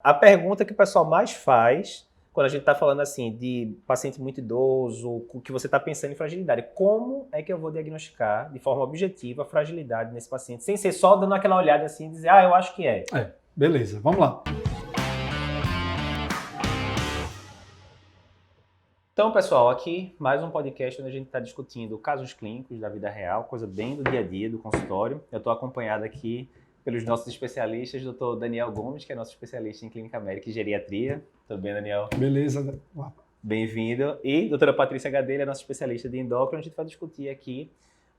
A pergunta que o pessoal mais faz quando a gente está falando assim de paciente muito idoso, que você está pensando em fragilidade, como é que eu vou diagnosticar de forma objetiva a fragilidade nesse paciente, sem ser só dando aquela olhada assim e dizer, eu acho que é. Beleza, vamos lá. Então, pessoal, aqui mais um podcast onde a gente está discutindo casos clínicos da vida real, coisa bem do dia a dia, do consultório. Eu estou acompanhado aqui pelos nossos especialistas, doutor Daniel Gomes, que é nosso especialista em clínica médica e geriatria. Tudo bem, Daniel? Beleza. Bem-vindo. E doutora Patrícia Gadelha, nossa especialista de endócrino. A gente vai discutir aqui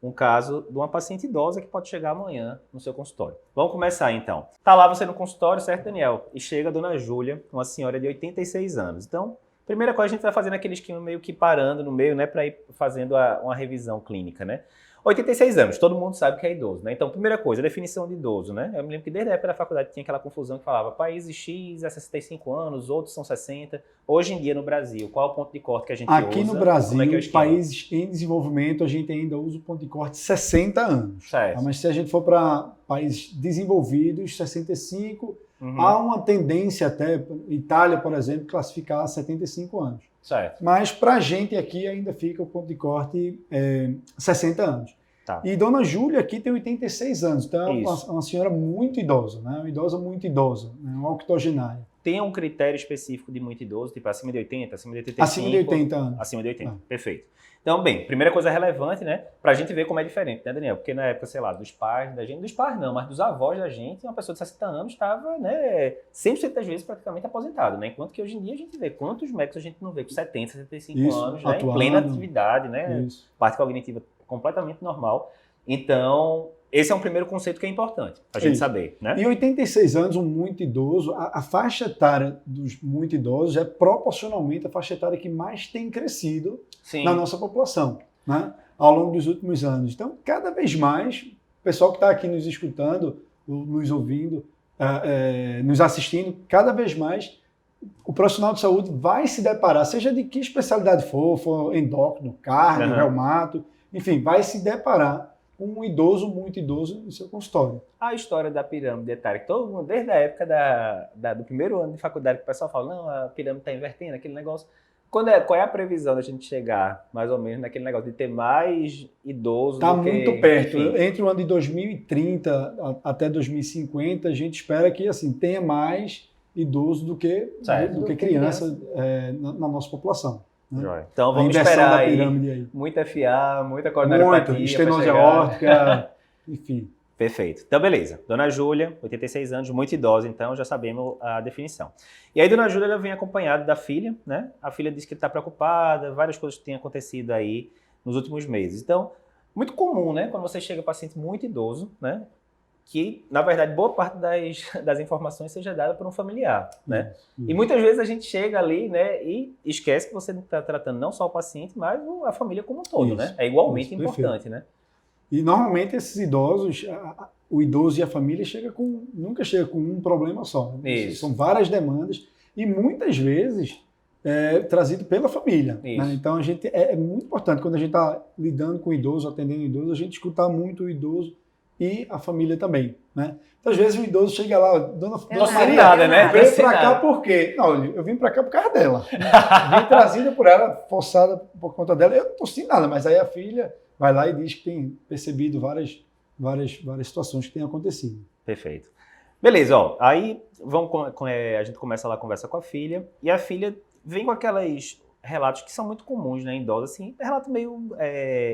um caso de uma paciente idosa que pode chegar amanhã no seu consultório. Vamos começar, então. Tá lá você no consultório, certo, Daniel? E chega a dona Júlia, uma senhora de 86 anos. Então, primeira coisa, a gente vai fazendo aquele esquema meio que parando no meio, né, para ir fazendo uma revisão clínica, né? 86 anos, todo mundo sabe que é idoso, né? Então, primeira coisa, a definição de idoso, né? Eu me lembro que desde a época da faculdade tinha aquela confusão que falava países X é 65 anos, outros são 60. Hoje em dia no Brasil, qual é o ponto de corte que a gente usa? Aqui no Brasil, como é que é o esquema? países em desenvolvimento, a gente ainda usa o ponto de corte 60 anos. Certo. Mas se a gente for para países desenvolvidos, 65, há uma tendência até, Itália, por exemplo, classificar 75 anos. Certo. Mas para a gente aqui ainda fica o ponto de corte 60 anos. Tá. E dona Júlia aqui tem 86 anos, então é uma senhora muito idosa, né? Uma idosa muito idosa, né? Uma octogenária. Tem um critério específico de muito idoso, tipo acima de 80, acima de 85? Acima de 80 anos. Acima de 80, perfeito. Então, bem, primeira coisa relevante, né, pra gente ver como é diferente, né, Daniel? Porque na época, sei lá, dos pais da gente, dos pais não, mas dos avós da gente, uma pessoa de 60 anos estava, né, 100% das vezes praticamente aposentado, né? Enquanto que hoje em dia a gente vê quantos médicos a gente não vê com 70, 75 anos, né, em plena atividade, né? Isso. Parte cognitiva completamente normal. Então, esse é um primeiro conceito que é importante a gente saber, né? Em 86 anos, um muito idoso, a faixa etária dos muito idosos é proporcionalmente a faixa etária que mais tem crescido na nossa população, né? Ao longo dos últimos anos. Então, cada vez mais, o pessoal que está aqui nos escutando, nos ouvindo, nos assistindo, cada vez mais o profissional de saúde vai se deparar, seja de que especialidade for endócrino, cardio, reumato, enfim, vai se deparar um idoso, muito idoso, no seu consultório. A história da pirâmide etária, que todo mundo, desde a época do primeiro ano de faculdade, que o pessoal fala, não, a pirâmide está invertendo, aquele negócio. Qual é a previsão da gente chegar, mais ou menos, naquele negócio de ter mais idosos do que... Está muito perto. Enfim. Entre o ano de 2030 até 2050, a gente espera que assim, tenha mais idosos do que criança na nossa população. Né? Então vamos esperar aí aí. Muita FA, muita coronariopatia. Muito, estenose aórtica, enfim. Perfeito. Então, beleza. Dona Júlia, 86 anos, muito idosa, então já sabemos a definição. E aí, Dona Júlia, ela vem acompanhada da filha, né? A filha diz que está preocupada, várias coisas que têm acontecido aí nos últimos meses. Então, muito comum, né? Quando você chega paciente muito idoso, né? Que, na verdade, boa parte das informações seja dada por um familiar, né? E muitas vezes a gente chega ali, né, e esquece que você está tratando não só o paciente, mas a família como um todo, né? É igualmente importante, né? E, normalmente, esses idosos, o idoso e a família nunca chega com um problema só. Né? São várias demandas e, muitas vezes, trazido pela família. Né? Então, a gente, é muito importante, quando a gente está lidando com o idoso, atendendo o idoso, a gente escutar muito o idoso e a família também, né? Então, às vezes o idoso chega lá, Dona Maria, né? Veio pra cá por quê? Não, eu vim pra cá por causa dela. Vim trazida por ela, forçada por conta dela. Eu não tô sem nada, mas aí a filha vai lá e diz que tem percebido várias situações que têm acontecido. Perfeito. Beleza, ó. Aí a gente começa lá a conversa com a filha, e a filha vem com aquelas relatos que são muito comuns, né, em idosos, assim, relato meio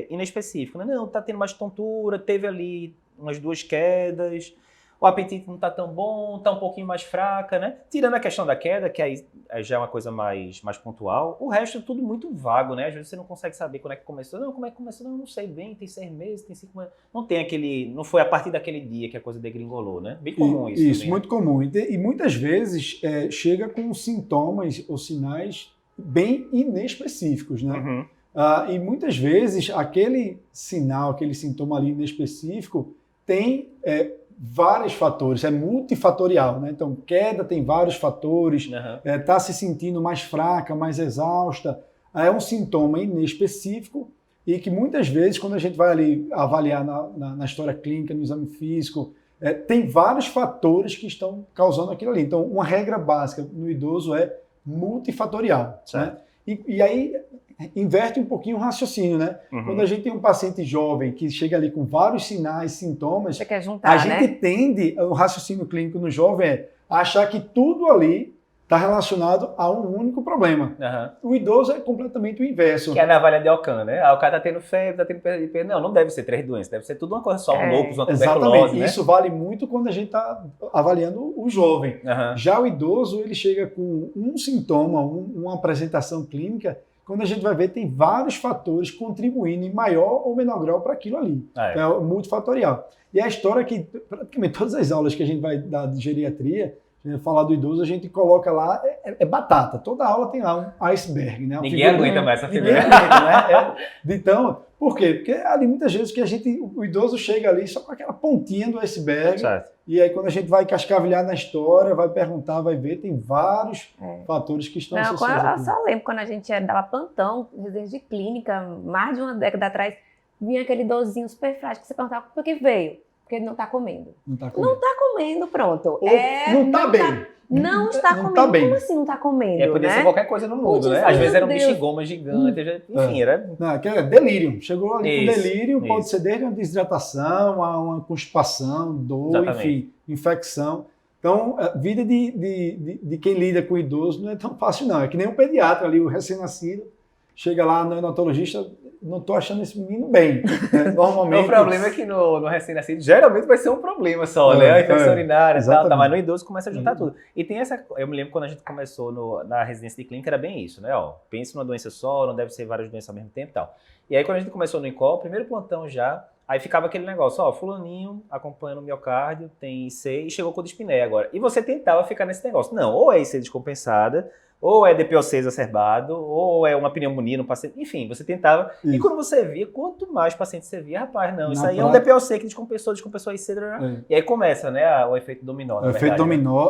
inespecífico, né? Não, tá tendo mais tontura, teve ali umas 2 quedas, o apetite não tá tão bom, tá um pouquinho mais fraca, né? Tirando a questão da queda, que aí já é uma coisa mais pontual, o resto é tudo muito vago, né? Às vezes você não consegue saber quando é que começou. Não, como é que começou? Não sei bem, tem 6 meses, tem 5 meses. Não foi a partir daquele dia que a coisa degringolou, né? Bem comum isso. Isso, também, muito comum. E muitas vezes chega com sintomas ou sinais bem inespecíficos, né? E muitas vezes aquele sinal, aquele sintoma ali inespecífico tem vários fatores, é multifatorial, né? Então, queda tem vários fatores, tá se sentindo mais fraca, mais exausta, é um sintoma inespecífico e que muitas vezes, quando a gente vai ali avaliar na história clínica, no exame físico, tem vários fatores que estão causando aquilo ali. Então, uma regra básica no idoso é multifatorial. Né? E aí, inverte um pouquinho o raciocínio, né? Quando a gente tem um paciente jovem que chega ali com vários sinais, sintomas, você quer juntar, a gente tende, o raciocínio clínico no jovem é achar que tudo ali está relacionado a um único problema. O idoso é completamente o inverso. Que é a navalha de Ockham, né? O cara tá tendo febre, tá tendo perda de peso. Não deve ser 3 doenças, deve ser tudo uma coisa só, um lúpus, uma tuberculose, exatamente. né? Isso vale muito quando a gente está avaliando o jovem. Já o idoso, ele chega com um sintoma, uma apresentação clínica, quando a gente vai ver, tem vários fatores contribuindo em maior ou menor grau para aquilo ali. É o multifatorial. E a história é que, praticamente todas as aulas que a gente vai dar de geriatria, falar do idoso, a gente coloca lá, é batata. Toda aula tem lá um iceberg, né? Ninguém aguenta mais essa figura. Né? Então, por quê? Porque ali muitas vezes que o idoso chega ali só com aquela pontinha do iceberg, e aí quando a gente vai cascavilhar na história, vai perguntar, vai ver, tem vários fatores que estão associados. Eu só lembro quando a gente dava plantão, de clínica, mais de uma década atrás, vinha aquele idosinho super frágil que você perguntava por que veio. Porque ele não está comendo. Não está comendo, pronto. Não está bem. Não está comendo. Bem. Como assim não está comendo? Podia ser qualquer coisa no mundo, né? Às vezes era um bexigoma gigante, enfim, era... Não, que é delírio. Chegou ali com delírio, pode ser desde uma desidratação, uma constipação, dor, enfim, infecção. Então, a vida de quem lida com o idoso não é tão fácil, não. É que nem um pediatra ali, o recém-nascido, chega lá no neonatologista, não estou achando esse menino bem. Normalmente... O problema é que no recém-nascido geralmente vai ser um problema só, né? A infecção urinária e tal, mas no idoso começa a juntar tudo. E tem essa... Eu me lembro quando a gente começou na residência de clínica, era bem isso, né? Pense numa doença só, não deve ser várias doenças ao mesmo tempo e tal. E aí quando a gente começou no INCOL, primeiro plantão já, aí ficava aquele negócio, fulaninho acompanhando o miocárdio, tem IC e chegou com dispneia agora. E você tentava ficar nesse negócio. Não, ou é IC descompensada, ou é DPOC exacerbado, ou é uma pneumonia no paciente, enfim, você tentava. Isso. E quando você via, quanto mais pacientes você via, rapaz, não, isso aí é um DPOC que descompensou a IC, e aí começa, né, o efeito dominó. O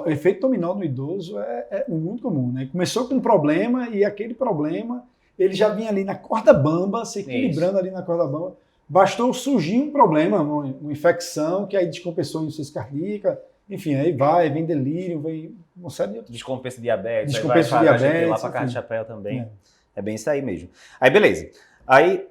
efeito dominó no idoso é muito comum, né? Começou com um problema e aquele problema, ele já vinha ali na corda bamba, se equilibrando ali na corda bamba. Bastou surgir um problema, uma infecção, que aí descompensou a insuficiência cardíaca. Enfim, aí vem delírio, vem uma série de outros. Descompensa de diabetes, descompensa de diabetes. Lá pra casa de chapéu também. É bem isso aí mesmo. Aí, beleza. Aí,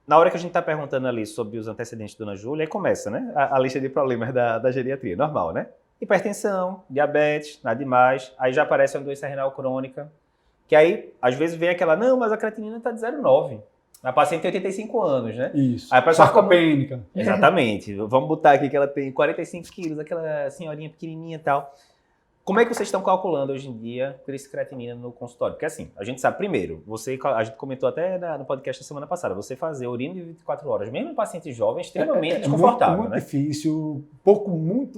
na hora que a gente tá perguntando ali sobre os antecedentes da Dona Júlia, aí começa, né? A lista de problemas da geriatria. Normal, né? Hipertensão, diabetes, nada demais. Aí já aparece uma doença renal crônica. Que aí, às vezes, vem aquela, não, mas a creatinina tá de 0,9. A paciente tem 85 anos, né? Isso. Aí a pessoa sarcopênica. Exatamente. Vamos botar aqui que ela tem 45 quilos, aquela senhorinha pequenininha e tal. Como é que vocês estão calculando hoje em dia creatinina no consultório? Porque assim, a gente sabe, primeiro, a gente comentou até no podcast da semana passada, você fazer urina de 24 horas, mesmo em paciente jovem, é extremamente desconfortável, muito difícil,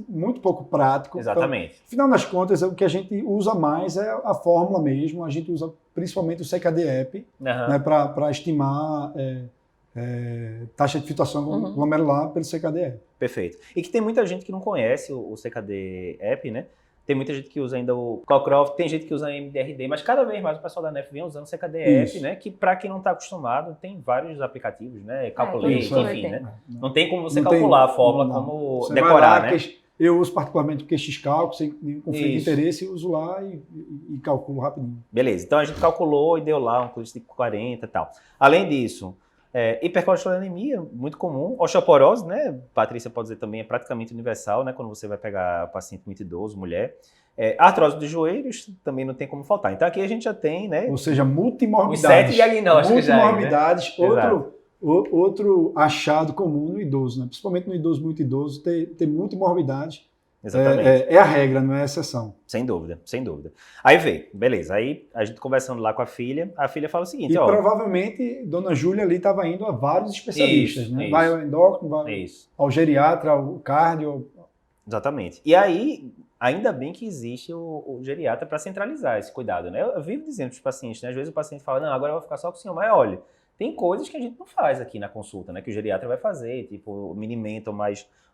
muito pouco prático. Exatamente. Então, afinal das contas, o que a gente usa mais é a fórmula mesmo, a gente usa principalmente o CKD-EP, né, para estimar taxa de filtração glomerular pelo CKD-EP. Perfeito. E que tem muita gente que não conhece o CKD-EP, né? Tem muita gente que usa ainda o Calcroft, tem gente que usa MDRD, mas cada vez mais o pessoal da NEF vem usando o CKD-EP, né? Que para quem não está acostumado, tem vários aplicativos, né? Calculate, enfim, né? Não tem como você calcular a fórmula, como você decorar, né? Eu uso particularmente o QX-Calc, sem nenhum conflito de interesse, eu uso lá e calculo rapidinho. Beleza, então a gente calculou e deu lá um custo de 40 e tal. Além disso, hipercolesterolemia, muito comum. Osteoporose, né? Patrícia pode dizer também, é praticamente universal, né? Quando você vai pegar paciente muito idoso, mulher. Artrose dos joelhos também não tem como faltar. Então aqui a gente já tem, né? Ou seja, multimorbidades. Os 7 diagnósticos já. Multimorbidades, outro achado comum no idoso, né? Principalmente no idoso muito idoso, ter multimorbidades. Exatamente. É a regra, não é a exceção. Sem dúvida, sem dúvida. Aí veio, beleza, aí a gente conversando lá com a filha fala o seguinte, provavelmente Dona Júlia ali estava indo a vários especialistas, né? Isso. Vai ao endócrino, vai ao geriatra, ao cardio. Exatamente. E aí, ainda bem que existe o geriatra para centralizar esse cuidado, né? Eu vivo dizendo para os pacientes, né? Às vezes o paciente fala, não, agora eu vou ficar só com o senhor, mas olha, tem coisas que a gente não faz aqui na consulta, né? Que o geriatra vai fazer, tipo o mini-mental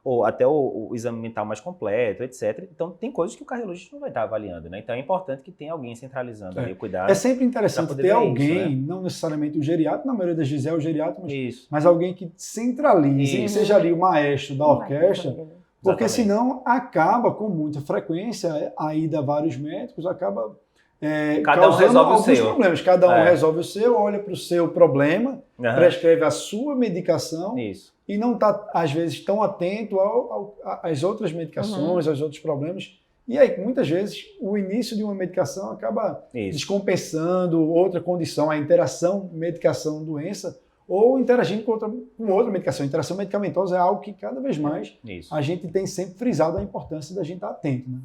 ou até o exame mental mais completo, etc. Então, tem coisas que o cardiologista não vai estar avaliando, né? Então, é importante que tem alguém centralizando ali o cuidado. É sempre interessante ter alguém, isso, né? Não necessariamente o geriatra, na maioria das vezes é o geriatra, mas alguém que centralize, que seja ali o maestro da orquestra, Porque senão acaba com muita frequência a ida a vários médicos, acaba cada um resolve o seu problemas. Cada um resolve o seu, olha para o seu problema, prescreve a sua medicação e não está, às vezes, tão atento às outras medicações, aos outros problemas. E aí, muitas vezes, o início de uma medicação acaba descompensando outra condição, a interação medicação-doença, ou interagindo com outra medicação. A interação medicamentosa é algo que cada vez mais a gente tem sempre frisado a importância da gente estar atento, né?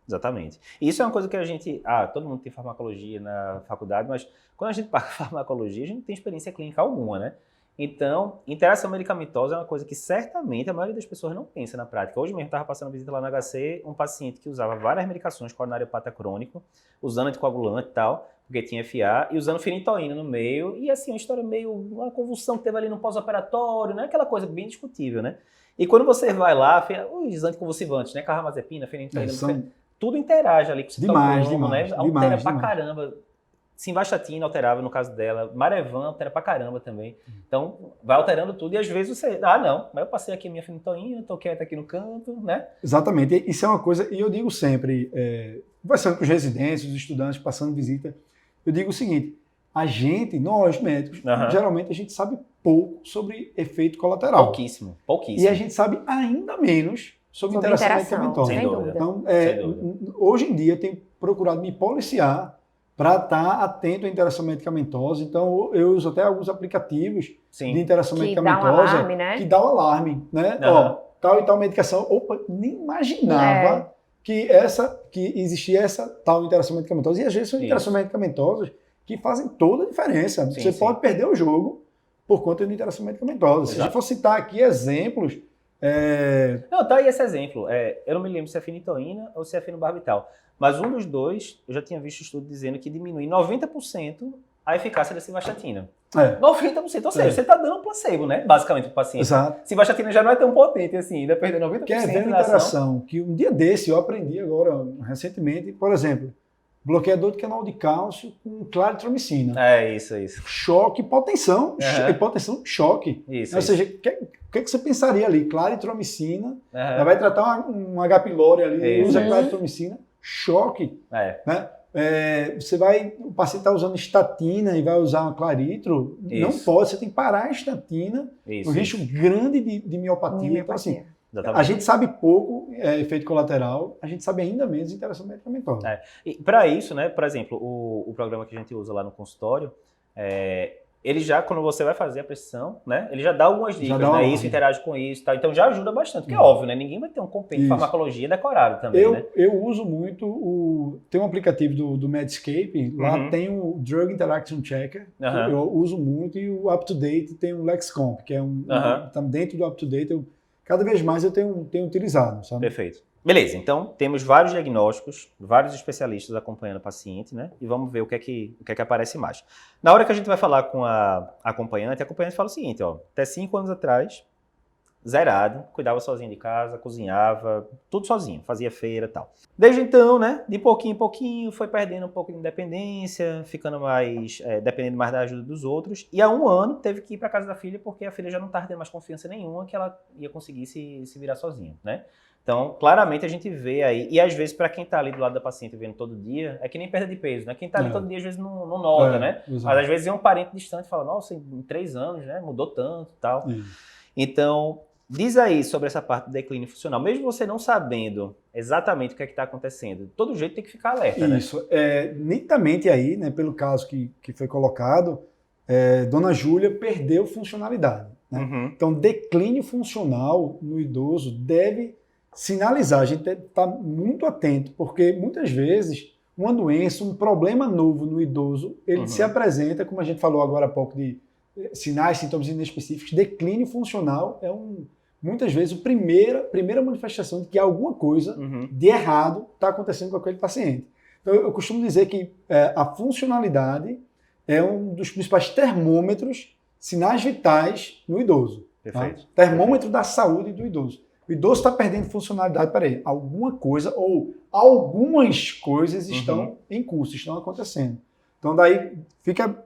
Exatamente. Isso é uma coisa que a gente... todo mundo tem farmacologia na faculdade, mas quando a gente paga farmacologia, a gente não tem experiência clínica alguma, né? Então, interação medicamentosa é uma coisa que certamente a maioria das pessoas não pensa na prática. Hoje mesmo estava passando visita lá no HC, um paciente que usava várias medicações coronariopata crônico, usando anticoagulante e tal, porque tinha FA, e usando fenitoína no meio, e assim, uma história meio, uma convulsão que teve ali no pós-operatório, né? Aquela coisa bem discutível, né? E quando você vai lá, os anticonvulsivantes, né? Carbamazepina, fenitoína, tudo interage ali com o citocromo, né? Altera pra caramba. Simvastatina alterava no caso dela, Marevan altera pra caramba também. Então, vai alterando tudo e às vezes você... não, mas eu passei aqui a minha fenitoína, tô quieto aqui no canto, né? Exatamente. Isso é uma coisa, e eu digo sempre, conversando com os residentes, os estudantes, passando visita, eu digo o seguinte, nós médicos, geralmente a gente sabe pouco sobre efeito colateral. Pouquíssimo. E a gente sabe ainda menos sobre interação medicamentosa. Sem dúvida. Então, hoje em dia eu tenho procurado me policiar para estar atento à interação medicamentosa. Então, eu uso até alguns aplicativos de interação medicamentosa dá um alarme, né? que dá o alarme, né? Tal e tal medicação. Opa, nem imaginava que existia essa tal interação medicamentosa. E às vezes são interações medicamentosas que fazem toda a diferença. Você pode perder o jogo por conta de interação medicamentosa. Se a gente for citar aqui exemplos... Não, tá aí esse exemplo. Eu não me lembro se é fenitoína ou se é fenobarbital. Mas um dos dois, eu já tinha visto estudo dizendo que diminui 90% a eficácia da simvastatina. 90%, ou seja, você está dando um placebo, né? Basicamente, para o paciente. Exato. Simvastatina já não é tão potente assim, ainda perder 90% Quer ver uma interação que um dia desse eu aprendi agora, recentemente, por exemplo, bloqueador de canal de cálcio com claritromicina. Isso. Choque, hipotensão, choque. Isso. Ou seja, o que você pensaria ali? Claritromicina, vai tratar um H. pylori ali, usa claritromicina, choque, né? O paciente está usando estatina e vai usar uma claritro, não pode, você tem que parar a estatina, um risco grande de miopatia. Então, assim, a gente sabe pouco efeito colateral, a gente sabe ainda menos interação medicamentosa. E para isso, né, por exemplo, o programa que a gente usa lá no consultório, ele já, quando você vai fazer a prescrição, né, ele já dá algumas dicas, né, isso interage com isso, tá? Então já ajuda bastante, porque é óbvio, né, ninguém vai ter um compêndio de farmacologia decorado também, né? Eu uso muito, tem um aplicativo do Medscape, lá tem o Drug Interaction Checker, que eu uso muito, e o UpToDate tem o LexComp, que é tá dentro do UpToDate, cada vez mais eu tenho utilizado, sabe? Perfeito. Beleza, então temos vários diagnósticos, vários especialistas acompanhando o paciente, né? E vamos ver o que é que aparece mais. Na hora que a gente vai falar com a acompanhante fala o seguinte, até 5 anos atrás, zerado, cuidava sozinho de casa, cozinhava, tudo sozinho, fazia feira e tal. Desde então, né, de pouquinho em pouquinho, foi perdendo um pouco de independência, ficando mais, dependendo mais da ajuda dos outros, e há 1 ano teve que ir para casa da filha, porque a filha já não estava tendo mais confiança nenhuma que ela ia conseguir se virar sozinha, né? Então, claramente a gente vê aí, e às vezes para quem está ali do lado da paciente vendo todo dia, é que nem perda de peso, né? Quem está ali todo dia às vezes não nota, né? Exato. Mas às vezes é um parente distante e fala, nossa, em 3 anos, né? Mudou tanto e tal. Então, diz aí sobre essa parte do declínio funcional, mesmo você não sabendo exatamente o que é que está acontecendo, todo jeito tem que ficar alerta, né? Isso, nitidamente aí, né, pelo caso que foi colocado, Dona Júlia perdeu funcionalidade, né? Então, declínio funcional no idoso deve sinalizar, a gente tem que estar muito atento, porque muitas vezes uma doença, um problema novo no idoso, ele se apresenta, como a gente falou agora há pouco, de sinais, sintomas inespecíficos. Declínio funcional é muitas vezes a primeira manifestação de que alguma coisa de errado está acontecendo com aquele paciente. Então, eu costumo dizer que a funcionalidade é um dos principais termômetros, sinais vitais no idoso. Perfeito. Tá? Termômetro da saúde do idoso. O idoso está perdendo funcionalidade, peraí, alguma coisa ou algumas coisas estão em curso, estão acontecendo. Então daí fica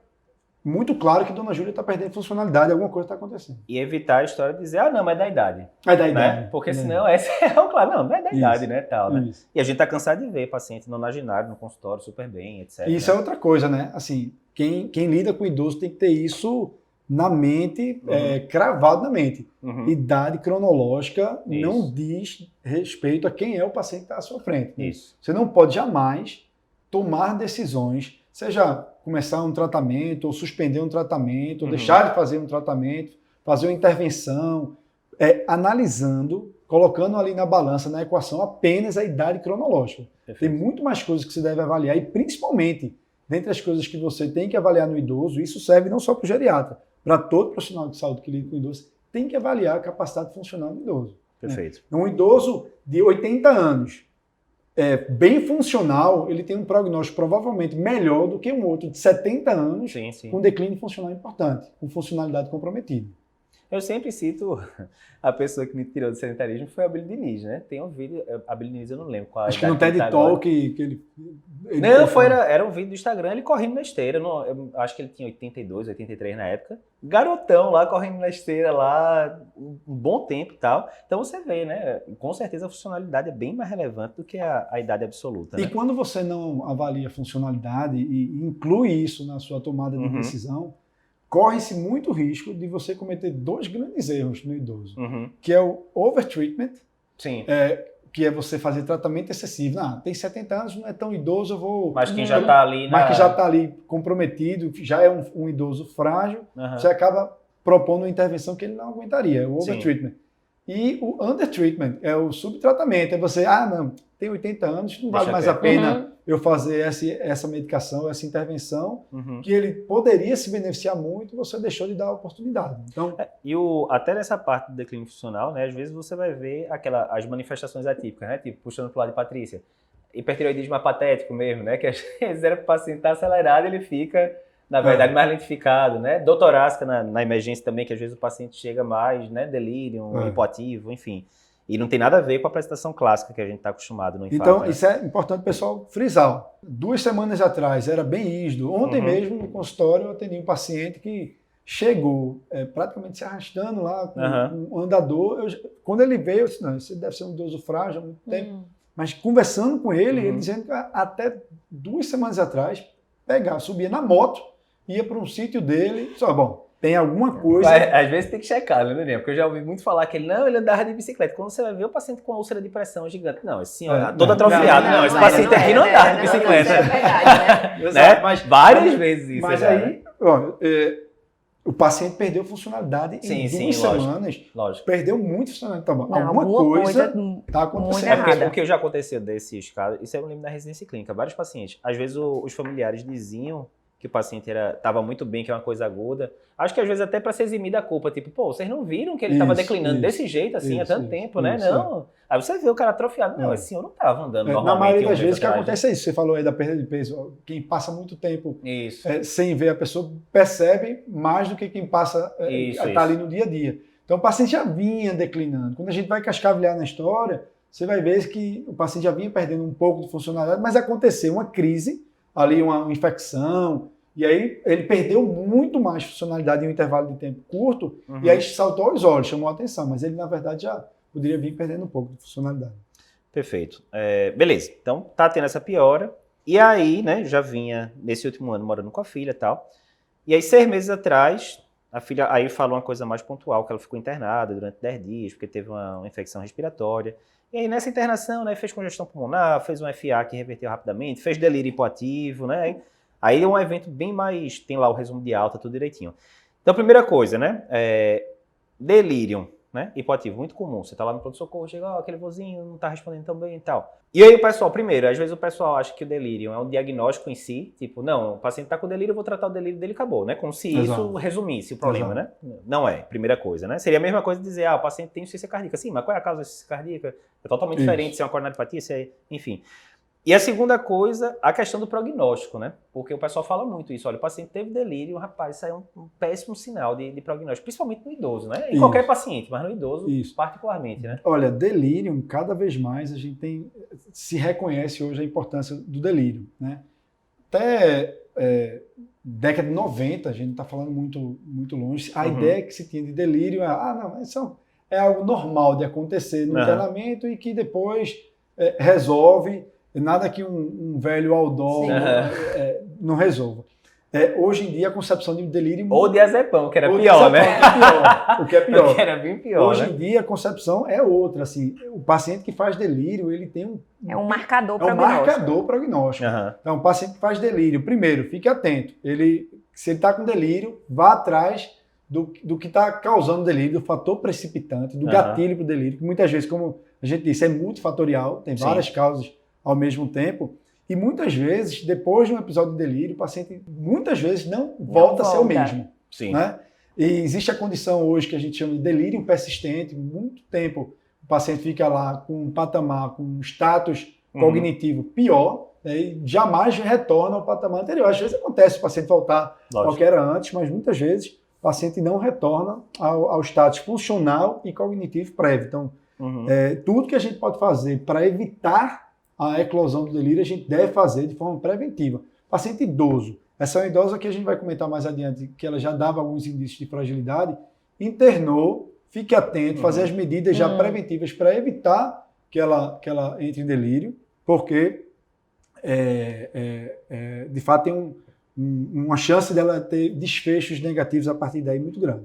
muito claro que Dona Júlia está perdendo funcionalidade, alguma coisa está acontecendo. E evitar a história de dizer, não, mas é da idade. É da né? idade. Porque senão essa é claro, não é da idade, né? Tal, né? Isso. E a gente está cansado de ver paciente nonagenário no consultório super bem, etc. Isso, né? É outra coisa, né? Assim, quem lida com idoso tem que ter isso na mente, cravado na mente. Idade cronológica não diz respeito a quem é o paciente que está à sua frente. Né? Isso. Você não pode jamais tomar decisões, seja começar um tratamento, ou suspender um tratamento, ou deixar de fazer um tratamento, fazer uma intervenção, analisando, colocando ali na balança, na equação, apenas a idade cronológica. Perfeito. Tem muito mais coisas que você deve avaliar, e principalmente, dentre as coisas que você tem que avaliar no idoso, isso serve não só para o geriatra, para todo profissional de saúde que lida com o idoso, tem que avaliar a capacidade funcional do idoso. Perfeito. Um idoso de 80 anos, bem funcional, ele tem um prognóstico provavelmente melhor do que um outro de 70 anos com declínio funcional importante, com funcionalidade comprometida. Eu sempre cito a pessoa que me tirou do sedentarismo foi a Abílio Diniz, né? Tem um vídeo, a Abílio Diniz eu não lembro qual. Acho que no TED Talk que ele não, era um vídeo do Instagram, ele correndo na esteira, eu acho que ele tinha 82, 83 na época, garotão lá, correndo na esteira lá, um bom tempo e tal. Então você vê, né? Com certeza a funcionalidade é bem mais relevante do que a idade absoluta. Né? E quando você não avalia a funcionalidade e inclui isso na sua tomada de decisão, corre-se muito risco de você cometer dois grandes erros no idoso, que é o overtreatment, que é você fazer tratamento excessivo. Tem 70 anos, não é tão idoso, eu vou... Mas quem já está ali... Mas que já está ali comprometido, já é um idoso frágil, você acaba propondo uma intervenção que ele não aguentaria, o overtreatment. E o undertreatment é o subtratamento, é você, não, tem 80 anos, não vale mais a pena eu fazer essa medicação, essa intervenção, que ele poderia se beneficiar muito, você deixou de dar a oportunidade. Então, até nessa parte do declínio funcional, né, às vezes você vai ver as manifestações atípicas, né, tipo, puxando para o lado de Patrícia, hipertireoidismo apatético mesmo, né, que às vezes o paciente está acelerado, ele fica, na verdade, mais lentificado, né, dor torácica na emergência também, que às vezes o paciente chega mais, né, delírio, hipoativo, enfim. E não tem nada a ver com a apresentação clássica que a gente está acostumado no infarto. Então, isso é importante o pessoal frisar. 2 semanas atrás era bem rígido. Ontem mesmo, no consultório, eu atendi um paciente que chegou praticamente se arrastando lá com um andador. Quando ele veio, eu disse, não, esse deve ser um idoso frágil há muito tempo. Mas conversando com ele, ele dizendo que até 2 semanas atrás, subia na moto, ia para um sítio dele, só bom. Tem alguma coisa... Mas, às vezes tem que checar, né, Daniel? Porque eu já ouvi muito falar que ele andava de bicicleta. Quando você vai ver o paciente com úlcera de pressão gigante, não, esse senhor todo atrofiado. Não, esse paciente aqui não andava de bicicleta. É verdade, né? Né? Mas várias vezes isso. Mas aí, o paciente perdeu funcionalidade em 2 semanas. Lógico. Perdeu muito funcionalidade. Então, alguma coisa está acontecendo. O que já aconteceu desses casos, isso eu lembro da residência clínica, vários pacientes. Às vezes os familiares diziam que o paciente estava muito bem, que é uma coisa aguda. Acho que às vezes até para se eximir da culpa, tipo, vocês não viram que ele estava declinando desse jeito assim há tanto tempo, né? Não. Aí você vê o cara atrofiado. Não, esse senhor não estava andando normalmente. Na maioria das vezes o que acontece é isso. Você falou aí da perda de peso. Quem passa muito tempo sem ver a pessoa percebe mais do que quem passa está ali no dia a dia. Então o paciente já vinha declinando. Quando a gente vai cascavelhar na história, você vai ver que o paciente já vinha perdendo um pouco de funcionalidade, mas aconteceu uma crise, ali uma infecção, e aí ele perdeu muito mais funcionalidade em um intervalo de tempo curto, e aí saltou aos olhos, chamou a atenção, mas ele na verdade já poderia vir perdendo um pouco de funcionalidade. Perfeito. Beleza, então tá tendo essa piora, e aí, né, já vinha nesse último ano morando com a filha e tal, e aí 6 meses atrás, a filha aí falou uma coisa mais pontual, que ela ficou internada durante 10 dias, porque teve uma infecção respiratória. E aí nessa internação, né, fez congestão pulmonar, fez um FA que reverteu rapidamente, fez delírio hipoativo, né? Aí é um evento bem mais, tem lá o resumo de alta, tudo direitinho. Então, primeira coisa, né, delírio, né, hipoativo, muito comum. Você tá lá no pronto-socorro, chega, aquele vozinho não tá respondendo tão bem e tal. E aí o pessoal, primeiro, às vezes o pessoal acha que o delírio é um diagnóstico em si, tipo, não, o paciente tá com delírio, eu vou tratar o delírio dele e acabou, né? Como se isso resumisse o problema, né? Não é, primeira coisa, né? Seria a mesma coisa de dizer, o paciente tem insuficiência cardíaca. Sim, mas qual é a causa da insuficiência cardíaca? É totalmente diferente se é uma coronariopatia, se é, enfim. E a segunda coisa, a questão do prognóstico, né? Porque o pessoal fala muito isso. Olha, o paciente teve delírio, rapaz, isso aí é um péssimo sinal de prognóstico, principalmente no idoso, né? Em qualquer paciente, mas no idoso particularmente, né? Olha, delírio, cada vez mais a gente se reconhece hoje a importância do delírio, né? Até década de 90, a gente não está falando muito longe, a ideia que se tinha de delírio isso é algo normal de acontecer no internamento e que depois resolve, nada que um velho Aldol não resolva. Hoje em dia, a concepção de delírio... Ou diazepam, que era pior, né? O que é pior. Que era bem pior, hoje em dia, a concepção é outra. Assim, o paciente que faz delírio, ele tem um marcador prognóstico. É um marcador prognóstico. Então, o paciente que faz delírio, primeiro, fique atento. Se ele está com delírio, vá atrás do que está causando delírio, do fator precipitante, do gatilho para o delírio, que muitas vezes, como a gente disse, é multifatorial, tem várias causas ao mesmo tempo. E muitas vezes, depois de um episódio de delírio, o paciente muitas vezes não volta a ser o mesmo. Sim. Né? E existe a condição hoje que a gente chama de delírio persistente. Muito tempo o paciente fica lá com um patamar, com um status cognitivo pior, né? E jamais retorna ao patamar anterior. Às vezes acontece o paciente voltar ao que era antes, mas muitas vezes o paciente não retorna ao status funcional e cognitivo prévio. Então, tudo que a gente pode fazer para evitar a eclosão do delírio, a gente deve fazer de forma preventiva. Paciente idoso. Essa é uma idosa que a gente vai comentar mais adiante, que ela já dava alguns indícios de fragilidade, internou, fique atento, fazer as medidas já preventivas para evitar que ela entre em delírio, porque, de fato, tem uma chance dela ter desfechos negativos a partir daí muito grande.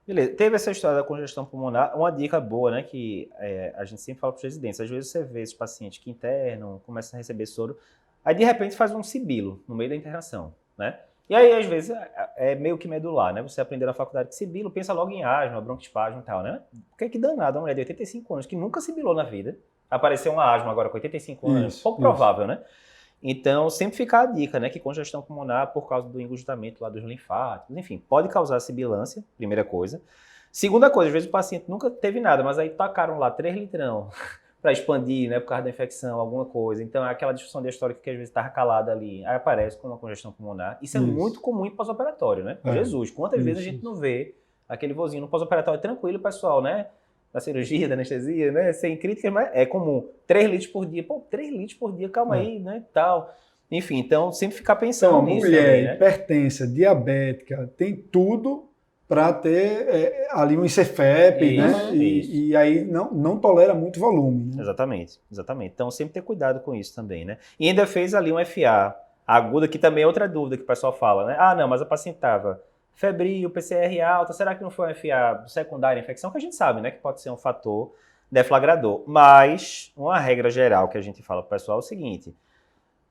Beleza. Teve essa história da congestão pulmonar, uma dica boa, né, que a gente sempre fala para os residentes. Às vezes você vê esses pacientes que internam, começam a receber soro, aí de repente faz um sibilo no meio da internação, né? E aí, às vezes, é meio que medular, né? Você aprender na faculdade que sibilo, pensa logo em asma, bronquiespasmo e tal, né? Porque que danado, uma mulher de 85 anos que nunca sibilou na vida, apareceu uma asma agora com 85 anos, pouco provável, né? Então, sempre fica a dica, né, que congestão pulmonar, por causa do engurgitamento lá dos linfáticos, enfim, pode causar sibilância, primeira coisa. Segunda coisa, às vezes o paciente nunca teve nada, mas aí tacaram lá 3 litrão para expandir, né, por causa da infecção, alguma coisa. Então, é aquela disfunção diastólica que às vezes estava calada ali, aí aparece com uma congestão pulmonar. Isso é muito comum em pós-operatório, né? Jesus, quantas vezes a gente não vê aquele vozinho no pós-operatório tranquilo, pessoal, né? Da cirurgia, da anestesia, né? Sem críticas, mas é comum. 3 litros por dia. Pô, 3 litros por dia, calma aí, né? Tal. Enfim, então sempre ficar pensando nisso. Mulher, também, né? hipertensa, diabética, tem tudo para ter ali um ICFEP, né? E aí não tolera muito volume. Né? Exatamente. Então sempre ter cuidado com isso também, né? E ainda fez ali um FA aguda, que também é outra dúvida que o pessoal fala, né? Ah, não, mas a paciente estava febril, PCR alta, será que não foi um FA secundária infecção? Que a gente sabe, né, que pode ser um fator deflagrador. Mas uma regra geral que a gente fala para o pessoal é o seguinte: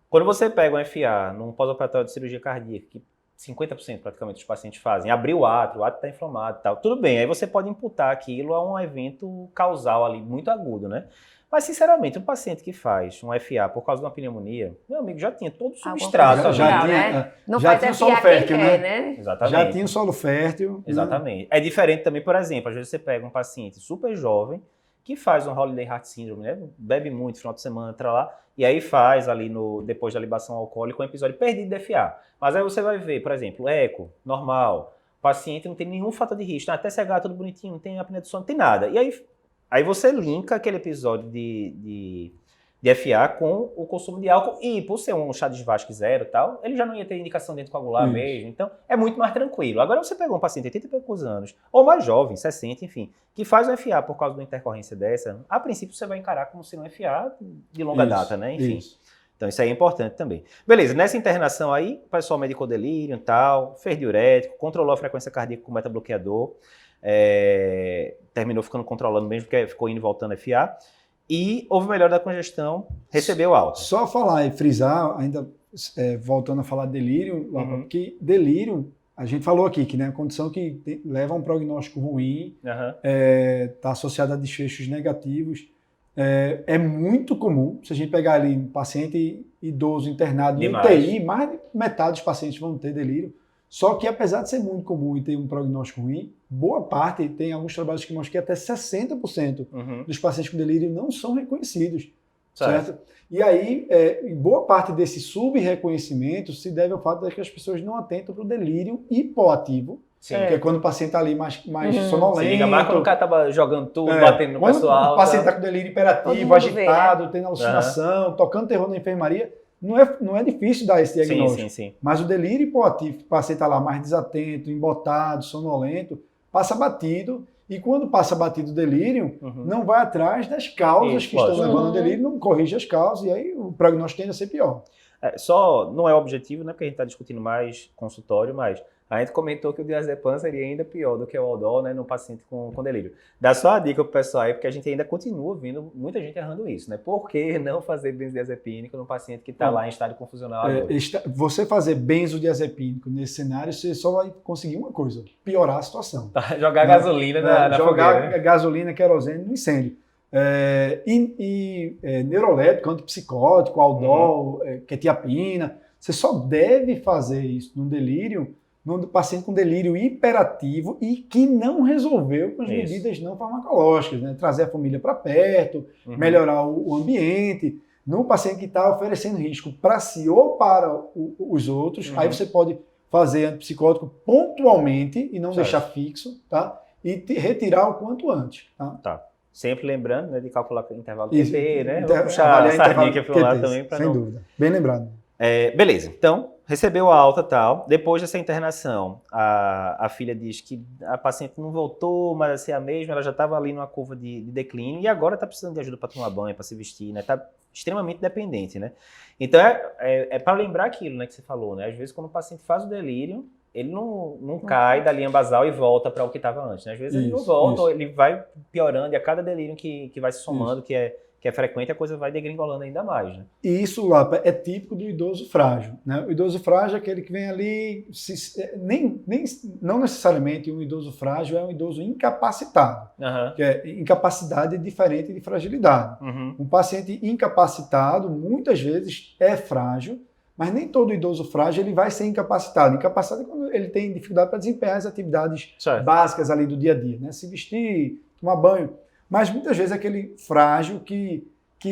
quando você pega um FA num pós-operatório de cirurgia cardíaca, que 50% praticamente dos pacientes fazem, abrir o átrio está inflamado e tal, tudo bem, aí você pode imputar aquilo a um evento causal ali muito agudo, né? Mas, sinceramente, um paciente que faz um FA por causa de uma pneumonia, meu amigo, já tinha todo o substrato. Já tinha solo fértil, né? Exatamente. Já tinha o solo fértil. Exatamente. Né? É diferente também, por exemplo, às vezes você pega um paciente super jovem que faz um Holiday Heart Syndrome, né? Bebe muito, final de semana, entra lá, e aí faz ali depois da libação alcoólica um episódio perdido de FA. Mas aí você vai ver, por exemplo, eco, normal, o paciente não tem nenhum fator de risco, até CH tudo bonitinho, não tem apneia do sono, não tem nada. E aí você linka aquele episódio de FA com o consumo de álcool e, por ser um chá de Vasque zero e tal, ele já não ia ter indicação de anticoagular mesmo. Então, é muito mais tranquilo. Agora, você pega um paciente de 80 e poucos anos, ou mais jovem, 60, enfim, que faz um FA por causa de uma intercorrência dessa, a princípio você vai encarar como sendo um FA de longa data, né? Enfim. Então, isso aí é importante também. Beleza, nessa internação aí, o pessoal medicou delírio e tal, fez diurético, controlou a frequência cardíaca com beta-bloqueador, terminou ficando controlando mesmo, porque ficou indo e voltando FA, e houve melhora da congestão, recebeu alta. Só falar e frisar, ainda voltando a falar de delírio, porque delírio, a gente falou aqui que, né, a condição que leva a um prognóstico ruim, está associada a desfechos negativos, é muito comum. Se a gente pegar ali um paciente idoso internado em UTI, mais de metade dos pacientes vão ter delírio. Só que, apesar de ser muito comum e ter um prognóstico ruim, boa parte, tem alguns trabalhos que mostram que até 60% dos pacientes com delírio não são reconhecidos. Certo? E aí, boa parte desse sub-reconhecimento se deve ao fato de que as pessoas não atentam para o delírio hipoativo, que é quando o paciente está ali mais sonolento. Se liga mais quando o cara estava jogando tudo, batendo no pessoal. O paciente está com delírio hiperativo, agitado, tendo alucinação, tocando terror na enfermaria, não é difícil dar esse diagnóstico. Sim. Mas o delírio hipoativo, o paciente está lá mais desatento, embotado, sonolento, passa batido. E quando passa batido o delírio, não vai atrás das causas que estão levando ao delírio, não corrige as causas, e aí o prognóstico tende a ser pior. Não é objetivo, né, porque a gente está discutindo mais consultório, mas a gente comentou que o diazepam seria ainda pior do que o Haldol, né, no paciente com delírio. Dá só a dica pro pessoal aí, porque a gente ainda continua vendo muita gente errando isso, né? Por que não fazer benzodiazepínico no paciente que está lá em estado confusional? Você fazer benzodiazepínico nesse cenário, você só vai conseguir uma coisa, piorar a situação. Jogar gasolina na jogar fogueira, né? gasolina, querosene no incêndio. Neuroléptico, antipsicótico, Haldol, quetiapina, você só deve fazer isso no delírio, no paciente com delírio hiperativo e que não resolveu com as medidas não farmacológicas, né? Trazer a família para perto, melhorar o ambiente. No paciente que está oferecendo risco para si ou para os outros, aí você pode fazer antipsicótico pontualmente e não deixar fixo, tá? E retirar o quanto antes. Tá. Sempre lembrando, né, de calcular o intervalo de TP, né? Vou puxar a sardinha para lá também. Sem dúvida. Bem lembrado. Beleza, então, recebeu a alta e tal. Depois dessa internação, a filha diz que a paciente não voltou, mas assim, a mesma, ela já estava ali numa curva de declínio e agora está precisando de ajuda para tomar banho, para se vestir, né? Está extremamente dependente, né? Então, é para lembrar aquilo, né, que você falou, né? Às vezes, quando o paciente faz o delírio, ele não cai da linha basal e volta para o que estava antes, né? Às vezes ele não volta, ou ele vai piorando e a cada delírio que vai se somando, que é frequente, a coisa vai degringolando ainda mais, né? E isso, Lapa, é típico do idoso frágil, né? O idoso frágil é aquele que vem ali, não necessariamente um idoso frágil é um idoso incapacitado, que incapacidade é diferente de fragilidade. Um paciente incapacitado, muitas vezes, é frágil, mas nem todo idoso frágil ele vai ser incapacitado. Incapacitado é quando ele tem dificuldade para desempenhar as atividades básicas ali do dia a dia, né? Se vestir, tomar banho. Mas muitas vezes é aquele frágil que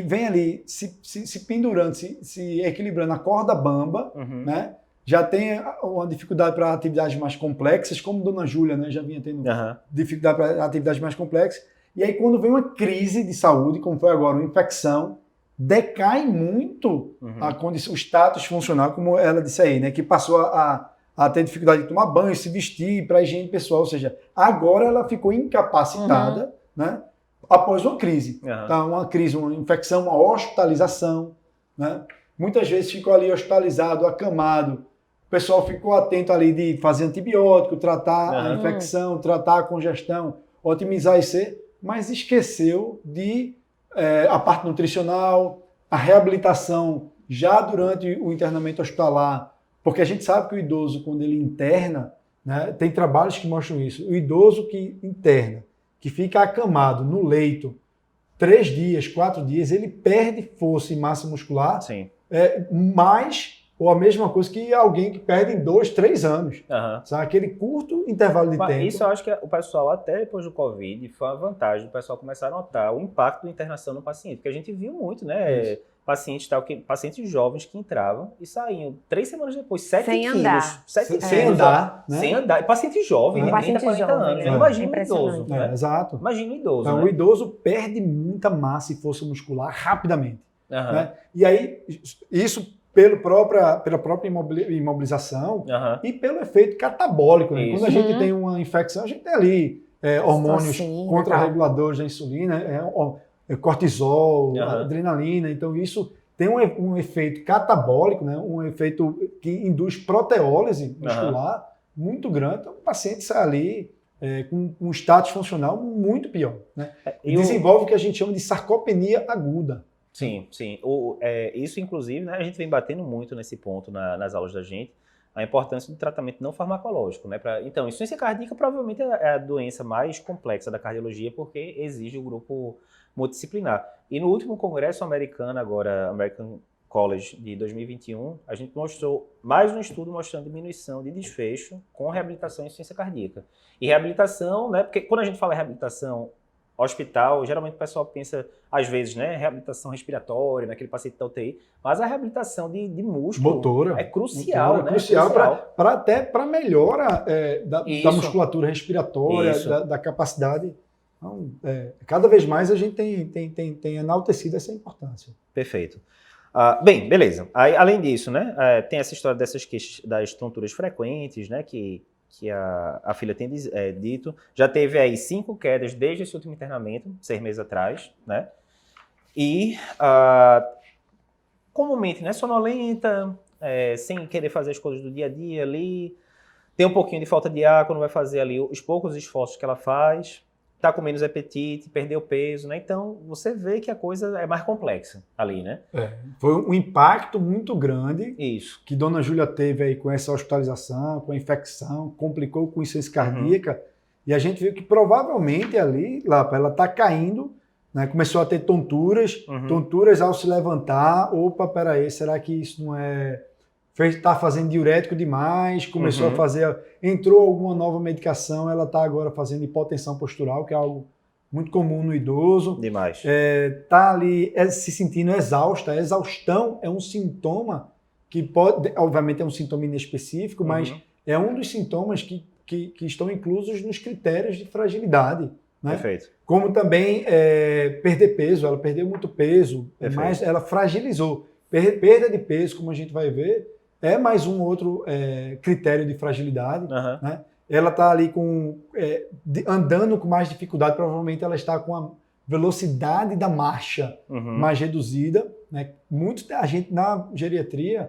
vem ali se pendurando, se equilibrando a corda bamba, né? Já tem uma dificuldade para atividades mais complexas, como Dona Júlia, né? Já vinha tendo dificuldade para atividades mais complexas. E aí quando vem uma crise de saúde, como foi agora, uma infecção, decai muito a condição, o status funcional, como ela disse aí, né? Que passou a ter dificuldade de tomar banho, se vestir, para a higiene pessoal. Ou seja, agora ela ficou incapacitada, né? Após uma crise. Tá? Uma crise, uma infecção, uma hospitalização. Né? Muitas vezes ficou ali hospitalizado, acamado. O pessoal ficou atento ali de fazer antibiótico, tratar a infecção, tratar a congestão, otimizar IC, mas esqueceu de a parte nutricional, a reabilitação já durante o internamento hospitalar, porque a gente sabe que o idoso, quando ele interna, né, tem trabalhos que mostram isso, o idoso que interna, que fica acamado no leito 3 dias, 4 dias, ele perde força e massa muscular mais ou a mesma coisa que alguém que perde em 2, 3 anos. Sabe? Aquele curto intervalo de tempo. Isso eu acho que o pessoal, até depois do Covid, foi uma vantagem do pessoal começar a notar o impacto da internação no paciente, porque a gente viu muito, né? Pacientes jovens que entravam e saíam 3 semanas depois, 7 quilos. Andar. 7 quilos. Sem andar. Né? Sem andar. Paciente jovem, de 30, 40 anos. Imagina o idoso. Né? Exato. Imagina o idoso. Então, né? O idoso perde muita massa e força muscular rapidamente. Né? E aí, isso pela própria imobilização e pelo efeito catabólico. Né? Quando a gente tem uma infecção, a gente tem ali hormônios contrarreguladores da insulina, cortisol, adrenalina. Então, isso tem um efeito catabólico, né? Um efeito que induz proteólise muscular muito grande. Então, o paciente sai ali com um status funcional muito pior. Né? E desenvolve o que a gente chama de sarcopenia aguda. Sim. Isso, inclusive, né, a gente vem batendo muito nesse ponto nas aulas da gente, a importância do tratamento não farmacológico. Né? Então, insuficiência cardíaca provavelmente é a doença mais complexa da cardiologia, porque exige o grupo multidisciplinar. E no último congresso americano, agora, American College de 2021, a gente mostrou mais um estudo mostrando diminuição de desfecho com reabilitação em insuficiência cardíaca. E reabilitação, né, porque quando a gente fala reabilitação hospital, geralmente o pessoal pensa, às vezes, né, reabilitação respiratória, naquele paciente da UTI, mas a reabilitação de músculo motora, é crucial, motora, né? Crucial até para melhora da musculatura respiratória, da capacidade. Então, cada vez mais a gente tem enaltecido essa importância. Perfeito. Bem, beleza. Aí, além disso, né, tem essa história dessas queixas das tonturas frequentes, né, que a filha tem dito. Já teve aí 5 quedas desde esse último internamento, 6 meses atrás, né? E comumente, né, sonolenta, sem querer fazer as coisas do dia a dia ali, tem um pouquinho de falta de ar quando vai fazer ali os poucos esforços que ela faz, tá com menos apetite, perdeu peso, né? Então, você vê que a coisa é mais complexa ali, né? Foi um impacto muito grande. Isso. Que Dona Júlia teve aí com essa hospitalização, com a infecção, complicou com insuficiência cardíaca. E a gente viu que provavelmente ali, lá, ela tá caindo, né? Começou a ter tonturas ao se levantar. Opa, peraí, será que isso não é... Está fazendo diurético demais, começou a fazer... Entrou alguma nova medicação, ela está agora fazendo hipotensão postural, que é algo muito comum no idoso. Demais. Está ali se sentindo exausta. A exaustão é um sintoma que pode... Obviamente é um sintoma inespecífico, mas é um dos sintomas que estão inclusos nos critérios de fragilidade. Né? Perfeito. Como também perder peso. Ela perdeu muito peso, mas ela fragilizou. Perda de peso, como a gente vai ver, é mais um outro critério de fragilidade. Né? Ela está ali andando com mais dificuldade, provavelmente ela está com a velocidade da marcha mais reduzida. Né? A gente na geriatria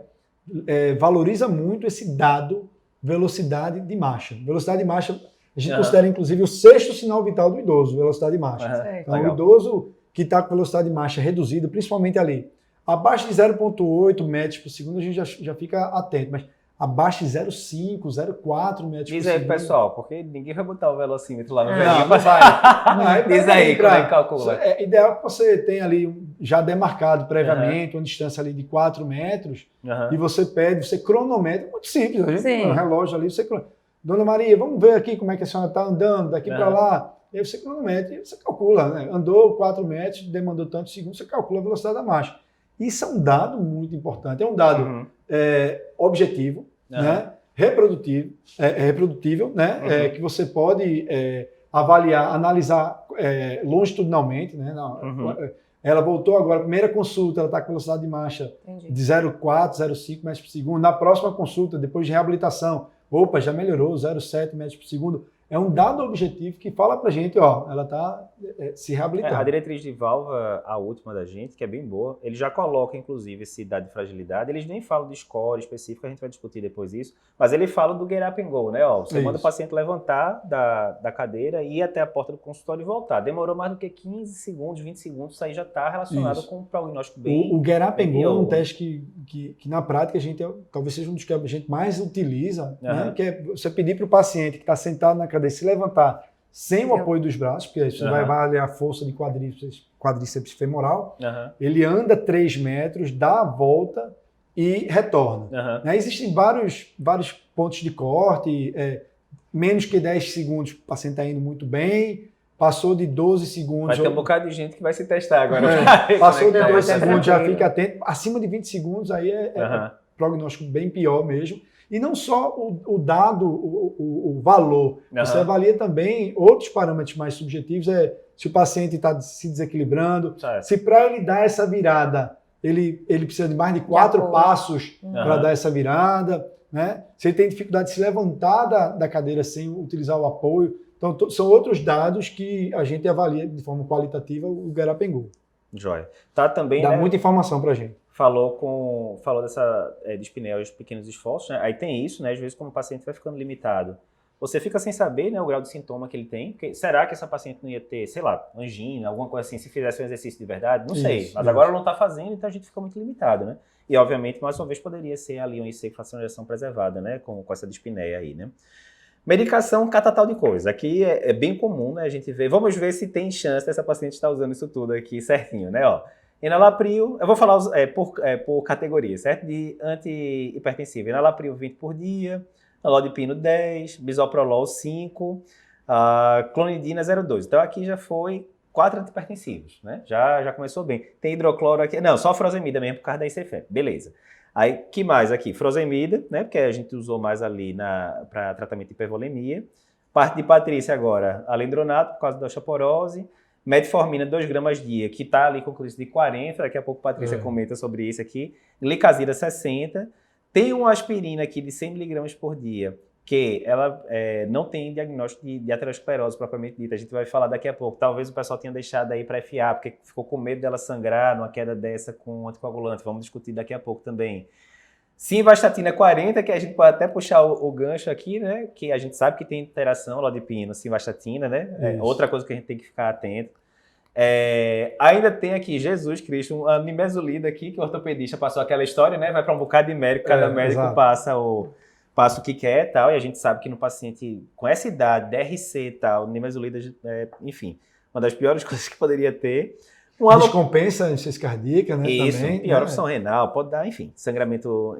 valoriza muito esse dado velocidade de marcha. Velocidade de marcha, a gente considera inclusive o 6º sinal vital do idoso, velocidade de marcha. Então, o idoso que está com velocidade de marcha reduzida, principalmente ali, abaixo de 0,8 metros por segundo, a gente já fica atento, mas abaixo de 0,5, 0,4 metros por segundo. Diz aí, pessoal, porque ninguém vai botar o velocímetro lá no velhinho. Não vai. Diz aí, como é que calcula? É ideal que você tenha ali já demarcado previamente uma distância ali de 4 metros e você cronometra, muito simples, a gente tem um relógio ali, você cronometra. Dona Maria, vamos ver aqui como é que a senhora está andando daqui para lá. E aí você cronometra e você calcula, né? Andou 4 metros, demandou tantos segundos, você calcula a velocidade da marcha. Isso é um dado muito importante, é um dado objetivo, né? Reprodutível, né? Que você pode avaliar, analisar longitudinalmente. Né? Ela voltou agora, primeira consulta, ela está com velocidade de marcha de 0,4, 0,5 metros por segundo. Na próxima consulta, depois de reabilitação, já melhorou, 0,7 metros por segundo. É um dado objetivo que fala pra gente, ela está se reabilitando. A diretriz de Valva, a última da gente, que é bem boa, ele já coloca, inclusive, esse dado de fragilidade. Eles nem falam de score específico, a gente vai discutir depois isso, mas ele fala do get up and go, né? Você manda o paciente levantar da cadeira, ir até a porta do consultório e voltar. Demorou mais do que 15 segundos, 20 segundos, isso aí já está relacionado com um prognóstico bem... O get up and go é um teste que na prática a gente talvez seja um dos que a gente mais utiliza, né? Que é você pedir para o paciente que está sentado na cadeira se levantar sem o apoio dos braços, porque você vai avaliar a força de quadríceps femoral. Ele anda 3 metros, dá a volta e retorna. Existem vários pontos de corte, menos que 10 segundos, o paciente está indo muito bem, passou de 12 segundos... Vai ter um bocado de gente que vai se testar agora. Passou de 12 segundos, já fica atento. Acima de 20 segundos, aí é prognóstico bem pior mesmo. E não só o dado, o valor, você avalia também outros parâmetros mais subjetivos, se o paciente está se desequilibrando, se para ele dar essa virada, ele precisa de mais de 4 passos para dar essa virada, né? Se ele tem dificuldade de se levantar da cadeira sem utilizar o apoio. Então, são outros dados que a gente avalia de forma qualitativa o get up and go. Joia. Também, dá muita informação para a gente. Falou dessa dispneia, os pequenos esforços, né? Aí tem isso, né? Às vezes, como o paciente vai ficando limitado, você fica sem saber, né, o grau de sintoma que ele tem. Porque será que essa paciente não ia ter, sei lá, angina, alguma coisa assim, se fizesse um exercício de verdade? Não sei. Mas agora não está fazendo, então a gente fica muito limitado, né? E, obviamente, mais uma vez, poderia ser ali um IC com fração preservada, né? Com essa dispneia aí, né? Medicação, catatal de coisa. Aqui é bem comum, né? A gente vê. Vamos ver se tem chance dessa paciente estar usando isso tudo aqui certinho, né? Enalapril, eu vou falar por categoria, certo? De antihipertensivo. Enalapril 20 por dia, nalodipino 10, bisoprolol 5, clonidina 0,2. Então aqui já foi 4 antihipertensivos, né? Já começou bem. Tem hidrocloro aqui, não, só furosemida mesmo por causa da ICFE. Beleza. Aí, que mais aqui? Furosemida, né? Porque a gente usou mais ali para tratamento de hipervolemia. Parte de Patrícia agora, alendronato por causa da osteoporose. metformina 2 gramas dia, que está ali com clínico de 40, daqui a pouco a Patrícia comenta sobre isso aqui, glicazida 60, tem uma aspirina aqui de 100 miligramas por dia, que ela não tem diagnóstico de aterosclerose propriamente dita, a gente vai falar daqui a pouco, talvez o pessoal tenha deixado aí para FA, porque ficou com medo dela sangrar numa queda dessa com anticoagulante, vamos discutir daqui a pouco também. Simvastatina 40, que a gente pode até puxar o gancho aqui, né? Que a gente sabe que tem interação lodipino, simvastatina, né? Outra coisa que a gente tem que ficar atento. Ainda tem aqui, Jesus Cristo, a nimesulida aqui, que o ortopedista passou aquela história, né? Vai para um bocado de médico, cada médico passa o que quer e tal, e a gente sabe que no paciente com essa idade, DRC e tal, nimesulida, enfim, uma das piores coisas que poderia ter. Descompensa a insuficiência cardíaca, né? Isso, também, pior opção renal, pode dar, enfim, sangramento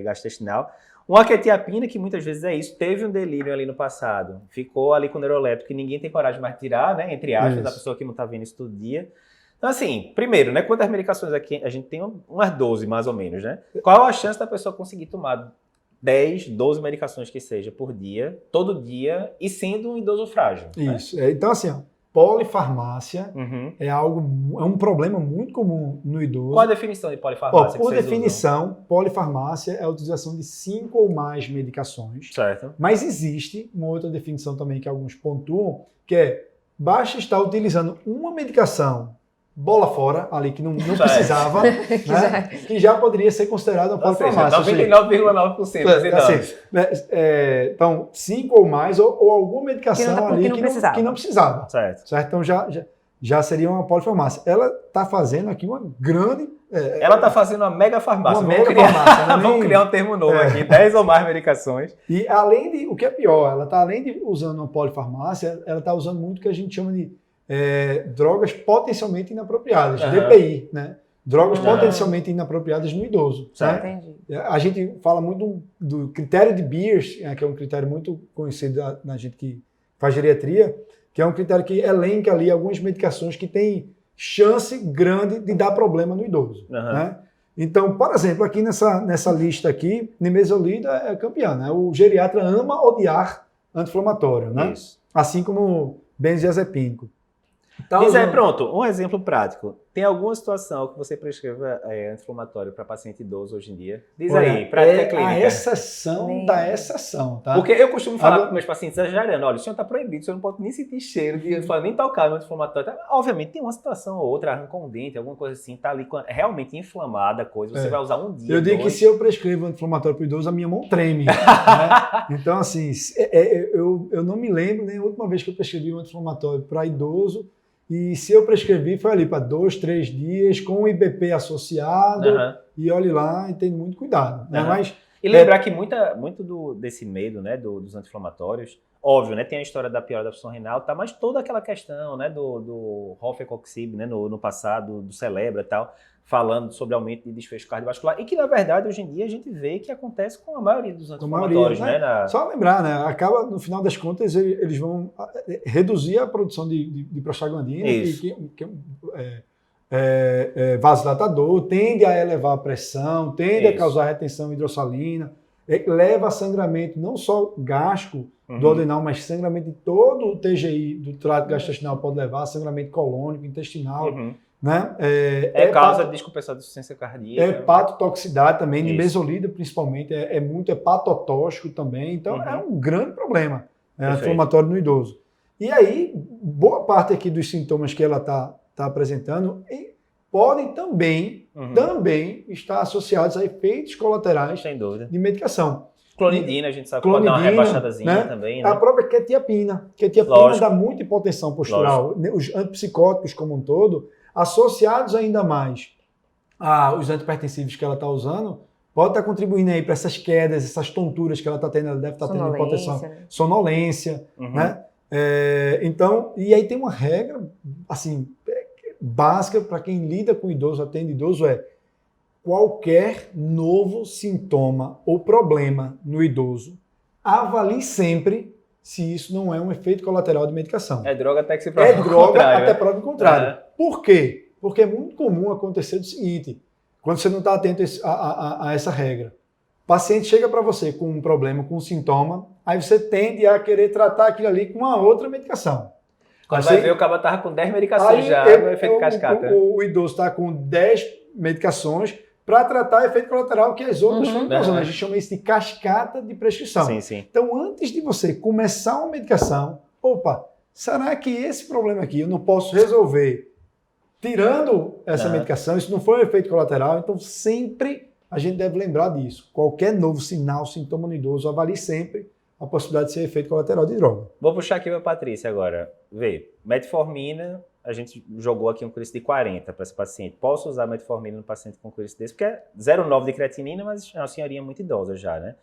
gastrointestinal. Uma quetiapina, que muitas vezes é isso, teve um delírio ali no passado, ficou ali com o neuroléptico, que ninguém tem coragem mais de tirar, né? Entre aspas, da pessoa que não está vendo isso todo dia. Então, assim, primeiro, né? Quantas medicações aqui? A gente tem umas 12, mais ou menos, né? Qual a chance da pessoa conseguir tomar 10, 12 medicações que seja por dia, todo dia, e sendo um idoso frágil? Isso. Né? Então, assim, polifarmácia é um problema muito comum no idoso. Qual a definição de polifarmácia? Por definição, polifarmácia é a utilização de 5 ou mais medicações. Certo. Mas existe uma outra definição também que alguns pontuam, que basta estar utilizando uma medicação bola fora, ali que não precisava, né, que já poderia ser considerada uma polifarmácia. 99,9%. Então, 5 ou mais, ou alguma medicação ali que não precisava. Certo. Então, já seria uma polifarmácia. Ela está fazendo aqui uma grande... ela está fazendo uma mega farmácia. Vamos criar um termo novo aqui, 10 ou mais medicações. E além de, o que é pior, ela está além de usando uma polifarmácia, ela está usando muito o que a gente chama de drogas potencialmente inapropriadas, DPI, né? Drogas potencialmente inapropriadas no idoso. Né? A gente fala muito do critério de Beers, que é um critério muito conhecido na gente que faz geriatria, que é um critério que elenca ali algumas medicações que têm chance grande de dar problema no idoso. Né? Então, por exemplo, aqui nessa lista aqui, nimesulida é campeã, né? O geriatra ama odiar anti-inflamatório, né? Isso. Assim como benzodiazepínico. Pronto, um exemplo prático. Tem alguma situação que você prescreva anti-inflamatório para paciente idoso hoje em dia? Diz aí, prática clínica. A exceção da exceção, tá? Porque eu costumo falar com meus pacientes exagerando, olha, o senhor está proibido, o senhor não pode nem sentir cheiro, nem tocar no anti-inflamatório. Obviamente tem uma situação ou outra, arrancou um dente, alguma coisa assim, tá ali realmente inflamada a coisa, você vai usar um dia, eu digo que se eu prescrevo anti-inflamatório para o idoso, a minha mão treme. Né? Então, assim, eu não me lembro nem a última vez que eu prescrevi um anti-inflamatório para idoso. E se eu prescrevi, foi ali para 2, 3 dias, com o IBP associado, e olhe lá, e tem muito cuidado. Né? Mas, e lembrar que muito desse medo, né, dos anti-inflamatórios, óbvio, né, tem a história da piora da função renal, tá, mas toda aquela questão, né, do Rofecoxib, né, no passado, do Celebra e tal, falando sobre aumento de desfecho cardiovascular, e que, na verdade, hoje em dia, a gente vê que acontece com a maioria dos anti-inflamatórios. Né? Só lembrar, né? Acaba, no final das contas, eles vão reduzir a produção de prostaglandina, que é vasodilatador, tende a elevar a pressão, tende a causar retenção hidrossalina, leva a sangramento não só gástrico do adenal, mas sangramento de todo o TGI do trato gastrointestinal pode levar a sangramento colônico, intestinal, né? Causa de descompensar de insuficiência cardíaca. Hepatotoxicidade também, nimesulida principalmente, é muito hepatotóxico também, então é um grande problema inflamatório no idoso. E aí, boa parte aqui dos sintomas que ela está apresentando podem também estar associados a efeitos colaterais de medicação. Clonidina, a gente sabe que pode dar uma rebaixadazinha, né? Também. Né? A própria quetiapina. Dá muita hipotensão postural. Os antipsicóticos como um todo, associados ainda mais aos antipertensivos que ela está usando, pode estar contribuindo aí para essas quedas, essas tonturas que ela está tendo, ela deve estar tendo hipotensão, sonolência, né? Então, e aí tem uma regra, assim, básica para quem lida com idoso, atende idoso, qualquer novo sintoma ou problema no idoso, avalie sempre se isso não é um efeito colateral de medicação. É droga até que se prova o contrário. É droga até prova o contrário. Por quê? Porque é muito comum acontecer o seguinte, quando você não está atento a essa regra. O paciente chega para você com um problema, com um sintoma, aí você tende a querer tratar aquilo ali com uma outra medicação. Quando vai ver, o cara tava com 10 medicações já no efeito cascata. O idoso está com 10 medicações para tratar efeito colateral que as outras estão causando. A gente chama isso de cascata de prescrição. Sim, sim. Então, antes de você começar uma medicação, será que esse problema aqui eu não posso resolver tirando essa medicação? Isso não foi um efeito colateral, então sempre a gente deve lembrar disso. Qualquer novo sinal, sintoma no idoso, avalie sempre a possibilidade de ser efeito colateral de droga. Vou puxar aqui para a Patrícia agora. Vê, metformina, a gente jogou aqui um clearance de 40 para esse paciente. Posso usar metformina no paciente com clearance desse? Porque é 0,9 de creatinina, mas é uma senhorinha muito idosa já, né?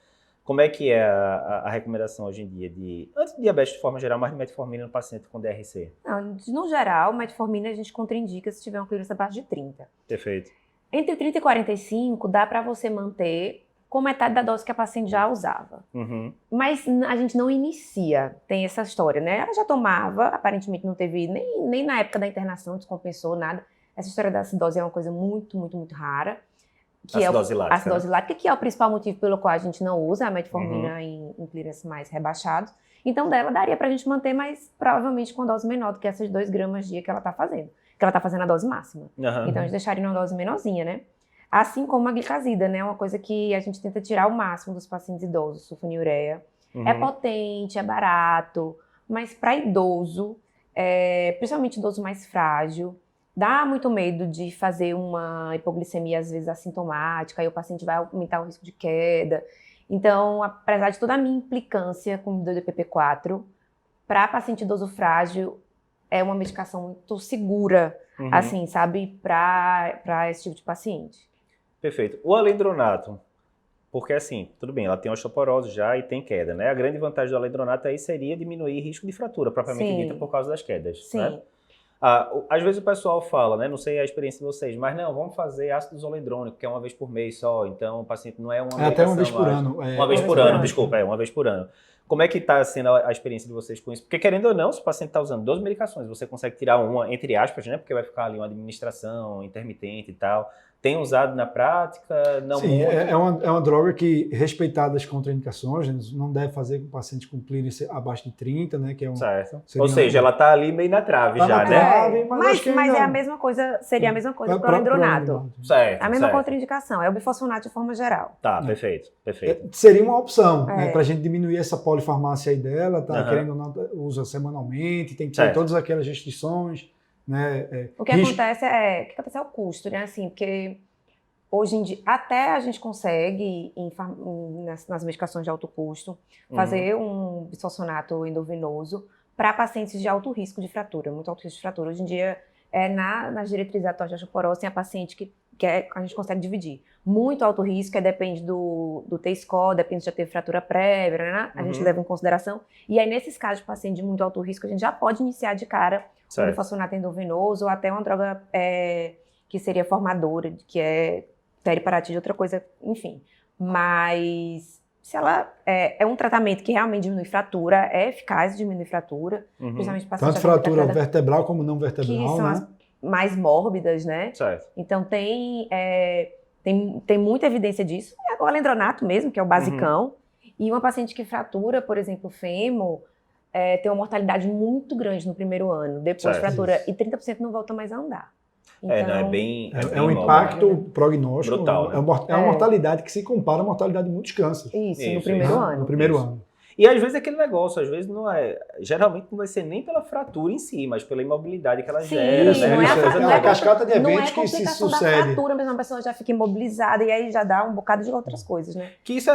Como é que é a recomendação hoje em dia de antidiabetes de forma geral, mas de metformina no paciente com DRC? Não, no geral, metformina a gente contraindica se tiver um clearance abaixo de 30. Perfeito. Entre 30 e 45 dá para você manter com metade da dose que a paciente já usava. Mas a gente não inicia, tem essa história, né? Ela já tomava, aparentemente não teve, nem na época da internação descompensou nada. Essa história da acidose é uma coisa muito, muito, muito rara. Acidose lática. Acidose lática, que é o principal motivo pelo qual a gente não usa a metformina em clearance mais rebaixados. Então, dela daria pra gente manter, mas provavelmente com dose menor do que essas 2 gramas dia que ela tá fazendo. Que ela tá fazendo a dose máxima. Então, a gente deixaria uma dose menorzinha, né? Assim como a glicazida, né? Uma coisa que a gente tenta tirar o máximo dos pacientes idosos, sulfonilureia. É potente, é barato, mas para idoso, principalmente idoso mais frágil, dá muito medo de fazer uma hipoglicemia, às vezes, assintomática, aí o paciente vai aumentar o risco de queda. Então, apesar de toda a minha implicância com o DPP-4, para paciente idoso frágil, é uma medicação muito segura, assim, sabe, para esse tipo de paciente. Perfeito. O alendronato, porque assim, tudo bem, ela tem osteoporose já e tem queda, né? A grande vantagem do alendronato aí seria diminuir risco de fratura, propriamente dita, por causa das quedas, né? Às vezes o pessoal fala, né? Não sei a experiência de vocês, mas não, vamos fazer ácido zoledrônico, que é uma vez por mês só, então o paciente não é uma medicação. Até uma vez por ano. Uma vez por ano, desculpa, uma vez por ano. Como é que está sendo a experiência de vocês com isso? Porque querendo ou não, se o paciente está usando 2 medicações, você consegue tirar uma, entre aspas, né? Porque vai ficar ali uma administração intermitente e tal. Tem usado na prática? Não. Sim, é uma droga que, respeitadas as contraindicações, não deve fazer com paciente com clearance abaixo de 30, né? Que é certo. Ou seja, ela está ali meio na trave já, né? Mas é a mesma coisa, seria a mesma coisa para o alendronato. Certo. A mesma contraindicação, é o bifosfonato de forma geral. Tá, perfeito. Seria uma opção, né, para a gente diminuir essa polifarmácia aí dela, tá querendo ou não, usa semanalmente, tem que ter todas aquelas restrições. Né, o que acontece é o custo, né? Assim, porque hoje em dia até a gente consegue nas medicações de alto custo fazer um bisfosfonato endovenoso para pacientes de alto risco de fratura, muito alto risco de fratura. Hoje em dia nas diretrizes da osteoporose tem a paciente que a gente consegue dividir. Muito alto risco, depende do T-score, depende de já ter fratura prévia, né? A gente leva em consideração. E aí, nesses casos de paciente de muito alto risco, a gente já pode iniciar de cara um bifosfonato endovenoso ou até uma droga que seria formadora, que é teriparatide, outra coisa, enfim. Mas se ela é um tratamento que realmente diminui fratura, é eficaz diminuir fratura, principalmente pacientes tanto fratura vertebral como não vertebral, que são as mais mórbidas, né? Certo. Então tem muita evidência disso. O alendronato mesmo, que é o basicão. E uma paciente que fratura, por exemplo, fêmur, tem uma mortalidade muito grande no primeiro ano, depois fratura, e 30% não volta mais a andar. Então, é um impacto prognóstico brutal, né? É uma mortalidade que se compara à mortalidade de muitos cânceres. Isso, no primeiro ano. No primeiro ano. E às vezes é aquele negócio, às vezes geralmente não vai ser nem pela fratura em si, mas pela imobilidade que ela gera, isso, né? Não é a cascata de eventos que se sucede. Não é a fratura, mas a pessoa já fica imobilizada e aí já dá um bocado de outras coisas, né? Que isso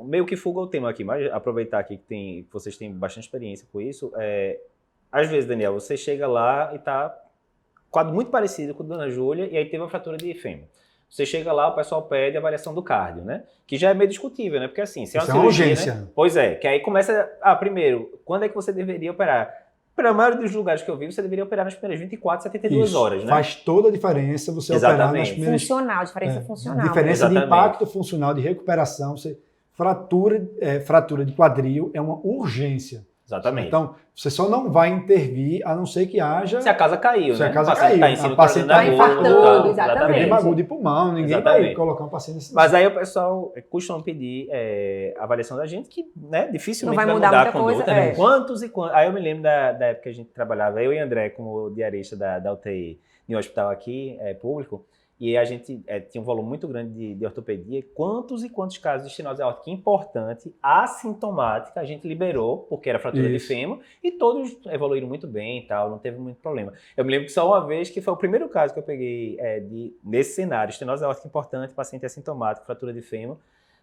meio que fuga o tema aqui, mas aproveitar aqui que vocês têm bastante experiência com isso, às vezes, Daniel, você chega lá e tá quadro muito parecido com a Dona Júlia e aí teve uma fratura de fêmur. Você chega lá, o pessoal pede a avaliação do cardio, né? Que já é meio discutível, né? Porque assim, se é uma cirurgia, urgência. Né? Pois é, que aí começa... primeiro, quando é que você deveria operar? Para a maioria dos lugares que eu vi, você deveria operar nas primeiras 24, 72 horas, né? Faz toda a diferença você operar nas primeiras... Diferença funcional. Diferença de impacto funcional, de recuperação. Fratura de quadril é uma urgência. Exatamente. Então, você só não vai intervir a não ser que haja... Se a casa caiu, se né? a casa o paciente caiu, está em cima o paciente da está infartando, exatamente. Ninguém bagulho de pulmão, ninguém vai colocar um paciente nesse... Mas aí o pessoal costuma pedir avaliação da gente, que né, dificilmente vai vai mudar mudar a muita conduta. coisa, Né? Quantos e quantos... Aí eu me lembro da época que a gente trabalhava, eu e André, como diarista da UTI, em um hospital aqui, público, e a gente tinha um volume muito grande de ortopedia. Quantos e quantos casos de estenose aórtica importante, assintomática, a gente liberou, porque era fratura de fêmur, e todos evoluíram muito bem e tal, não teve muito problema. Eu me lembro que só uma vez, que foi o primeiro caso que eu peguei nesse cenário, estenose aórtica importante, paciente assintomático, fratura de fêmur,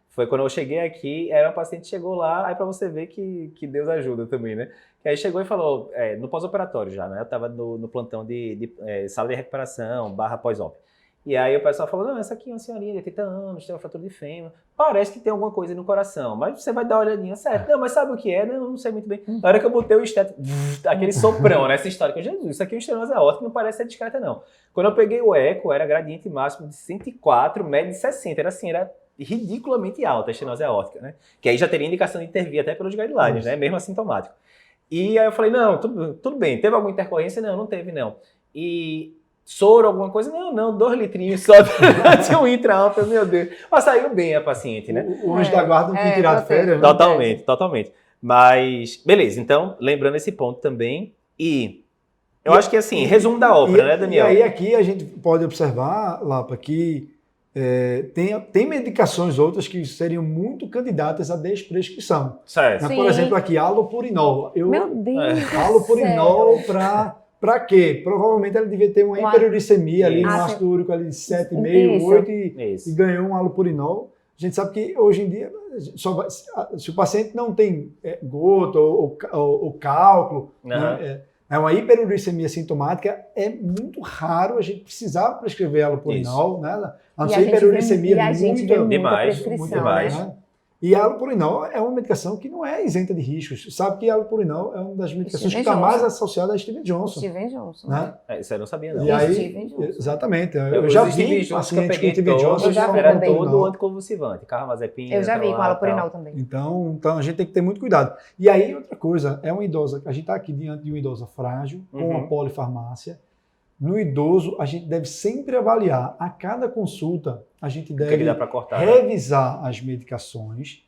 foi quando eu cheguei aqui, era um paciente que chegou lá, aí pra você ver que Deus ajuda também, né? Que aí chegou e falou, no pós-operatório já, né? Eu tava no plantão de sala de recuperação, / pós-op. E aí o pessoal falou, não, essa aqui é uma senhorinha de 80 anos, tem uma fratura de fêmur, parece que tem alguma coisa no coração, mas você vai dar uma olhadinha, certo? Não, mas sabe o que é? Não sei muito bem. Na hora que eu botei o esteto, aquele soprão, né? Essa história, que Jesus, isso aqui é uma estenose aórtica, não parece ser discreta não. Quando eu peguei o eco, era gradiente máximo de 104, médio de 60, era ridiculamente alta a estenose aórtica, né? Que aí já teria indicação de intervir até pelos guidelines, né? Mesmo assintomático. E aí eu falei, não, tudo bem, teve alguma intercorrência? Não teve não. E soro, alguma coisa? Não, 2 litrinhos só de um intra-alfa, meu Deus. Mas saiu bem a paciente, né? O anjo da guarda não tem tirado férias, né? Totalmente. Mas, beleza, então, lembrando esse ponto também, eu acho que assim, resumo da ópera, né, Daniel? E aí aqui a gente pode observar, Lapa, que tem medicações outras que seriam muito candidatas à desprescrição. Certo. Por exemplo, aqui, alopurinol. Meu Deus. Alopurinol para quê? Provavelmente ela devia ter uma hiperuricemia ali, um ácido úrico ali de 7,5, 8 e ganhou um alopurinol. A gente sabe que hoje em dia, se o paciente não tem gota ou cálculo, né, uma hiperuricemia sintomática, é muito raro a gente precisar prescrever alopurinol, né? A não ser hiperuricemia muito demais. Né? E a alopurinol é uma medicação que não é isenta de riscos. Sabe que a alopurinol é uma das medicações que está mais associada a Steven Johnson. Né? Isso eu não sabia, não. E aí, exatamente. Eu já vi pacientes com Steven Johnson. Era todo anticonvulsivante, carbamazepina. Eu já vi com a alopurinol também. Então a gente tem que ter muito cuidado. E aí, outra coisa, é uma idosa, a gente está aqui diante de uma idosa frágil, com uma polifarmácia. No idoso, a gente deve sempre avaliar, a cada consulta, a gente deve revisar as medicações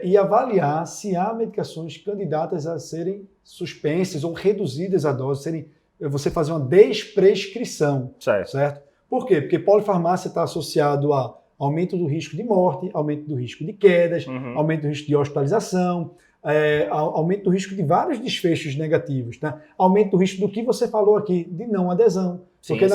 e avaliar se há medicações candidatas a serem suspensas ou reduzidas a dose, você fazer uma desprescrição, certo? Por quê? Porque polifarmácia está associado a aumento do risco de morte, aumento do risco de quedas, aumento do risco de hospitalização, aumento do risco de vários desfechos negativos, né? Aumento do risco do que você falou aqui, de não adesão. Porque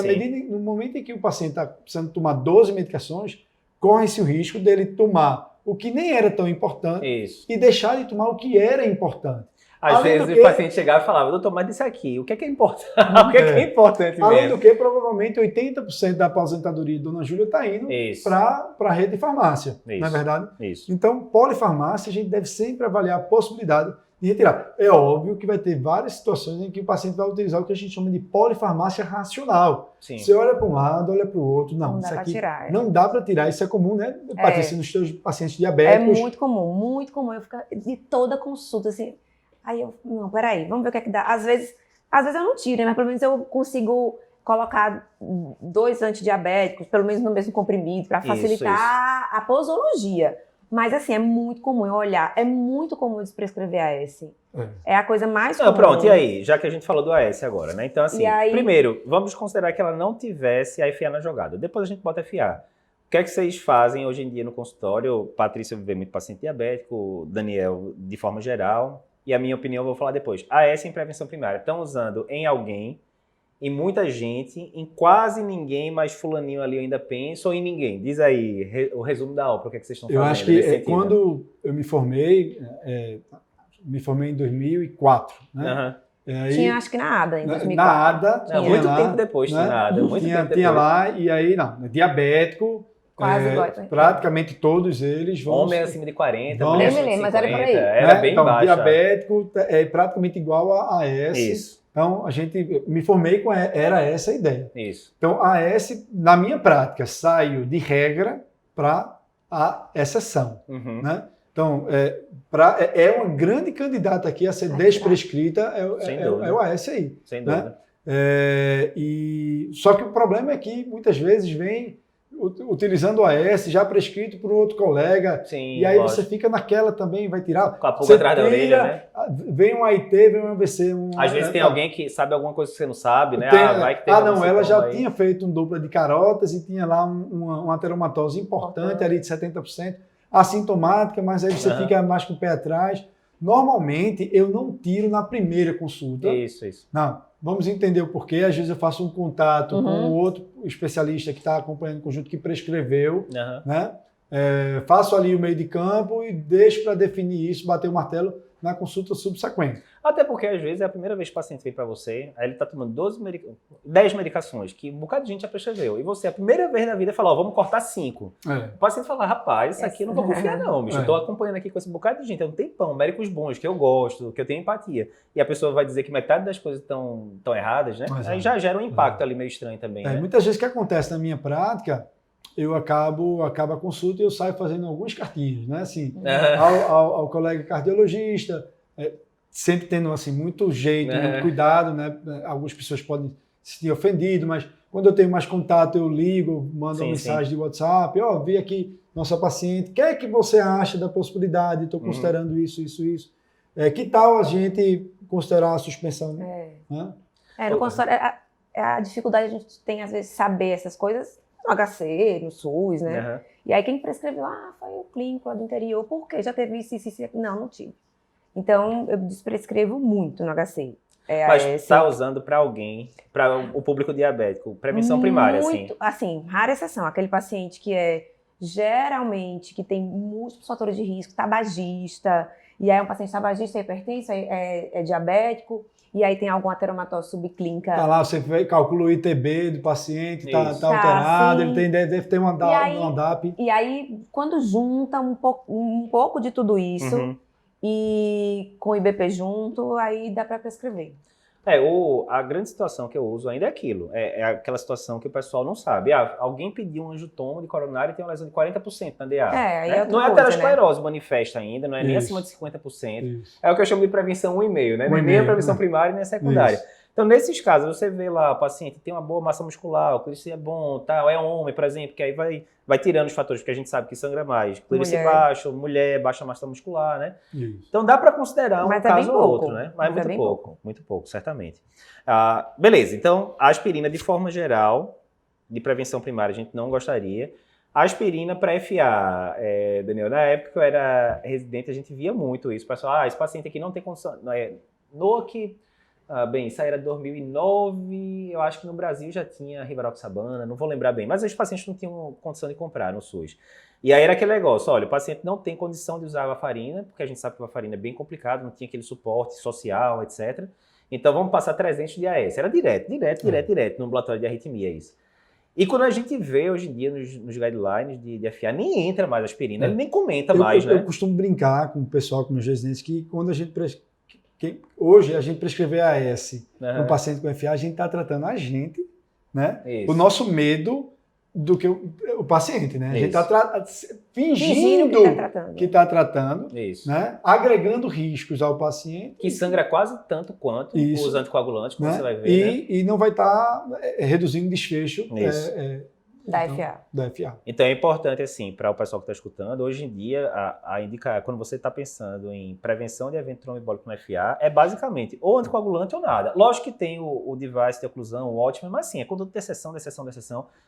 no momento em que o paciente está precisando tomar 12 medicações, corre-se o risco dele tomar o que nem era tão importante e deixar de tomar o que era importante. Às vezes o paciente chegava e falava, doutor, mas isso aqui, o que é importante? O que é importante mesmo? Além do que, provavelmente 80% da aposentadoria de Dona Júlia está indo para a rede de farmácia, não é verdade? Então, polifarmácia, a gente deve sempre avaliar a possibilidade de retirar. É óbvio que vai ter várias situações em que o paciente vai utilizar o que a gente chama de polifarmácia racional. Você olha para um lado, olha para o outro. Não, isso aqui não dá para tirar. Isso é comum, né? Patrícia, nos seus pacientes diabéticos. É muito comum. Eu fico de toda consulta assim... Aí não, peraí, vamos ver o que é que dá. Às vezes eu não tiro, mas pelo menos eu consigo colocar 2 antidiabéticos, pelo menos no mesmo comprimido, para facilitar a posologia. Mas assim, é muito comum eu olhar, é muito comum desprescrever AS. É a coisa mais comum. Pronto, e aí? Já que a gente falou do AS agora, né? Então assim, primeiro, vamos considerar que ela não tivesse a FA na jogada. Depois a gente bota a FA. O que é que vocês fazem hoje em dia no consultório? Patrícia vê muito paciente diabético, Daniel de forma geral... E a minha opinião eu vou falar depois. AS em prevenção primária. Estão usando em alguém, em muita gente, em quase ninguém, mas fulaninho ali eu ainda penso, ou em ninguém. Diz aí o resumo da ópera, o que é que vocês estão fazendo? Eu acho que quando eu me formei em 2004, né? Aí, tinha acho que na ADA em 2004. Na ADA. Muito tempo depois tinha na ADA. Tinha lá, e aí, diabético, quase praticamente todos eles vão... Homem acima de 40, mulher acima de 50. Mas era por aí. Era bem baixo. Diabético é praticamente igual a AS. Isso. Então, me formei era essa a ideia. Isso. Então, a AS, na minha prática, saiu de regra para a exceção. Né? Então, é uma grande candidata aqui a ser desprescrita, é o ASI. Sem dúvida. Né? Só que o problema é que muitas vezes vem utilizando o AS já prescrito por um outro colega. Sim, e aí lógico. você fica naquela também, vai tirar. Com a pulga atrás da orelha, né? Vem um AIT, vem um ABC. Às vezes tem alguém que sabe alguma coisa que você não sabe, né? Vai que tem ela já aí. tinha feito um dupla de carotas e tinha lá uma ateromatose importante ali de 70%, assintomática, mas aí você fica mais com o pé atrás. Normalmente, eu não tiro na primeira consulta. Isso. Não. Vamos entender o porquê. Às vezes eu faço um contato com o outro especialista que está acompanhando o conjunto que prescreveu, né? Faço ali o meio de campo e deixo para definir isso, bater o martelo na consulta subsequente. Até porque, às vezes, é a primeira vez que o paciente vem para você, aí ele está tomando 10 medicações, que um bocado de gente já prescreveu, e você, a primeira vez na vida, fala, vamos cortar 5. O paciente fala, rapaz, isso aqui eu não vou confiar não, bicho. Eu estou acompanhando aqui com esse bocado de gente, é um tempão, médicos bons, que eu gosto, que eu tenho empatia. E a pessoa vai dizer que metade das coisas estão erradas, né? Aí já gera um impacto ali meio estranho também, né? Muitas vezes o que acontece na minha prática, eu acabo a consulta e eu saio fazendo alguns cartinhos, né? Assim, ao colega cardiologista, sempre tendo assim, muito jeito, muito cuidado, né? Algumas pessoas podem se sentir ofendido, mas quando eu tenho mais contato, eu ligo, mando uma mensagem de WhatsApp, vi aqui nossa paciente, o que é que você acha da possibilidade? Estou considerando isso. Que tal a gente considerar a suspensão? No consultório, a dificuldade a gente tem, às vezes, saber essas coisas no HC, no SUS, né? E aí quem prescreveu, foi o clínico lá do interior, por quê? Já teve isso. Não tive. Então, eu desprescrevo muito no HC. Mas está usando para alguém, para o público diabético, prevenção primária, assim? Assim, rara exceção. Aquele paciente que geralmente, que tem múltiplos fatores de risco, tabagista, e aí é um paciente tabagista, hipertenso, é diabético, e aí tem alguma ateromatose subclínica. Tá lá, você calcula o ITB do paciente, tá alterado, ele deve ter uma DAP. E aí, quando junta um pouco de tudo isso, e com o IBP junto, aí dá para prescrever. A grande situação que eu uso ainda é aquilo. É aquela situação que o pessoal não sabe. Alguém pediu um angiotomo de coronário e tem uma lesão de 40% na DA. Não é aterosclerose manifesta ainda, não é nem acima de 50%. É o que eu chamo de prevenção 1,5, né? Nem a prevenção primária nem a secundária. Então, nesses casos, você vê lá, o paciente tem uma boa massa muscular, o clírice é bom, tal, é homem, por exemplo, que aí vai tirando os fatores que a gente sabe que sangra mais. Clírice baixo, mulher, baixa massa muscular, né? Então, dá para considerar um caso ou outro, né? Mas muito pouco, certamente. Beleza, então, a aspirina, de forma geral, de prevenção primária, a gente não gostaria. A aspirina para FA, Daniel, na época que eu era residente, a gente via muito isso. O pessoal, esse paciente aqui não tem condição, isso aí era 2009, eu acho que no Brasil já tinha rivaroxabana, não vou lembrar bem, mas os pacientes não tinham condição de comprar no SUS. E aí era aquele negócio, olha, o paciente não tem condição de usar a varfarina, porque a gente sabe que a varfarina é bem complicado, não tinha aquele suporte social, etc. Então vamos passar 300 de AS. Era direto, no ambulatório de arritmia isso. E quando a gente vê hoje em dia nos guidelines de FA, nem entra mais aspirina, ele nem comenta mais, né? Eu costumo brincar com o pessoal, com meus residentes, que quando a gente hoje a gente prescrever AS no paciente com FA, a gente está tratando a gente, né? O nosso medo do que o paciente, né? A gente está fingindo que está tratando, né? Agregando riscos ao paciente. Que sangra quase tanto quanto os anticoagulantes, como você vai ver. E não vai estar reduzindo o desfecho da FA. Então é importante, assim, para o pessoal que está escutando, hoje em dia, quando você está pensando em prevenção de evento tromboembólico no FA, é basicamente ou anticoagulante ou nada. Lógico que tem o device de oclusão, o ótimo, mas sim, é conduta de exceção,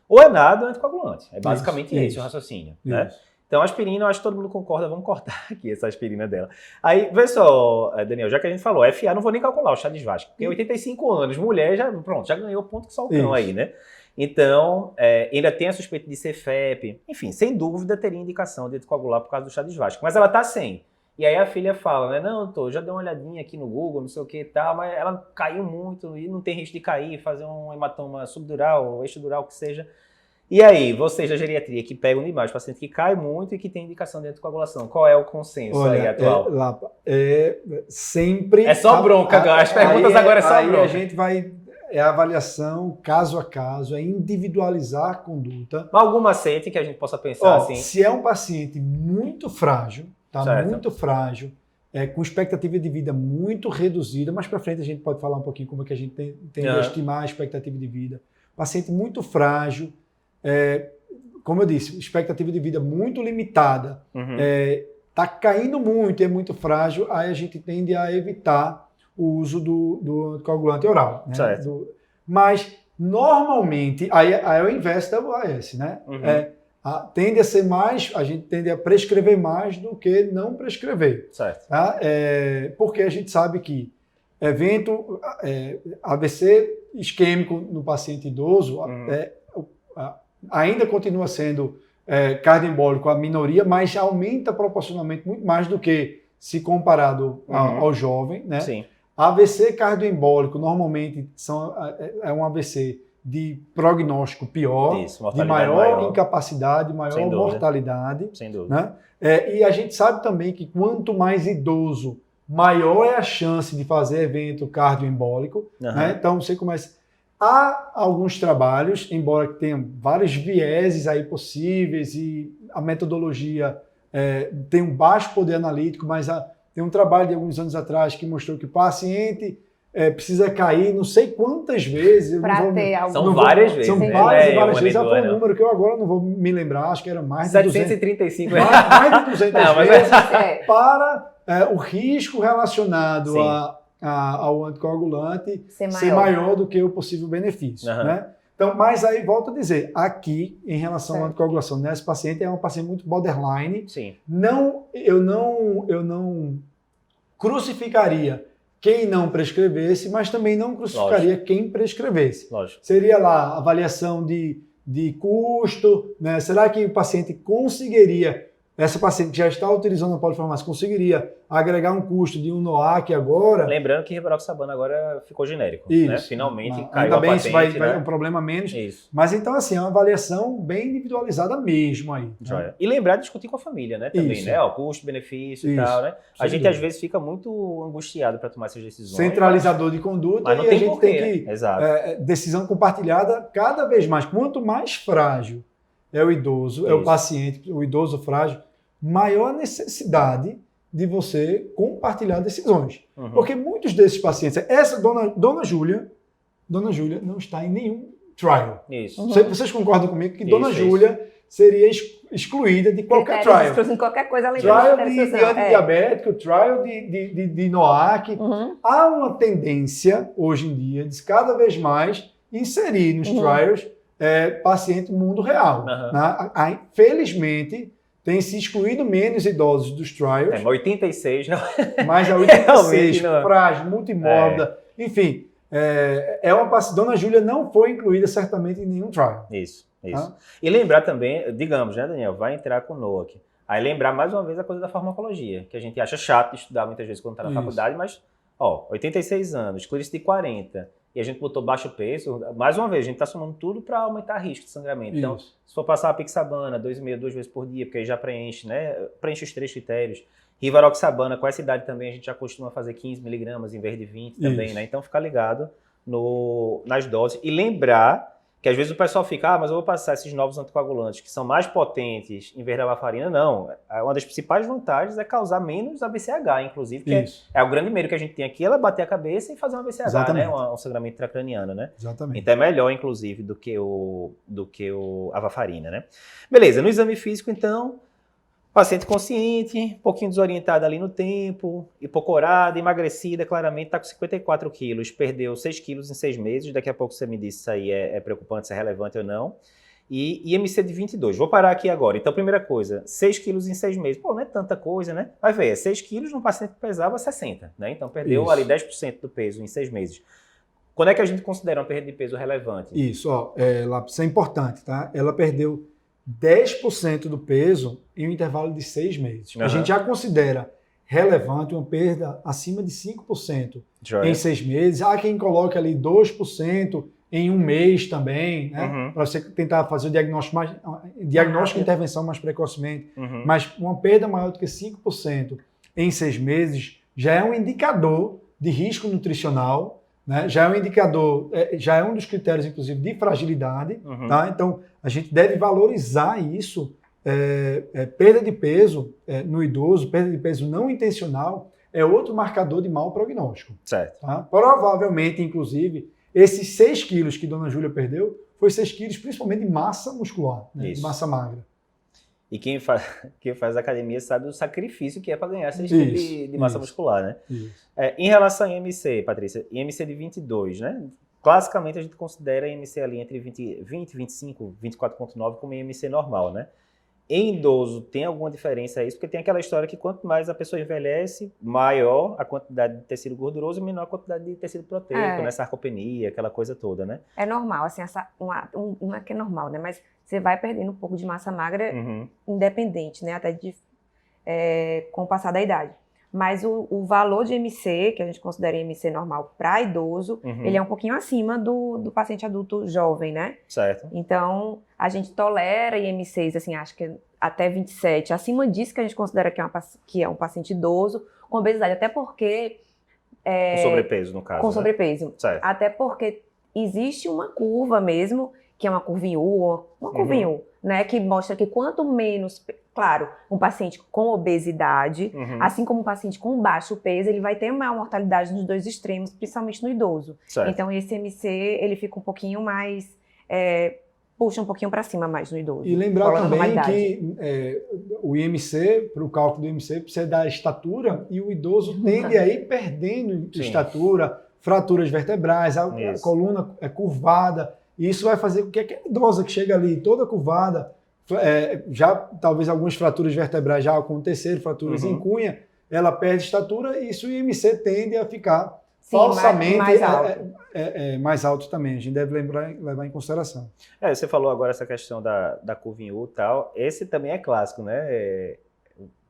ou é nada ou é anticoagulante. É basicamente esse o raciocínio, né? Então, a aspirina, eu acho que todo mundo concorda, vamos cortar aqui essa aspirina dela. Aí, vê só, Daniel, já que a gente falou, FA, não vou nem calcular o Chades-Vasco, porque 85 anos, mulher, já ganhou ponto que só o cão aí, né? Então, ainda tem a suspeita de ser FEP, enfim, sem dúvida teria indicação de anticoagular por causa do Chades-Vasco, mas ela tá sem. E aí a filha fala, né, não, já dei uma olhadinha aqui no Google, não sei o que e tal, mas ela caiu muito e não tem risco de cair, fazer um hematoma subdural, extradural, que seja. E aí, vocês da geriatria que pegam demais, paciente que cai muito e que tem indicação de anticoagulação, qual é o consenso aí atual? Sempre... É só bronca, as perguntas agora é só bronca. Aí a gente vai... É a avaliação caso a caso, é individualizar a conduta. Algum macete que a gente possa pensar assim? Se é um paciente muito frágil, está muito frágil, com expectativa de vida muito reduzida. Mais para frente a gente pode falar um pouquinho como é que a gente tem a estimar a expectativa de vida. Paciente muito frágil, como eu disse, expectativa de vida muito limitada, está caindo muito e é muito frágil, aí a gente tende a evitar o uso do anticoagulante oral. Né? Mas, normalmente, aí é o inverso da UAS, né? Tende a ser mais, a gente tende a prescrever mais do que não prescrever. Certo. Tá? Porque a gente sabe que evento AVC isquêmico no paciente idoso ainda continua sendo cardioembólico a minoria, mas aumenta proporcionalmente muito mais do que se comparado ao jovem. Né? Sim. AVC cardioembólico normalmente é um AVC de prognóstico pior, de maior incapacidade, maior mortalidade. Sem dúvida. Né? E a gente sabe também que quanto mais idoso, maior é a chance de fazer evento cardioembólico. Né? Então, você começa... Há alguns trabalhos, embora tenham vários vieses aí possíveis e a metodologia tem um baixo poder analítico, mas tem um trabalho de alguns anos atrás que mostrou que o paciente precisa cair não sei quantas vezes. São várias vezes. São várias vezes. Foi um número que eu agora não vou me lembrar, acho que era mais de 735 mais de 200 vezes para o risco relacionado ao anticoagulante ser maior do que o possível benefício. Né? Então, mas aí volto a dizer, aqui, em relação à anticoagulação nesse paciente, é um paciente muito borderline. Sim. Eu não crucificaria quem não prescrevesse, mas também não crucificaria quem prescrevesse. Lógico. Seria lá avaliação de custo, né? Será que o paciente conseguiria, essa paciente que já está utilizando a polifarmácia, conseguiria agregar um custo de um NOAC agora? Lembrando que rivaroxabana agora ficou genérico. Isso. Né? Finalmente caiu ainda bem, a patente. Isso vai um problema menos. Isso. Mas então, assim, é uma avaliação bem individualizada mesmo aí. Né? E lembrar de discutir com a família, né? Também, né? O custo, benefício e tal, né? A gente às vezes fica muito angustiado para tomar essas decisões. Centralizador de conduta, mas não e tem a gente porquê. Tem que... Exato. Decisão compartilhada cada vez mais. Quanto mais frágil é o idoso, é o paciente, o idoso frágil, maior a necessidade de você compartilhar decisões. Porque muitos desses pacientes... Essa dona Júlia não está em nenhum trial. Isso. Vocês concordam comigo que dona Júlia seria excluída de qualquer trial? Em qualquer coisa além trial de antidiabético, trial de NOAC. Há uma tendência, hoje em dia, de cada vez mais inserir nos trials paciente no mundo real. Né? Felizmente, tem se excluído menos idosos dos trials. 86 não. Mas a 86, frágil, multimórbida, enfim, dona Júlia não foi incluída certamente em nenhum trial. Isso. E lembrar também, digamos, né, Daniel, vai entrar com o NOAC. Aí lembrar mais uma vez a coisa da farmacologia, que a gente acha chato de estudar muitas vezes quando está na faculdade, mas 86 anos, exclui-se de 40, e a gente botou baixo peso, mais uma vez, a gente está somando tudo para aumentar risco de sangramento. Então, se for passar a pixabana 2,5, 2 vezes por dia, porque aí já preenche, né? Preenche os 3 critérios. Rivaroxabana, com essa idade também, a gente já costuma fazer 15 miligramas em vez de 20 também, né? Então, ficar ligado nas doses e lembrar que às vezes o pessoal fica, mas eu vou passar esses novos anticoagulantes que são mais potentes em vez da varfarina. Não, uma das principais vantagens é causar menos AVCH, inclusive, que é o grande medo que a gente tem aqui, ela bater a cabeça e fazer um AVCH, né? Um sangramento intracraniano, né? Exatamente. Então é melhor, inclusive, do que a varfarina, né? Beleza, no exame físico, então, paciente consciente, um pouquinho desorientada ali no tempo, hipocorada, emagrecida, claramente está com 54 quilos, perdeu 6 quilos em 6 meses, daqui a pouco você me diz se isso aí é preocupante, se é relevante ou não, e IMC de 22. Vou parar aqui agora. Então, primeira coisa, 6 quilos em 6 meses. Pô, não é tanta coisa, né? Vai ver, 6 quilos num paciente que pesava 60, né? Então, perdeu ali 10% do peso em 6 meses. Quando é que a gente considera uma perda de peso relevante? Isso, isso é importante, tá? Ela perdeu 10% do peso em um intervalo de 6 meses. A gente já considera relevante uma perda acima de 5% em 6 meses. Há quem coloque ali 2% em um mês também, né? Para você tentar fazer o diagnóstico e intervenção mais precocemente. Mas uma perda maior do que 5% em 6 meses já é um indicador de risco nutricional, né? Já é um indicador, já é um dos critérios, inclusive, de fragilidade. Tá? Então, a gente deve valorizar isso perda de peso no idoso, perda de peso não intencional, é outro marcador de mau prognóstico. Certo. Tá? Provavelmente, inclusive, esses 6 quilos que Dona Júlia perdeu, foi 6 quilos principalmente de massa muscular, né? De massa magra. E quem faz academia sabe o sacrifício que é para ganhar 6 quilos de massa muscular, né? Em relação a IMC, Patrícia, IMC de 22, né? Classicamente a gente considera IMC ali entre 20, 25, 24,9 como IMC normal, né? Em idoso, tem alguma diferença isso? Porque tem aquela história que quanto mais a pessoa envelhece, maior a quantidade de tecido gorduroso e menor a quantidade de tecido proteico, né? Sarcopenia, aquela coisa toda, né? É normal, assim, uma que é normal, né? Mas você vai perdendo um pouco de massa magra independente, né? Até com o passar da idade. Mas o valor de IMC, que a gente considera IMC normal para idoso, ele é um pouquinho acima do paciente adulto jovem, né? Certo. Então, a gente tolera IMCs, assim, acho que até 27. Acima disso que a gente considera que é um paciente idoso com obesidade, até porque... com sobrepeso, no caso, com né? sobrepeso. Certo. Até porque existe uma curva mesmo, que é uma curva em U, né? Que mostra que quanto menos... Claro, um paciente com obesidade, assim como um paciente com baixo peso, ele vai ter maior mortalidade nos dois extremos, principalmente no idoso. Certo. Então, esse IMC, ele fica um pouquinho mais... puxa um pouquinho para cima mais no idoso. E lembrar também que o IMC, para o cálculo do IMC, precisa da estatura, e o idoso tende a ir perdendo estatura, fraturas vertebrais, a coluna é curvada, e isso vai fazer com que aquela idosa que chega ali toda curvada, já talvez algumas fraturas vertebrais já aconteceram, fraturas em cunha, ela perde estatura e isso o IMC tende a ficar falsamente mais alto. Mais alto também. A gente deve levar em consideração. Você falou agora essa questão da curva em U e tal. Esse também é clássico, né?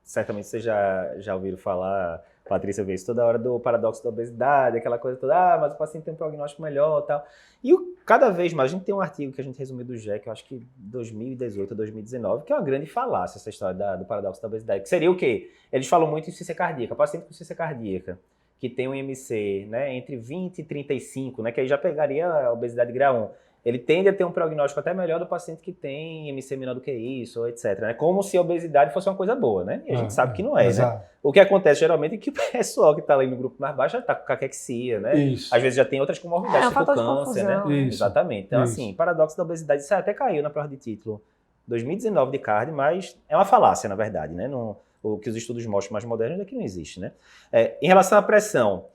Certamente vocês já ouviram falar, Patrícia vê isso toda hora, do paradoxo da obesidade, aquela coisa toda, mas o paciente tem um prognóstico melhor e tal. E cada vez mais, a gente tem um artigo que a gente resumiu do GEC, eu acho que 2018 ou 2019, que é uma grande falácia essa história do paradoxo da obesidade, que seria o quê? Eles falam muito em insuficiência cardíaca. Paciente com insuficiência cardíaca, que tem um IMC, né, entre 20 e 35, né, que aí já pegaria a obesidade grau 1. Ele tende a ter um prognóstico até melhor do paciente que tem IMC menor do que isso, etc. Né? Como se a obesidade fosse uma coisa boa, né? E a gente sabe que não é, né? O que acontece geralmente é que o pessoal que está ali no grupo mais baixo já está com caquexia, né? Isso. Às vezes já tem outras comorbidades, tipo câncer, né? Isso. Exatamente. Então, assim, paradoxo da obesidade, isso até caiu na prova de título 2019 de CARD, mas é uma falácia, na verdade, né? O que os estudos mostram mais modernos é que não existe, né? Em relação à pressão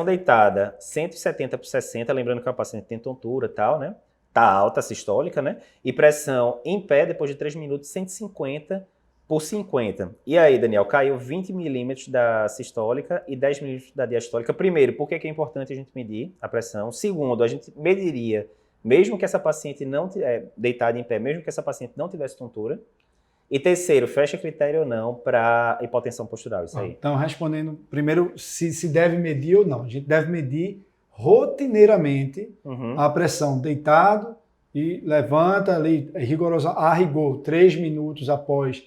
deitada, 170 por 60, lembrando que é uma paciente que tem tontura e tal, né? Tá alta, sistólica, né? E pressão em pé, depois de 3 minutos, 150 por 50. E aí, Daniel, caiu 20 milímetros da sistólica e 10 milímetros da diastólica. Primeiro, por que é importante a gente medir a pressão? Segundo, a gente mediria, mesmo que essa paciente não deitada em pé, mesmo que essa paciente não tivesse tontura. E terceiro, fecha critério ou não para hipotensão postural, isso aí. Então, respondendo primeiro se deve medir ou não. A gente deve medir rotineiramente a pressão deitado e levanta ali a rigor 3 minutos após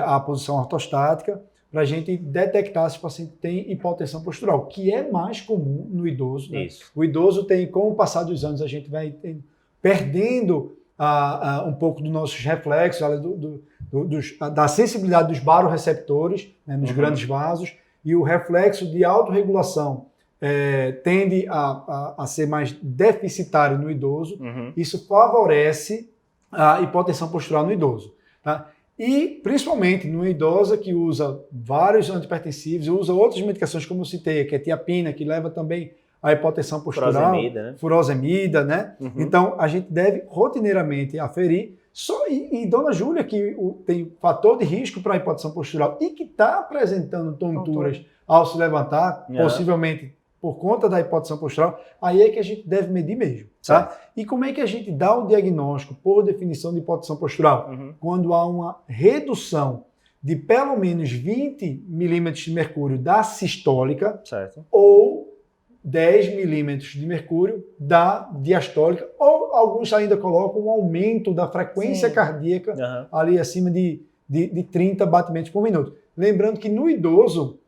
a posição ortostática para a gente detectar se o paciente tem hipotensão postural, que é mais comum no idoso. Né? O idoso tem, com o passar dos anos, a gente vai perdendo um pouco dos nossos reflexos, da sensibilidade dos baroreceptores, né, nos grandes vasos, e o reflexo de autorregulação tende a ser mais deficitário no idoso. Isso favorece a hipotensão postural no idoso. Tá? E, principalmente, no idoso que usa vários antihipertensivos, usa outras medicações, como eu citei, que é a tiapina, que leva também a hipotensão postural, furosemida, né? Então, a gente deve rotineiramente aferir. E Dona Júlia, que tem fator de risco para a hipotensão postural e que está apresentando tonturas ao se levantar, possivelmente por conta da hipotensão postural, aí é que a gente deve medir mesmo. Tá? E como é que a gente dá o diagnóstico por definição de hipotensão postural? Quando há uma redução de pelo menos 20 milímetros de mercúrio da sistólica ou 10 milímetros de mercúrio da diastólica, ou alguns ainda colocam um aumento da frequência cardíaca ali acima de 30 batimentos por minuto. Lembrando que no idoso,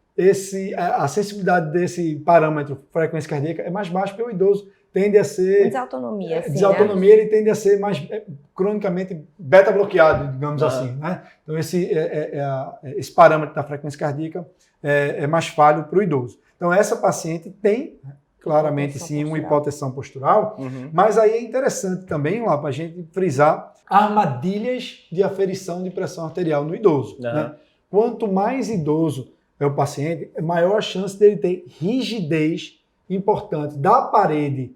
a sensibilidade desse parâmetro, frequência cardíaca, é mais baixa, porque o idoso tende a ser... Desautonomia, assim, desautonomia, né? Ele tende a ser mais cronicamente beta-bloqueado, digamos assim, né? Então, esse parâmetro da frequência cardíaca é mais falho para o idoso. Então, essa paciente tem, claramente, sim, uma hipotensão postural, mas aí é interessante também, lá, para a gente frisar armadilhas de aferição de pressão arterial no idoso. Né? Quanto mais idoso é o paciente, maior a chance dele ter rigidez importante da parede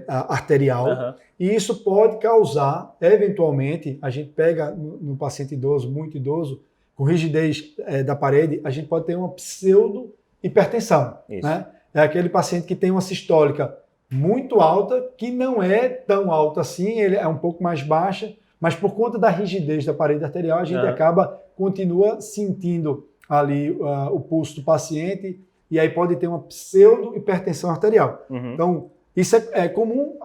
arterial, e isso pode causar, eventualmente, a gente pega no paciente idoso, muito idoso, com rigidez da parede, a gente pode ter uma pseudo-hipertensão. Né? É aquele paciente que tem uma sistólica muito alta, que não é tão alta assim, ele é um pouco mais baixa, mas por conta da rigidez da parede arterial, a gente continua sentindo ali o pulso do paciente, e aí pode ter uma pseudo-hipertensão arterial. Então, isso é comum.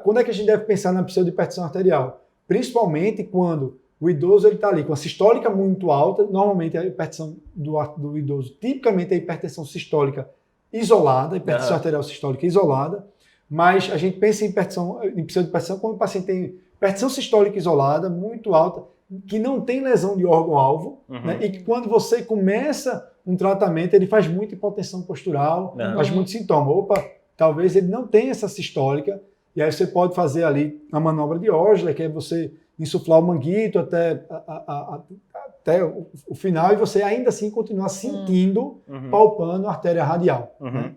Quando é que a gente deve pensar na pseudo-hipertensão arterial? Principalmente quando o idoso está ali com a sistólica muito alta. Normalmente a hipertensão do idoso, tipicamente é a hipertensão sistólica isolada, hipertensão arterial sistólica isolada, mas a gente pensa em pseudo-hipertensão quando o paciente tem hipertensão sistólica isolada, muito alta, que não tem lesão de órgão-alvo, né? E que quando você começa um tratamento, ele faz muita hipotensão postural, faz muito sintoma. Opa, talvez ele não tenha essa sistólica, e aí você pode fazer ali a manobra de Osler, que é você insuflar o manguito até o final, e você ainda assim continuar sentindo, palpando a artéria radial. Né?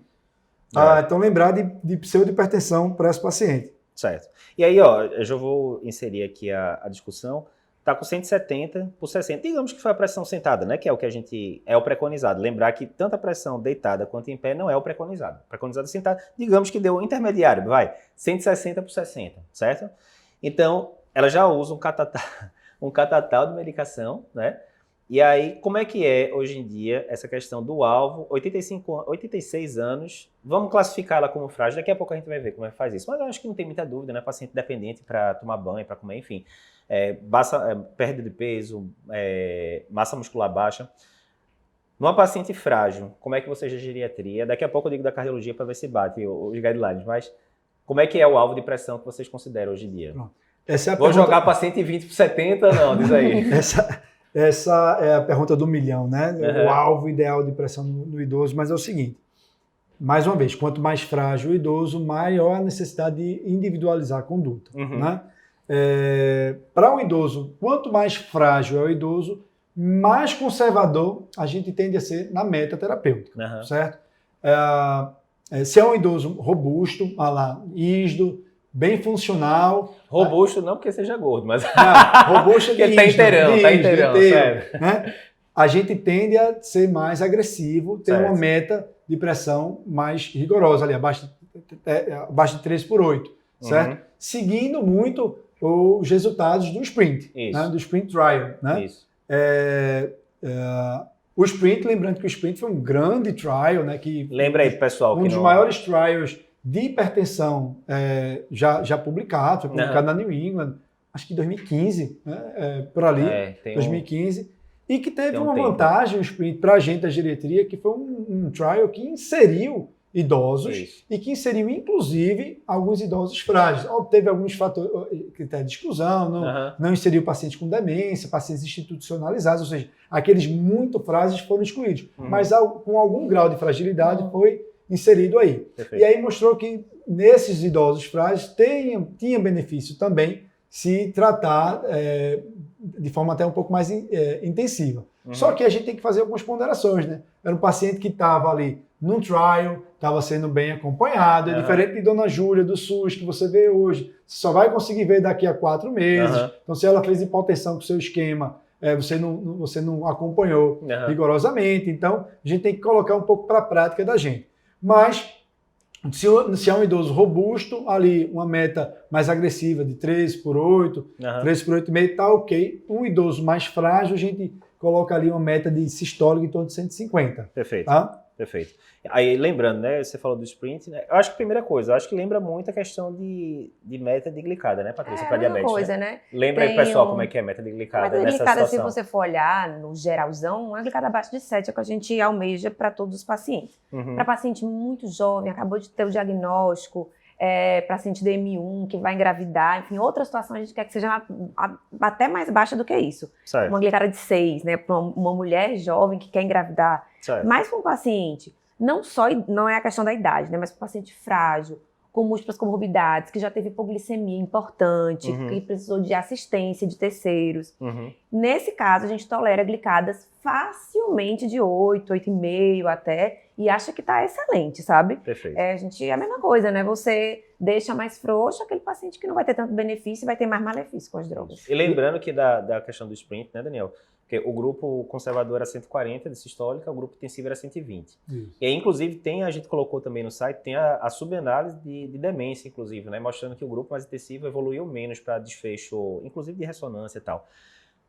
Então lembrar de pseudo-hipertensão para esse paciente. Certo. E aí, eu já vou inserir aqui a discussão. Está com 170 por 60. Digamos que foi a pressão sentada, né? Que é o que é o preconizado. Lembrar que tanto a pressão deitada quanto em pé não é o preconizado. O preconizado sentado, digamos que deu um intermediário, 160 por 60, certo? Então, ela já usa um catatal de medicação, né? E aí, como é que é hoje em dia essa questão do alvo? 86 anos, vamos classificar ela como frágil. Daqui a pouco a gente vai ver como é que faz isso. Mas eu acho que não tem muita dúvida, né? Paciente dependente para tomar banho, para comer, enfim. Perda de peso, massa muscular baixa. Numa paciente frágil, como é que você gera geriatria? Daqui a pouco eu digo da cardiologia para ver se bate os guidelines, mas como é que é o alvo de pressão que vocês consideram hoje em dia? Vou jogar paciente 20 por 70 ou não? Diz aí. Essa é a pergunta do milhão, né? O alvo ideal de pressão no idoso, mas é o seguinte, mais uma vez, quanto mais frágil o idoso, maior a necessidade de individualizar a conduta, né? Para um idoso, quanto mais frágil é o idoso, mais conservador a gente tende a ser na meta terapêutica, certo? Se é um idoso robusto, ísdo, bem funcional... Robusto não porque seja gordo, mas... robusto porque tá inteirão, inteiro, né? A gente tende a ser mais agressivo, ter uma meta de pressão mais rigorosa, ali, abaixo de 3 por 8, certo? Seguindo muito os resultados do sprint, né? Do sprint trial, né? Isso. O sprint, lembrando que o sprint foi um grande trial, né? Lembra aí, pessoal. Um dos maiores trials de hipertensão já publicado, foi publicado na New England, acho que em 2015, né? Por ali, 2015, e que teve uma vantagem, o sprint, para a gente da geriatria, que foi um trial que inseriu idosos e que inseriu, inclusive, alguns idosos frágeis. Teve alguns fatores, critérios de exclusão, não inseriu pacientes com demência, pacientes institucionalizados, ou seja, aqueles muito frágeis foram excluídos, mas com algum grau de fragilidade foi inserido aí. Perfeito. E aí mostrou que nesses idosos frágeis tinha benefício também se tratar de forma até um pouco mais intensiva. Só que a gente tem que fazer algumas ponderações, né? Era um paciente que estava ali num trial, estava sendo bem acompanhado, é diferente de Dona Júlia do SUS, que você vê hoje, você só vai conseguir ver daqui a 4 meses. Então, se ela fez hipotensão com o seu esquema, você não acompanhou rigorosamente. Então, a gente tem que colocar um pouco para a prática da gente. Mas, se é um idoso robusto, ali uma meta mais agressiva de 13 por 8, 13 por 8,5, está ok. Um idoso mais frágil, a gente coloca ali uma meta de sistólica em torno de 150. Perfeito. Tá? Perfeito. Aí, lembrando, né, você falou do sprint, né, eu acho que a primeira coisa, eu acho que lembra muito a questão de meta de glicada, né, Patrícia, para diabetes, coisa, né? né? Lembra aí, pessoal, como é que é a meta de glicada nessa situação? Se você for olhar no geralzão, uma glicada abaixo de 7 é o que a gente almeja para todos os pacientes. Para paciente muito jovem, acabou de ter o diagnóstico, paciente DM1 que vai engravidar, enfim, outra situação a gente quer que seja até mais baixa do que isso. Certo. Uma glicada de 6, né, para uma mulher jovem que quer engravidar. Certo. Mas para um paciente, não é a questão da idade, né, mas para um paciente frágil, com múltiplas comorbidades, que já teve hipoglicemia importante, que precisou de assistência de terceiros. Nesse caso, a gente tolera glicadas facilmente de 8, 8,5 até, e acha que tá excelente, sabe? Perfeito. A gente é a mesma coisa, né? Você deixa mais frouxo aquele paciente que não vai ter tanto benefício e vai ter mais malefício com as drogas. E lembrando que da questão do sprint, né, Daniel? Porque o grupo conservador era 140 de sistólica, o grupo intensivo era 120. Isso. E aí, inclusive, a gente colocou também no site, tem a subanálise de demência, inclusive, né? Mostrando que o grupo mais intensivo evoluiu menos para desfecho, inclusive de ressonância e tal.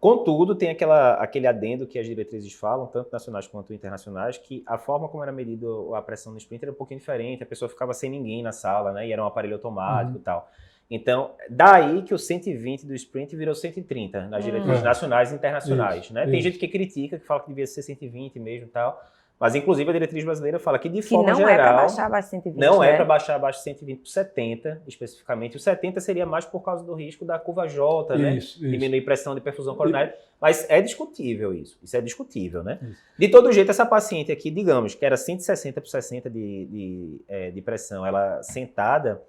Contudo, tem aquele adendo que as diretrizes falam, tanto nacionais quanto internacionais, que a forma como era medida a pressão no sprint era um pouquinho diferente, a pessoa ficava sem ninguém na sala, né? E era um aparelho automático e tal. Então, daí que o 120 do sprint virou 130 nas diretrizes nacionais e internacionais, né? Tem gente que critica, que fala que devia ser 120 mesmo e tal, mas inclusive a diretriz brasileira fala que de forma geral... não é para baixar abaixo de 120, Não né? é para baixar abaixo de 120 por 70, especificamente. O 70 seria mais por causa do risco da curva J, né? Diminuir pressão de perfusão coronária. Mas é discutível isso. Isso é discutível, né? Isso. De todo jeito, essa paciente aqui, digamos, que era 160 por 60 de pressão, ela sentada...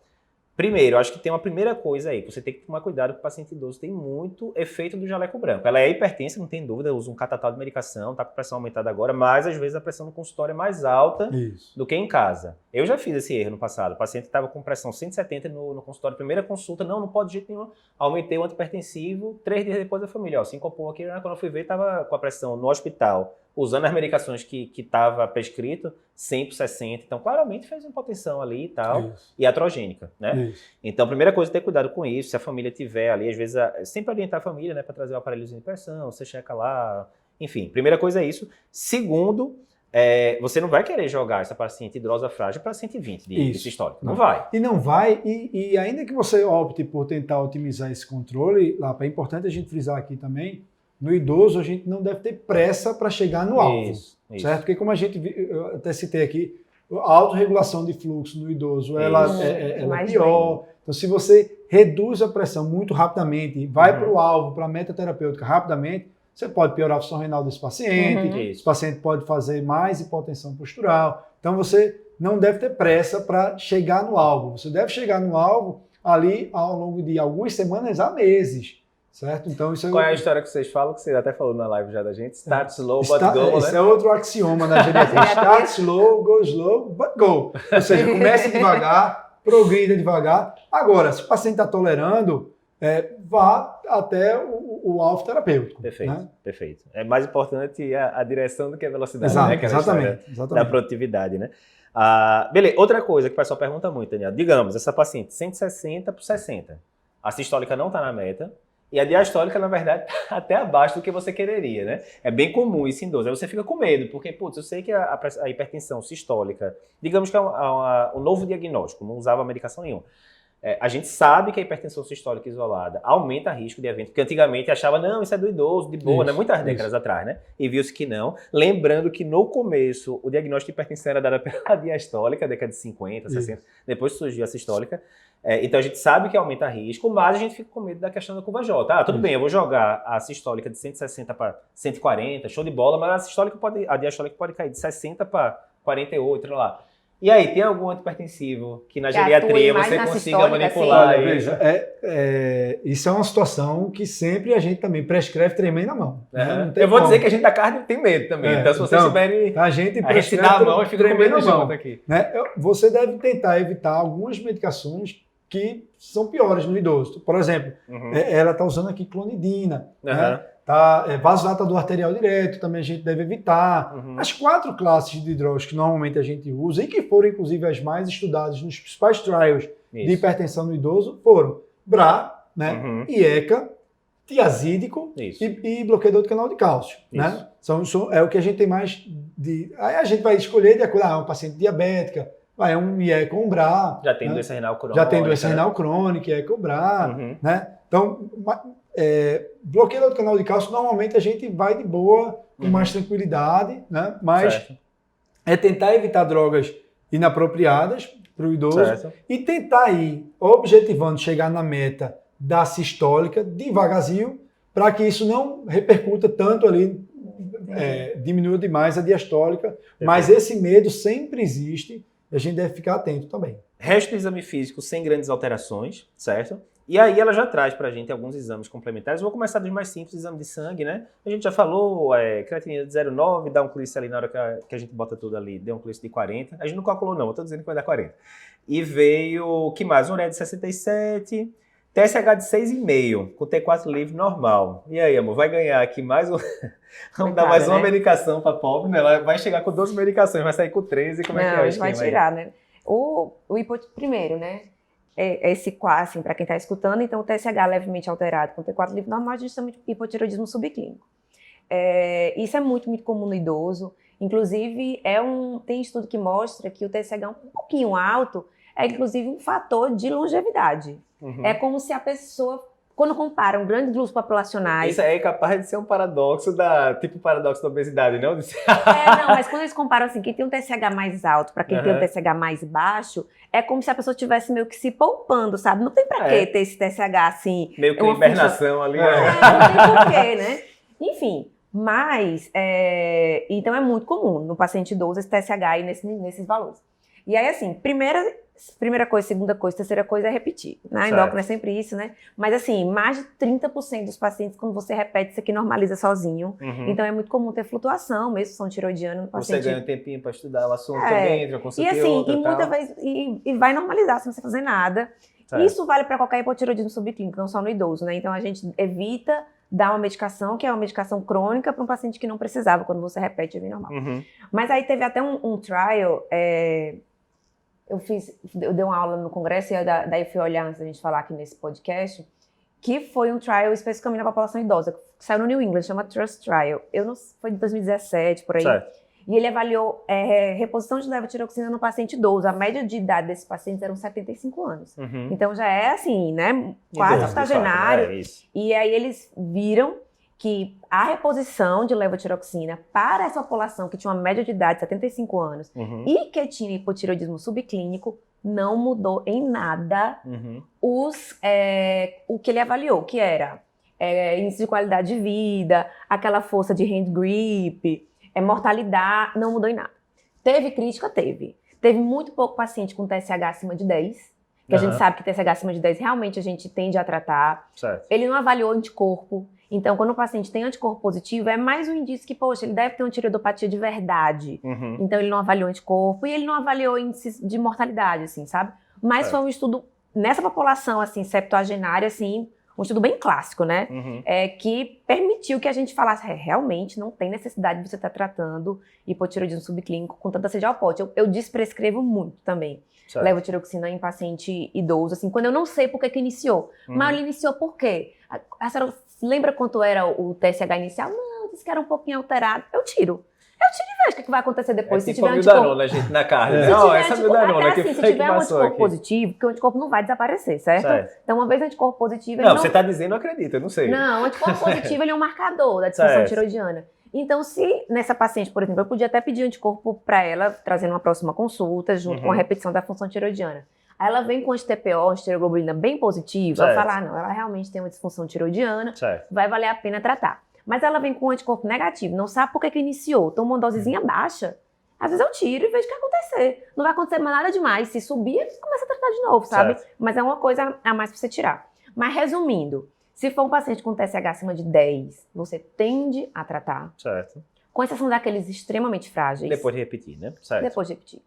Primeiro, eu acho que tem uma primeira coisa aí, que você tem que tomar cuidado que o paciente idoso tem muito efeito do jaleco branco. Ela é hipertensa, não tem dúvida, usa um catatal de medicação, está com pressão aumentada agora, mas às vezes a pressão no consultório é mais alta do que em casa. Eu já fiz esse erro no passado, o paciente estava com pressão 170 no consultório, primeira consulta, não pode de jeito nenhum, aumentei o antipertensivo, 3 dias depois a família, sincopou aqui, quando eu fui ver, estava com a pressão no hospital, usando as medicações que estava prescrito, 100 por 60. Então, claramente fez uma hipotensão ali e tal, e atrogênica, né? Então, a primeira coisa é ter cuidado com isso. Se a família tiver ali, às vezes, sempre orientar a família, né, para trazer o aparelhozinho de pressão, você checa lá, enfim. Primeira coisa é isso. Segundo, você não vai querer jogar essa paciente idosa frágil para 120 de sistólica. Não vai. E não vai, e ainda que você opte por tentar otimizar esse controle, lá, é importante a gente frisar aqui também, no idoso, a gente não deve ter pressa para chegar no alvo, certo? Porque como eu até citei aqui, a autorregulação de fluxo no idoso, ela é pior. Então, se você reduz a pressão muito rapidamente e vai para o alvo, para a meta terapêutica rapidamente, você pode piorar a função renal desse paciente, esse paciente pode fazer mais hipotensão postural. Então, você não deve ter pressa para chegar no alvo. Você deve chegar no alvo ali ao longo de algumas semanas a meses. Certo? Então, isso Qual é a história que vocês falam, que você até falou na live já da gente? Start slow, but go, Esse né? é outro axioma na geriatria. Start slow, go slow, but go. Ou seja, comece devagar, progrida devagar. Agora, se o paciente está tolerando, vá até o alvo terapêutico. Perfeito, né? Perfeito. É mais importante a direção do que a velocidade, exato, né? Que exatamente. Da produtividade, né? Beleza, outra coisa que o pessoal pergunta muito, Daniel. Digamos, essa paciente 160 por 60. A sistólica não está na meta. E a diastólica, na verdade, tá até abaixo do que você quereria, né? É bem comum isso em idoso. Aí você fica com medo, porque, putz, eu sei que a hipertensão sistólica, digamos que é um novo diagnóstico, não usava medicação nenhuma. A gente sabe que a hipertensão sistólica isolada aumenta o risco de evento, porque antigamente achava, não, isso é do idoso, de boa, né? Muitas décadas atrás, né? E viu-se que não. Lembrando que no começo, o diagnóstico de hipertensão era dado pela diastólica, década de 50, 60, depois surgiu a sistólica. Então a gente sabe que aumenta risco, mas a gente fica com medo da questão da curva J. Tudo bem, eu vou jogar a sistólica de 160 para 140, show de bola, mas a diastólica pode cair de 60 para 48, lá. E aí, tem algum antipertensivo que na geriatria você consiga manipular? Assim? Veja, isso é uma situação que sempre a gente também prescreve tremendo na mão. Né? Eu vou dizer que a gente da cardio tem medo também. Então, se vocês tiverem... A gente dá a mão e fica tremendo junto aqui. Né? Você deve tentar evitar algumas medicações que são piores no idoso. Por exemplo, ela está usando aqui clonidina, né? Vasodilatador arterial direto, também a gente deve evitar. As 4 classes de drogas que normalmente a gente usa e que foram, inclusive, as mais estudadas nos principais trials de hipertensão no idoso foram BRA, né? IECA, tiazídico e bloqueador do canal de cálcio. Né? É o que a gente tem mais de... Aí a gente vai escolher de acordo com uma paciente diabética, é um IECA ou um BRA. Já tem doença renal crônica. Já tem doença renal crônica, IECA ou BRA. Né? Então, bloqueio do canal de cálcio, normalmente a gente vai de boa, com mais tranquilidade, né? Mas é tentar evitar drogas inapropriadas, para o idoso, e tentar ir objetivando chegar na meta da sistólica devagarzinho, para que isso não repercuta tanto ali, diminua demais a diastólica, mas esse medo sempre existe e a gente deve ficar atento também. Resto do exame físico sem grandes alterações, certo? E aí ela já traz pra gente alguns exames complementares. Vou começar dos mais simples, exame de sangue, né? A gente já falou, creatinina de 0,9, dá um clíce ali na hora que a gente bota tudo ali, deu um clíce de 40. A gente não calculou não, eu tô dizendo que vai dar 40. E veio, que mais? Ureia de 67, TSH de 6,5, com T4 livre normal. E aí, amor, vai ganhar aqui mais um... Vamos dar mais uma medicação pra pobre, né? Ela vai chegar com 12 medicações, vai sair com 13, como é que é o esquema aí? Vai tirar, né? Primeiro, né? Esse quase, assim, para quem está escutando, então o TSH levemente alterado com T4 livre normal, a gente chama de hipotireoidismo subclínico. Isso é muito, muito comum no idoso. Inclusive, tem estudo que mostra que o TSH um pouquinho alto é, inclusive, um fator de longevidade. Uhum. É como se a pessoa, quando comparam grandes grupos populacionais... Isso aí é capaz de ser um paradoxo tipo paradoxo da obesidade, não? Não, mas quando eles comparam assim, quem tem um TSH mais alto para quem tem um TSH mais baixo, é como se a pessoa estivesse meio que se poupando, sabe? Não tem pra que ter esse TSH assim... Meio que uma hibernação ali. Não tem porquê, né? Enfim, mas... Então é muito comum no paciente idoso esse TSH aí nesses valores. E aí, assim, primeira coisa, segunda coisa, terceira coisa é repetir. Né? Endócrino é sempre isso, né? Mas, assim, mais de 30% dos pacientes, quando você repete, isso aqui normaliza sozinho. Uhum. Então, é muito comum ter flutuação, mesmo função tiroidiana no paciente. Você ganha um tempinho para estudar o assunto também, já consulta e assim, outra, muitas vezes, e vai normalizar sem você fazer nada. Certo. Isso vale para qualquer hipotireoidismo subclínico, não só no idoso, né? Então, a gente evita dar uma medicação, que é uma medicação crônica, para um paciente que não precisava, quando você repete, é bem normal. Uhum. Mas aí teve até um trial... Eu dei uma aula no congresso e daí fui olhar antes da gente falar aqui nesse podcast, que foi um trial especificamente na população idosa, que saiu no New England, chama Trust Trial. Foi de 2017, por aí. Certo. E ele avaliou reposição de levotiroxina no paciente idoso. A média de idade desses pacientes eram 75 anos. Uhum. Então já é assim, né? Quase estaginário. E aí eles viram que a reposição de levotiroxina para essa população que tinha uma média de idade de 75 anos e que tinha hipotireoidismo subclínico não mudou em nada o que ele avaliou, que era índice de qualidade de vida, aquela força de hand grip, mortalidade, não mudou em nada. Teve crítica? Teve. Teve muito pouco paciente com TSH acima de 10, que a gente sabe que TSH acima de 10 realmente a gente tende a tratar. Certo. Ele não avaliou anticorpo. Então, quando o paciente tem anticorpo positivo, é mais um indício que, poxa, ele deve ter uma tireoidopatia de verdade. Uhum. Então, ele não avaliou anticorpo e ele não avaliou índices de mortalidade, assim, sabe? Mas foi um estudo, nessa população, assim, septuagenária, assim, um estudo bem clássico, né? Uhum. Que permitiu que a gente falasse, realmente não tem necessidade de você estar tratando hipotireoidismo subclínico com tanta sede ao pote. Eu desprescrevo muito também. Levotiroxina em paciente idoso, assim, quando eu não sei por que iniciou. Mas ele iniciou por quê? A senhora lembra quanto era o TSH inicial? Não, disse que era um pouquinho alterado. Eu tiro e vejo o que vai acontecer depois. Se tiver anticorpo... gente, na carne. Não, essa mildarona que se tiver um anticorpo positivo, porque o anticorpo não vai desaparecer, certo? Então, uma vez o anticorpo positivo... Não, você está dizendo, eu acredito, eu não sei. Não, o anticorpo positivo ele é um marcador da disfunção tiroidiana. Então, se nessa paciente, por exemplo, eu podia até pedir anticorpo para ela, trazendo uma próxima consulta, junto com a repetição da função tiroidiana. Aí ela vem com anti-TPO, anti-tireoglobulina bem positiva, ela fala, não, ela realmente tem uma disfunção tiroidiana, vai valer a pena tratar. Mas ela vem com um anticorpo negativo, não sabe por que iniciou, toma uma dosezinha baixa, às vezes eu tiro e vejo o que vai acontecer. Não vai acontecer mais nada demais, se subir, começa a tratar de novo, sabe? Mas é uma coisa a mais para você tirar. Mas resumindo, se for um paciente com TSH acima de 10, você tende a tratar. Certo. Com exceção daqueles extremamente frágeis. Depois de repetir, né? Certo. Depois de repetir.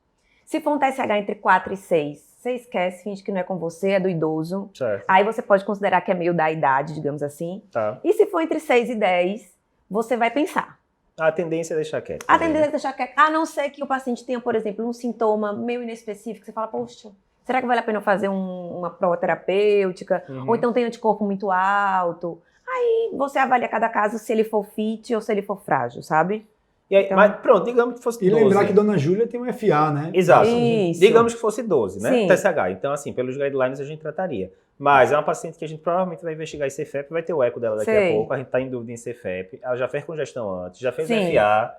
Se for um TSH entre 4 e 6, você esquece, finge que não é com você, é do idoso. Certo. Aí você pode considerar que é meio da idade, digamos assim. Tá. E se for entre 6 e 10, você vai pensar. A tendência é deixar quieto. A tendência é deixar quieto. A não ser que o paciente tenha, por exemplo, um sintoma meio inespecífico, você fala, poxa, será que vale a pena eu fazer uma prova terapêutica? Ou então tem anticorpo muito alto? Aí você avalia cada caso se ele for fit ou se ele for frágil, sabe? E aí, então, mas pronto, digamos que fosse 12. E lembrar que Dona Júlia tem um FA, né? Exato. Isso. Digamos que fosse 12, né? Sim. TSH. Então, assim, pelos guidelines a gente trataria. Mas é uma paciente que a gente provavelmente vai investigar em CFEP, vai ter o eco dela daqui a pouco, a gente tá em dúvida em CFEP, ela já fez congestão antes, já fez FA.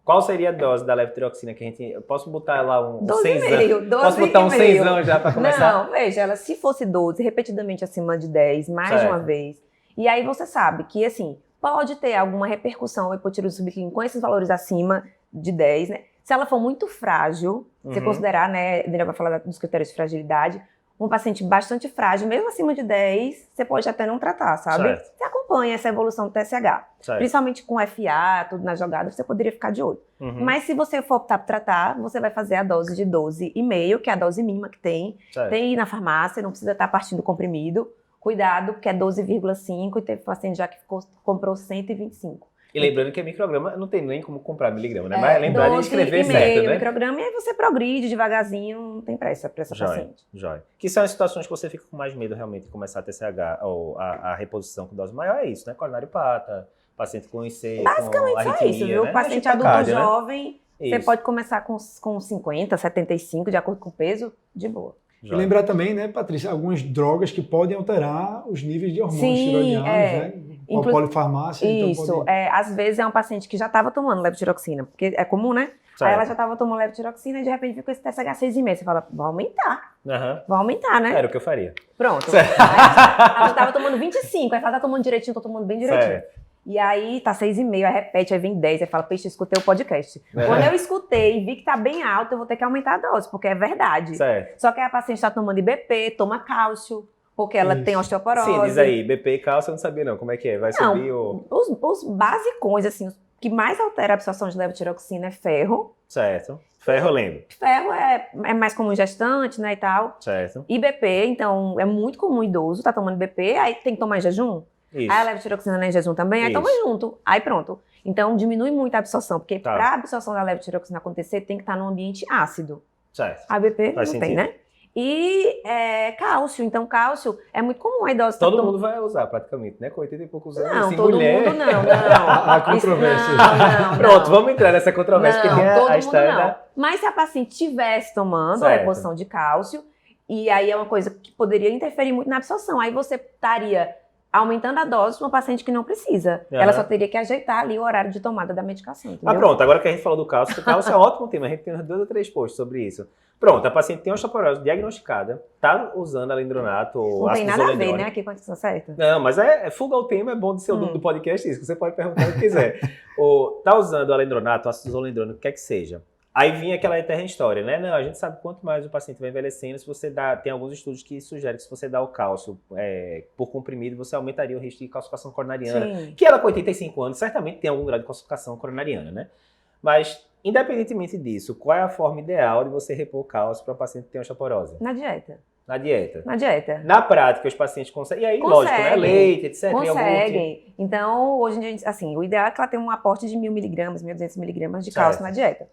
Qual seria a dose da levotiroxina que a gente... Eu posso botar lá um 12,5. Posso botar um 6 já para começar? Não, veja, ela se fosse 12, repetidamente acima de 10, mais de uma vez. E aí você sabe que, assim, pode ter alguma repercussão hipotireoidismo subclínico com esses valores acima de 10, né? Se ela for muito frágil, você considerar, né, Daniel vai falar dos critérios de fragilidade, um paciente bastante frágil, mesmo acima de 10, você pode até não tratar, sabe? Certo. Você acompanha essa evolução do TSH. Certo. Principalmente com FA, tudo na jogada, você poderia ficar de olho. Mas se você for optar por tratar, você vai fazer a dose de 12,5, que é a dose mínima que tem. Certo. Tem na farmácia, não precisa estar partindo comprimido. Cuidado, porque é 12,5 e teve paciente já que comprou 125. E lembrando que é micrograma, não tem nem como comprar miligrama, né? Mas lembrar de escrever certo, né? Micrograma, e aí você progride devagarzinho, não tem pressa para essa paciente. Joia. Que são as situações que você fica com mais medo realmente de começar a TSH, ou a reposição com dose maior, é isso, né? Coronariopata, paciente com IC, basicamente com arritmia, só isso, viu? Né? Paciente adulto jovem, né? Você pode começar com 50, 75, de acordo com o peso, de boa. E lembrar também, né, Patrícia, algumas drogas que podem alterar os níveis de hormônios tiroidianos, né? Com a polifarmácia. Isso, então pode... às vezes é um paciente que já estava tomando levotiroxina, porque é comum, né? Certo. Aí ela já estava tomando levotiroxina e de repente ficou esse TSH 6,5. Você fala, vai aumentar. Uhum. Vai aumentar, né? Era o que eu faria. Pronto. Aí ela já estava tomando 25, aí ela tá tomando direitinho, tô tomando bem direitinho. Certo. E aí tá 6,5, aí repete, aí vem 10, aí fala, peixe, eu escutei o podcast. Quando eu escutei e vi que tá bem alto, eu vou ter que aumentar a dose, porque é verdade. Certo. Só que a paciente tá tomando IBP, toma cálcio, porque ela tem osteoporose. Sim, diz aí, BP e cálcio eu não sabia não, como é que é? Vai subir ou... Os basicões, assim, os que mais altera a absorção de levotiroxina é ferro. Certo. Ferro eu lembro. Ferro é mais comum em gestante, né, e tal. Certo. IBP, então, é muito comum idoso, tá tomando IBP, aí tem que tomar em jejum. Isso. Aí a levotiroxina em jejum também, aí toma junto. Aí pronto. Então diminui muito a absorção, porque para a absorção da levotiroxina acontecer, tem que estar num ambiente ácido. Certo. A BP Faz não sentido. tem, né? E cálcio. Então cálcio é muito comum a idosa... Todo mundo vai usar praticamente, né? Com 80 e poucos anos. Não, assim, todo mulher... mundo não. A controvérsia. Não. Pronto, vamos entrar nessa controvérsia, Não, porque tem todo a história mundo não. da... Mas se a paciente estivesse tomando a Certo. reposição de cálcio, e aí é uma coisa que poderia interferir muito na absorção, aí você estaria aumentando a dose de uma paciente que não precisa. Uhum. Ela só teria que ajeitar ali o horário de tomada da medicação, entendeu? Ah, pronto, agora que a gente falou do cálcio, o cálcio é um ótimo tema, a gente tem 2 ou 3 posts sobre isso. Pronto, a paciente tem osteoporose diagnosticada, tá usando alendronato ou não tem ácido nada a ver, zoledrônico. né, aqui com a questão certa. Não, mas fuga ao tema, é bom de ser do podcast isso, que você pode perguntar o que quiser. Tá usando alendronato, ácido zoledrônico, o que é que seja. Aí vinha aquela eterna história, né? Não, a gente sabe quanto mais o paciente vai envelhecendo, se você dá, tem alguns estudos que sugerem que se você dá o cálcio por comprimido, você aumentaria o risco de calcificação coronariana. Sim. Que ela com 85 anos, certamente tem algum grau de calcificação coronariana, né? Mas, independentemente disso, qual é a forma ideal de você repor cálcio para o paciente que tem osteoporose? Na dieta. Na dieta. Na dieta. Na prática, os pacientes conseguem. E aí, lógico, né? Leite, etc. Conseguem. Então, hoje em dia, assim, o ideal é que ela tenha um aporte de 1.000 miligramas, 1.200 miligramas de cálcio na dieta.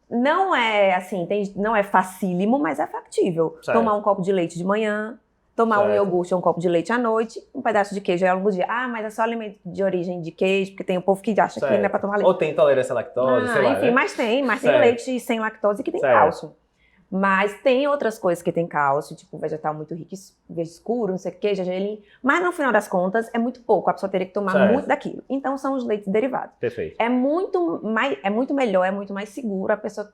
Não é assim, não é facílimo, mas é factível. Certo. Tomar um copo de leite de manhã, tomar um iogurte ou um copo de leite à noite, um pedaço de queijo ao longo do dia. Ah, mas é só alimento de origem de queijo, porque tem um povo que acha que não é pra tomar leite. Ou tem intolerância à lactose, sei lá, enfim, né? mas tem leite sem lactose que tem cálcio. Mas tem outras coisas que tem cálcio, tipo vegetal muito rico, verde escuro, não sei o que, gergelim. Mas no final das contas é muito pouco, a pessoa teria que tomar muito daquilo. Então são os leites derivados. Perfeito. É muito melhor, é muito mais seguro a pessoa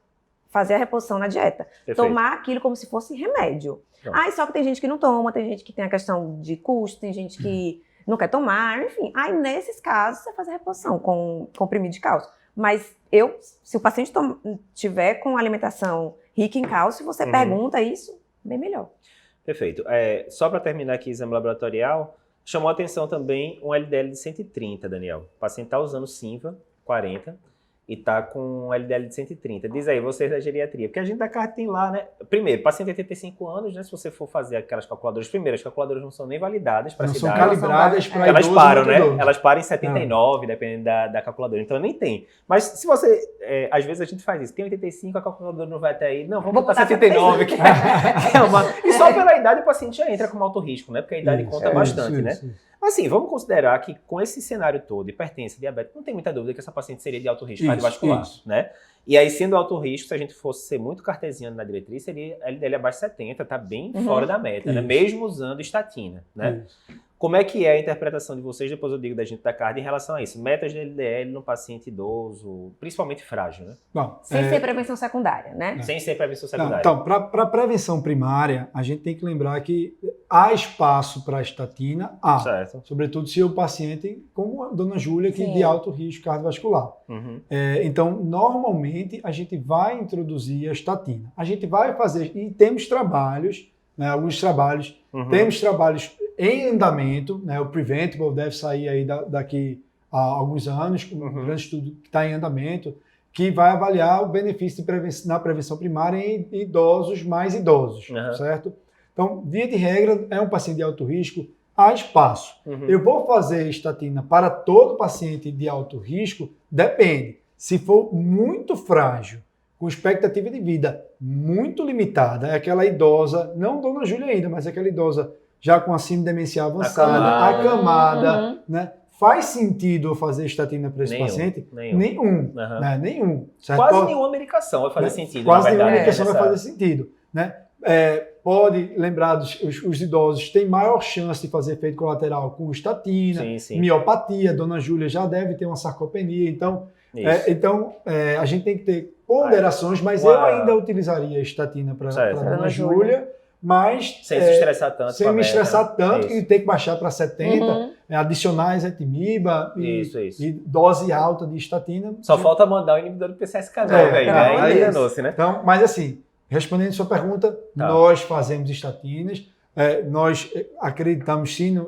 fazer a reposição na dieta. Perfeito. Tomar aquilo como se fosse remédio. Só que tem gente que não toma, tem gente que tem a questão de custo, tem gente que não quer tomar, enfim. Aí nesses casos você faz a reposição com comprimido de cálcio. Mas se o paciente tiver com alimentação rica em cálcio, você pergunta isso, bem melhor. Perfeito. Só para terminar aqui o exame laboratorial, chamou a atenção também um LDL de 130, Daniel. O paciente está usando Simva 40 e está com um LDL de 130. Diz aí, vocês da geriatria, porque a gente da carta tem lá, né? Primeiro, paciente de 85 anos, né? Se você for fazer aquelas calculadoras, primeiro, as calculadoras não são nem validadas para não essa são idade. calibradas para elas idoso, param, né? idoso. Elas param em 79, dependendo da calculadora. Então nem tem. Mas se você, às vezes a gente faz isso, tem 85, a calculadora não vai até aí. Não, vamos botar 79, que é uma... E só pela idade o paciente já entra com alto risco, né? Porque a idade conta bastante, né? Assim, vamos considerar que com esse cenário todo, hipertensão, diabetes, não tem muita dúvida que essa paciente seria de alto risco cardiovascular, né? E aí, sendo alto risco, se a gente fosse ser muito cartesiano na diretriz, seria LDL abaixo de 70, tá bem fora da meta, né? Mesmo usando estatina, né? Como é que é a interpretação de vocês, depois eu digo da gente da CARD, em relação a isso? Metas de LDL no paciente idoso, principalmente frágil, né? Bom, sem ser prevenção secundária, né? Sem ser prevenção secundária. Então, para prevenção primária, a gente tem que lembrar que há espaço para a estatina, certo. Sobretudo se o paciente, como a dona Júlia, que de alto risco cardiovascular. Então, normalmente, a gente vai introduzir a estatina. A gente vai fazer, e temos trabalhos, né, alguns trabalhos, temos trabalhos em andamento, né, o Preventable deve sair aí daqui a alguns anos, um grande estudo que está em andamento, que vai avaliar o benefício na prevenção primária em idosos mais idosos, certo? Então, via de regra, é um paciente de alto risco, há espaço. Eu vou fazer estatina para todo paciente de alto risco? Depende. Se for muito frágil, com expectativa de vida muito limitada, é aquela idosa, não dona Júlia ainda, mas aquela idosa já com a síndrome demencial avançada, acamada, né? Faz sentido eu fazer estatina para esse paciente? Nenhum. Né? Nenhum. Certo? Quase nenhuma medicação vai fazer sentido. Quase nenhuma medicação vai fazer sentido. Né? Pode lembrar, os idosos têm maior chance de fazer efeito colateral com estatina, miopatia, dona Júlia já deve ter uma sarcopenia, então a gente tem que ter ponderações, mas eu ainda utilizaria estatina para dona Júlia, mas sem se estressar tanto. Sem me estressar tanto, que tem que baixar para 70, adicionar ezetimiba e dose alta de estatina. Só falta mandar o inibidor do PCSK9 aí, né? Aí danou-se, né? Então, mas assim, respondendo a sua pergunta, nós fazemos estatinas, nós acreditamos sim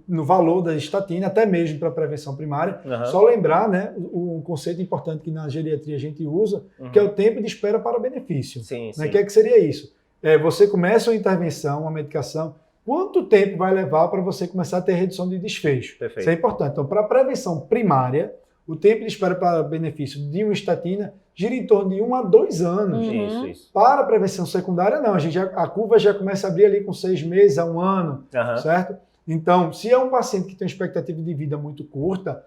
no valor da estatina, até mesmo para prevenção primária. Só lembrar, né, um conceito importante que na geriatria a gente usa, que é o tempo de espera para benefício. O que seria isso? Você começa uma intervenção, uma medicação, quanto tempo vai levar para você começar a ter redução de desfecho? Perfeito. Isso é importante. Então, para a prevenção primária, o tempo de espera para benefício de uma estatina gira em torno de 1 a 2 anos. Isso. Para a prevenção secundária, não. A curva já começa a abrir ali com 6 meses a 1 ano, certo? Então, se é um paciente que tem uma expectativa de vida muito curta,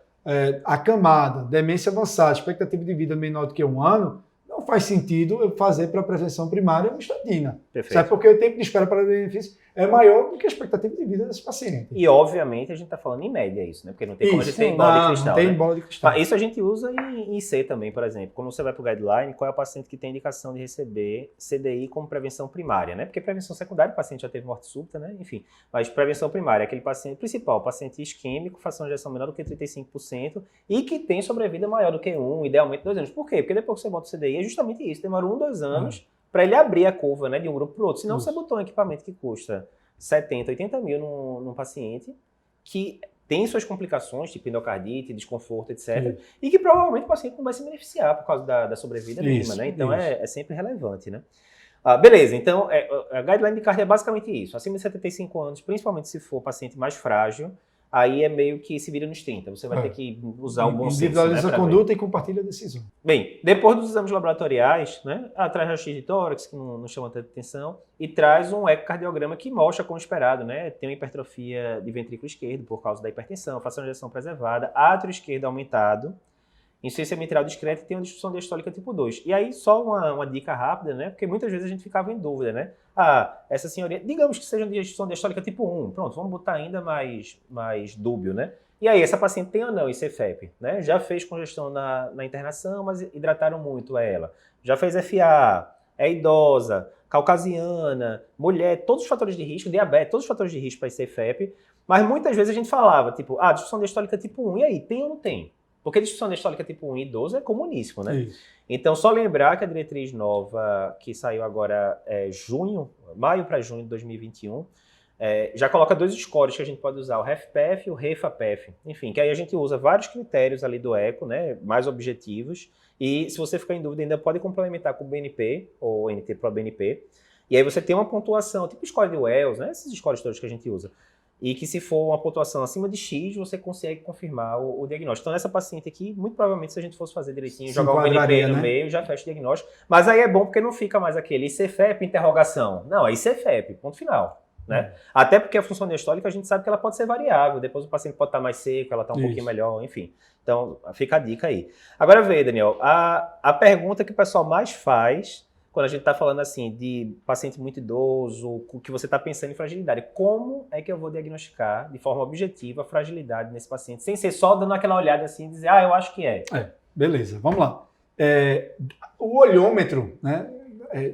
acamada, demência avançada, expectativa de vida menor do que 1 ano, não faz sentido eu fazer para a prevenção primária uma estatina. Certo? Porque o tempo de espera para benefício é maior do que a expectativa de vida desse paciente. E, obviamente, a gente está falando em média isso, né? Porque não tem como a gente ter em bola de cristal. Não tem bola de cristal. Isso a gente usa em IC também, por exemplo. Quando você vai para o guideline, qual é o paciente que tem indicação de receber CDI como prevenção primária, né? Porque prevenção secundária, o paciente já teve morte súbita, né? Enfim. Mas prevenção primária é aquele paciente principal, paciente isquêmico, fração de ejeção menor do que 35% e que tem sobrevida maior do que 1, idealmente 2 anos. Por quê? Porque depois que você bota o CDI, é justamente isso. Demora 1, 2 anos para ele abrir a curva, né, de um grupo para o outro. Senão você botou um equipamento que custa 70, 80 mil num paciente que tem suas complicações, tipo endocardite, desconforto, etc. E que provavelmente o paciente não vai se beneficiar por causa da sobrevida mínima, né? Então é sempre relevante, né? Beleza, então a guideline de cardio é basicamente isso. Acima de 75 anos, principalmente se for paciente mais frágil, aí é meio que se vira nos 30. Você vai ter que usar o bom senso. Individualiza a conduta e compartilha a decisão. Bem, depois dos exames laboratoriais, né, traz raio-x de tórax, que não chama tanta atenção, e traz um ecocardiograma que mostra, como esperado, né, tem uma hipertrofia de ventrículo esquerdo por causa da hipertensão, fração de ejeção preservada, átrio esquerdo aumentado, insuficiência mitral discreta e tem uma disfunção diastólica tipo 2. E aí, só uma dica rápida, né? Porque muitas vezes a gente ficava em dúvida, né? Essa senhoria, digamos que seja uma disfunção diastólica tipo 1. Pronto, vamos botar ainda mais dúbio, né? E aí, essa paciente tem ou não ICFEP, né? Já fez congestão na internação, mas hidrataram muito ela. Já fez FA, é idosa, caucasiana, mulher, todos os fatores de risco, diabetes, todos os fatores de risco para ICFEP. Mas muitas vezes a gente falava, tipo, disfunção diastólica tipo 1. E aí, tem ou não tem? Porque a disfunção diastólica tipo 1 em idoso é comuníssimo, né? Isso. Então, só lembrar que a diretriz nova, que saiu agora maio para junho de 2021, já coloca 2 scores que a gente pode usar, o REFPEF e o REFAPEF. Enfim, que aí a gente usa vários critérios ali do ECO, né, mais objetivos, e se você ficar em dúvida, ainda pode complementar com o BNP, ou NT-proBNP, e aí você tem uma pontuação, tipo score de Wells, né, esses scores todos que a gente usa. E que se for uma pontuação acima de X, você consegue confirmar o diagnóstico. Então, nessa paciente aqui, muito provavelmente, se a gente fosse fazer direitinho, jogar um BNP no meio, já fecha o diagnóstico. Mas aí é bom porque não fica mais aquele ICFEP, interrogação. Não, é ICFEP, ponto final. Né? Até porque a função diastólica, a gente sabe que ela pode ser variável. Depois o paciente pode estar mais seco, ela está um pouquinho melhor, enfim. Então, fica a dica aí. Agora vê, Daniel, a pergunta que o pessoal mais faz quando a gente está falando assim de paciente muito idoso, que você está pensando em fragilidade, como é que eu vou diagnosticar de forma objetiva a fragilidade nesse paciente, sem ser só dando aquela olhada assim e dizer, eu acho que é. Beleza, vamos lá. O olhômetro, né,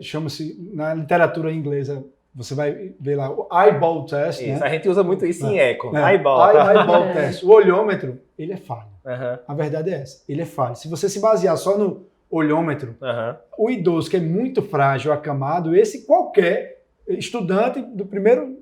chama-se, na literatura inglesa, você vai ver lá o eyeball test. Isso, né? a gente usa muito isso em eco. Eyeball test. O olhômetro, ele é falho. Uhum. A verdade é essa, ele é falho. Se você se basear só no olhômetro, o idoso que é muito frágil, acamado, esse qualquer estudante do primeiro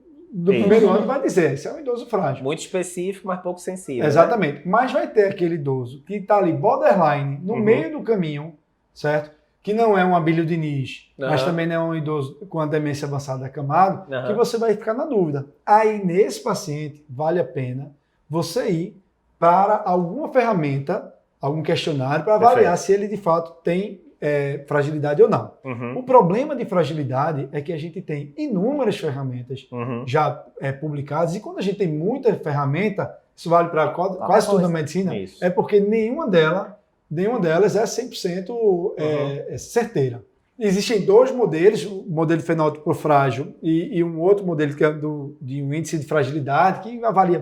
ano vai dizer, esse é um idoso frágil. Muito específico, mas pouco sensível. Exatamente. Né? Mas vai ter aquele idoso que está ali borderline, no meio do caminho, certo? Que não é um Abílio Diniz, mas também não é um idoso com a demência avançada acamado, que você vai ficar na dúvida. Aí, nesse paciente, vale a pena você ir para alguma ferramenta, algum questionário, para avaliar se ele, de fato, tem fragilidade ou não. O problema de fragilidade é que a gente tem inúmeras ferramentas já publicadas, e quando a gente tem muita ferramenta, isso vale para quase toda a medicina, é porque nenhuma delas é 100% certeira. Existem dois modelos, o modelo fenótipo frágil e um outro modelo que é de um índice de fragilidade, que avalia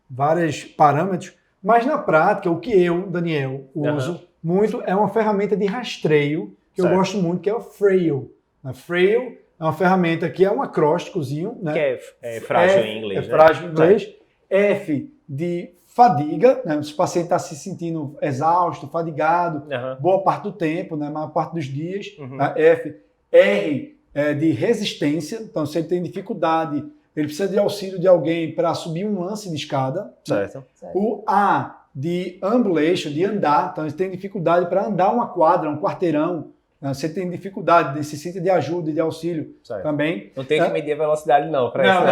vários parâmetros, mas na prática, o que eu, Daniel, uso muito é uma ferramenta de rastreio, que eu gosto muito, que é o Frail. A Frail é uma ferramenta que é um acrósticozinho, né? Que é frágil em inglês. Frágil em inglês. F de fadiga, né? Se o paciente está se sentindo exausto, fadigado, boa parte do tempo, né? Maior parte dos dias. F. R de resistência, então se ele tem dificuldade, ele precisa de auxílio de alguém para subir um lance de escada. Certo. O A de ambulation, de andar, então ele tem dificuldade para andar uma quadra, um quarteirão. Você tem dificuldade, necessita de ajuda e de auxílio também. Não tem que medir a velocidade não, para isso.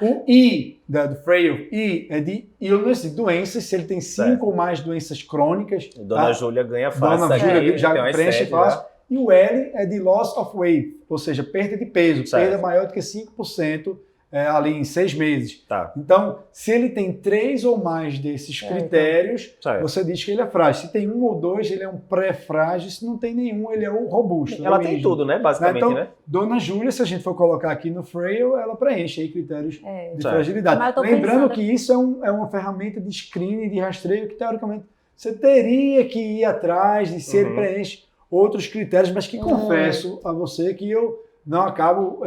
Não. O I, do Frail, I é de illness, de doenças, se ele tem 5 ou mais doenças crônicas. Dona Júlia ganha fácil. Dona Júlia já preenche fácil. E o L é de loss of weight, ou seja, perda de peso. Perda maior do que 5% ali em 6 meses. Então, se ele tem 3 ou mais desses critérios, você diz que ele é frágil. Se tem 1 ou 2, ele é um pré-frágil. Se não tem nenhum, ele é um robusto. Ela tem tudo, né? Basicamente, então, né? Dona Júlia, se a gente for colocar aqui no Frail, ela preenche aí critérios de fragilidade. Lembrando que isso é uma ferramenta de screening, de rastreio, que teoricamente você teria que ir atrás de se ele preenche outros critérios, mas que confesso a você que eu não acabo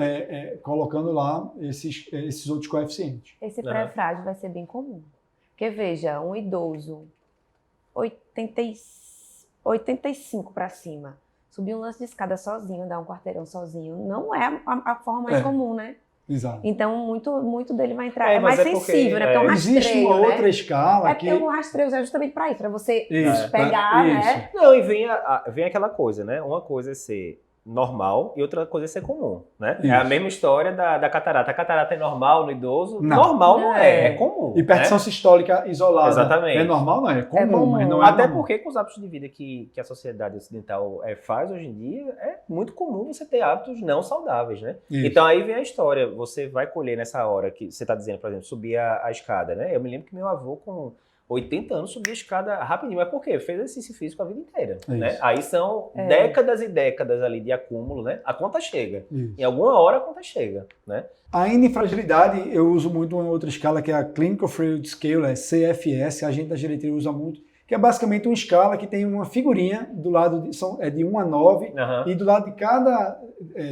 colocando lá esses outros coeficientes. Esse pré-frágil vai ser bem comum. Porque, veja, um idoso, 85 para cima, subir um lance de escada sozinho, dar um quarteirão sozinho, não é a forma mais comum, né? Exato. Então, muito dele vai entrar. É mais sensível, né? Porque é um rastreio, existe uma outra escala que... o rastreio é justamente para isso, para você pegar, né? Não, e vem aquela coisa, né? Uma coisa é ser normal e outra coisa é ser comum, né? Isso. É a mesma história da catarata. A catarata é normal no idoso? Não. Normal não é comum. Hipertensão sistólica isolada. Exatamente. É normal, não é? É comum, mas não Até normal. porque com os hábitos de vida que a sociedade ocidental faz hoje em dia, é muito comum você ter hábitos não saudáveis, né? Isso. Então aí vem a história, você vai colher nessa hora que você está dizendo, por exemplo, subir a escada, né? Eu me lembro que meu avô com 80 anos subia a escada rapidinho. Mas por quê? Fez exercício físico a vida inteira. Né? Aí são décadas e décadas ali de acúmulo, né? A conta chega. Isso. Em alguma hora a conta chega, né? Ainda em fragilidade, eu uso muito uma outra escala que é a Clinical Frailty Scale, é CFS, a gente da diretoria usa muito, que é basicamente uma escala que tem uma figurinha do lado, de 1 a 9, e do lado de cada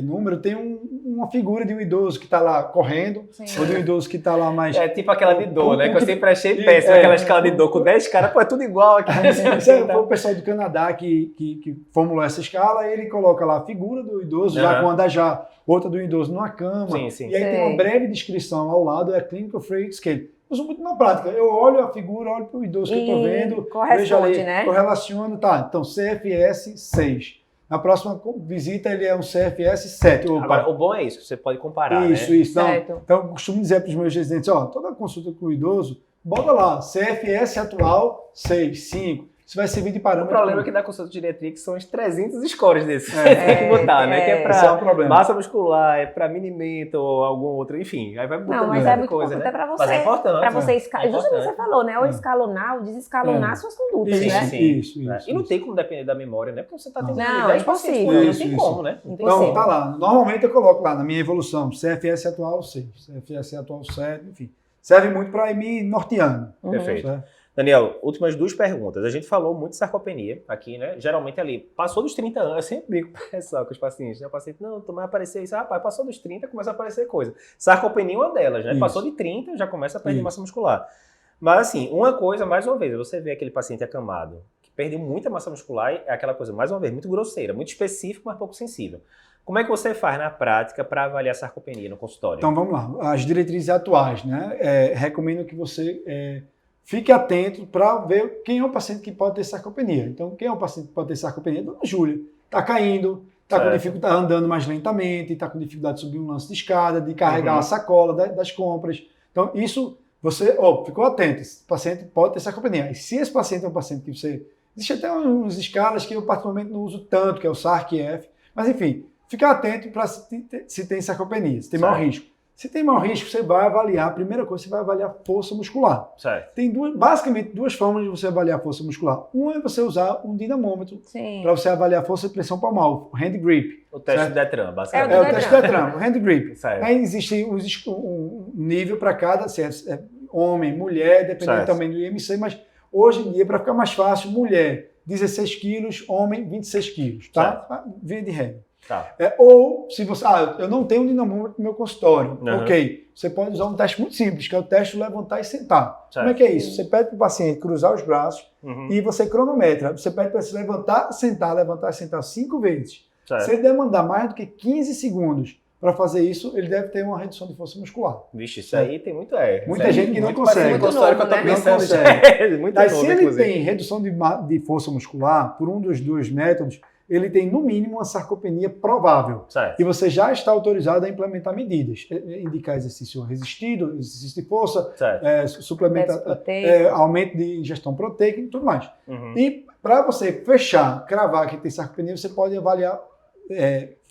número tem uma figura de um idoso que está lá correndo, ou de um idoso que está lá mais... É tipo aquela de dor, né? Que eu sempre achei péssimo, aquela escala de dor com 10 caras, pô, é tudo igual aqui. Foi o pessoal do Canadá que formulou essa escala, e ele coloca lá a figura do idoso, já com andar outra do idoso numa cama, e aí tem uma breve descrição ao lado, é a Clinical Frailty Scale. Uso muito na prática. Eu olho a figura, olho para o idoso que eu estou vendo, vejo ali, correlaciono, então CFS 6. Na próxima visita ele é um CFS 7. Agora, o bom é isso, você pode comparar, Isso. Então, eu costumo dizer para os meus residentes, toda consulta com o idoso, bota lá, CFS atual 6, 5. isso vai servir de O parâmetro. problema é que da consulta de geriatria são os 300 scores desses. Você tem que botar, né? Que é Esse é um pra problema. massa muscular, é pra minimento ou algum outro, enfim. Aí vai botando Não, mas muita é muito coisa, importante né? para você. Mas é importante. Para você É justamente importante. você falou, né? Ou escalonar ou desescalonar suas condutas, Isso, né? Sim. isso. E não tem como depender da memória, né? Porque você tá tendo Não, 10 é pacientes impossível. por ano, não Isso, tem isso. como, né? Não tem Então, como. tá lá. Normalmente eu coloco lá na minha evolução, CFS atual 6, CFS atual 7, enfim. Serve muito para ir me norteando. Perfeito. Certo? Daniel, últimas 2 perguntas. A gente falou muito de sarcopenia aqui, né? Geralmente ali, passou dos 30 anos, eu sempre digo para o pessoal, com os pacientes, né? O paciente, não, vai aparecer isso. Rapaz, passou dos 30, começa a aparecer coisa. Sarcopenia é uma delas, né? Isso. Passou de 30, já começa a perder Isso. massa muscular. Mas assim, uma coisa, mais uma vez, você vê aquele paciente acamado, que perdeu muita massa muscular, é aquela coisa, mais uma vez, muito grosseira, muito específica, mas pouco sensível. Como é que você faz na prática para avaliar a sarcopenia no consultório? Então vamos lá. As diretrizes atuais, né? Recomendo que você fique atento para ver quem é o paciente que pode ter sarcopenia. Então, quem é o paciente que pode ter sarcopenia? Dona Júlia. Está caindo, está com dificuldade, andando mais lentamente, está com dificuldade de subir um lance de escada, de carregar a sacola das compras. Então, isso, você ficou atento. Esse paciente pode ter sarcopenia. E se esse paciente é um paciente que você... Existe até uns escalas que eu particularmente não uso tanto, que é o SARC-F. Mas, enfim, ficar atento para se tem sarcopenia, se tem maior risco. Se tem maior risco, você vai avaliar, a primeira coisa, você vai avaliar força muscular. Certo. Tem basicamente duas formas de você avaliar a força muscular. Uma é você usar um dinamômetro para você avaliar a força de pressão palmar, o hand grip. O teste certo? do Detran, basicamente. É o teste do Detran, o hand grip. Certo. Aí existe um nível para cada, homem, mulher, dependendo Certo. também do IMC, mas hoje em dia, para ficar mais fácil, mulher 16 quilos, homem 26 quilos, tá? Via de regra. Tá. Ou se você, eu não tenho um dinamômetro no meu consultório, Uhum. ok, você pode usar um teste muito simples, que é o teste do levantar e sentar. Certo. Como é que é isso? Você pede para o paciente cruzar os braços e você cronometra. Você pede para ele levantar e sentar 5 vezes. Certo. Se ele demandar mais do que 15 segundos para fazer isso, ele deve ter uma redução de força muscular. Vixe, isso aí tem muito Muita gente que não consegue. Muito consultório que eu tô Não pensando. consegue. Muito Daí, novo, se ele inclusive. tem redução de força muscular, por um dos dois métodos, ele tem, no mínimo, uma sarcopenia provável. Certo. E você já está autorizado a implementar medidas. Indicar exercício resistido, exercício de força, aumento de ingestão proteica e tudo mais. E para você cravar que tem sarcopenia, você pode avaliar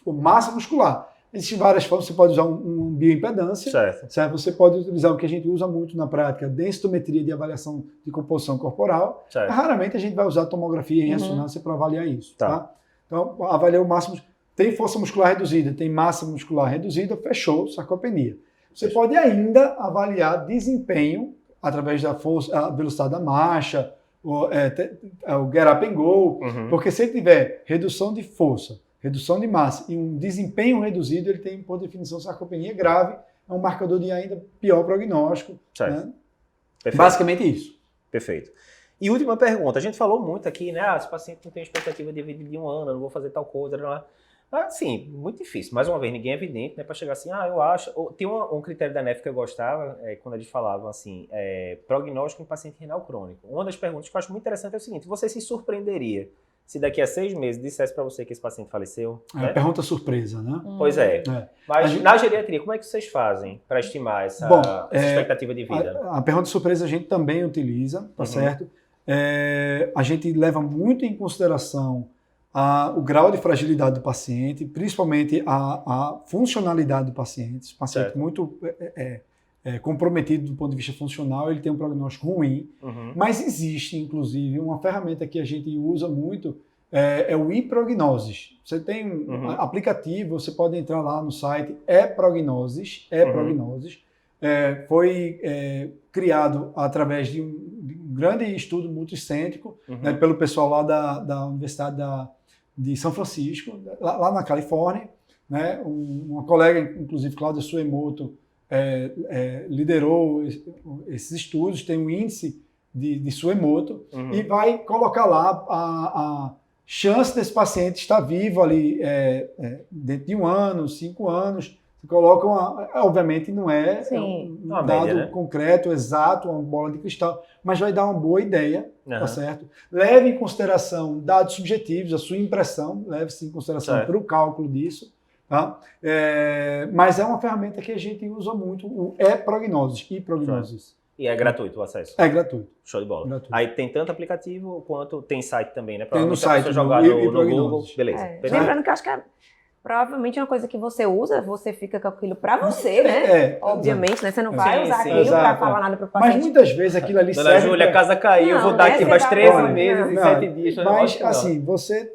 massa muscular. Existem várias formas, você pode usar um bioimpedância, certo? Você pode utilizar o que a gente usa muito na prática, densitometria de avaliação de composição corporal. Certo. Raramente a gente vai usar tomografia e ressonância para avaliar isso. Tá? Então, avaliar o máximo. Tem força muscular reduzida, tem massa muscular reduzida, fechou, sarcopenia. Você pode ainda avaliar desempenho através da força, a velocidade da marcha, o get up and go, porque se ele tiver redução de força, redução de massa e um desempenho reduzido, ele tem, por definição, sarcopenia grave, é um marcador de ainda pior prognóstico. Certo. Né? Basicamente isso. Perfeito. E última pergunta, a gente falou muito aqui, né? Esse paciente não tem expectativa de vida de 1 ano, eu não vou fazer tal coisa, não é? Assim, muito difícil. Mais uma vez, ninguém é evidente, né? Para chegar assim, eu acho... Tem um critério da NEF que eu gostava, quando eles falavam assim, prognóstico em paciente renal crônico. Uma das perguntas que eu acho muito interessante é o seguinte, você se surpreenderia se daqui a 6 meses dissesse para você que esse paciente faleceu? Né? Pergunta surpresa, né? Pois é. Mas na geriatria, como é que vocês fazem para estimar essa expectativa de vida? A pergunta surpresa a gente também utiliza, tá certo? A gente leva muito em consideração o grau de fragilidade do paciente, principalmente a funcionalidade do paciente. Se o paciente é muito comprometido do ponto de vista funcional, ele tem um prognóstico ruim, mas existe, inclusive, uma ferramenta que a gente usa muito, é o ePrognosis. Você tem um aplicativo, você pode entrar lá no site, ePrognosis, foi criado através de um grande estudo multicêntrico, né, pelo pessoal lá da Universidade de São Francisco, lá na Califórnia, né, uma colega, inclusive Cláudia Suemoto, liderou esses estudos, tem um índice de Suemoto e vai colocar lá a chance desse paciente estar vivo ali dentro de 1 ano, 5 anos. Você coloca obviamente não é um dado média, né? Concreto, exato, uma bola de cristal, mas vai dar uma boa ideia, tá certo? Leve em consideração dados subjetivos, a sua impressão, leve-se em consideração para o cálculo disso. Tá? Mas é uma ferramenta que a gente usa muito, o ePrognosis. E é gratuito o acesso? É gratuito. Show de bola. Gratuito. Aí tem tanto aplicativo quanto tem site também, né? Tem no Provavelmente site, jogar no no Google, Prognósticos. beleza. Perfeito. Lembrando que eu acho que provavelmente é uma coisa que você usa, você fica com aquilo pra você, né? Obviamente, né? Você não vai usar aquilo pra falar nada pro paciente. Mas muitas vezes aquilo ali Dona Júlia, a casa caiu, vou dar aqui mais 13 meses e 7 dias. Mas, assim, você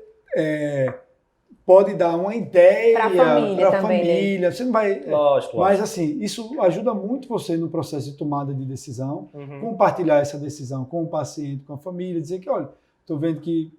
pode dar uma ideia pra família também, família. Né? Você não vai... Lógico. Mas, assim, isso ajuda muito você no processo de tomada de decisão, compartilhar essa decisão com o paciente, com a família, dizer que, olha, estou vendo que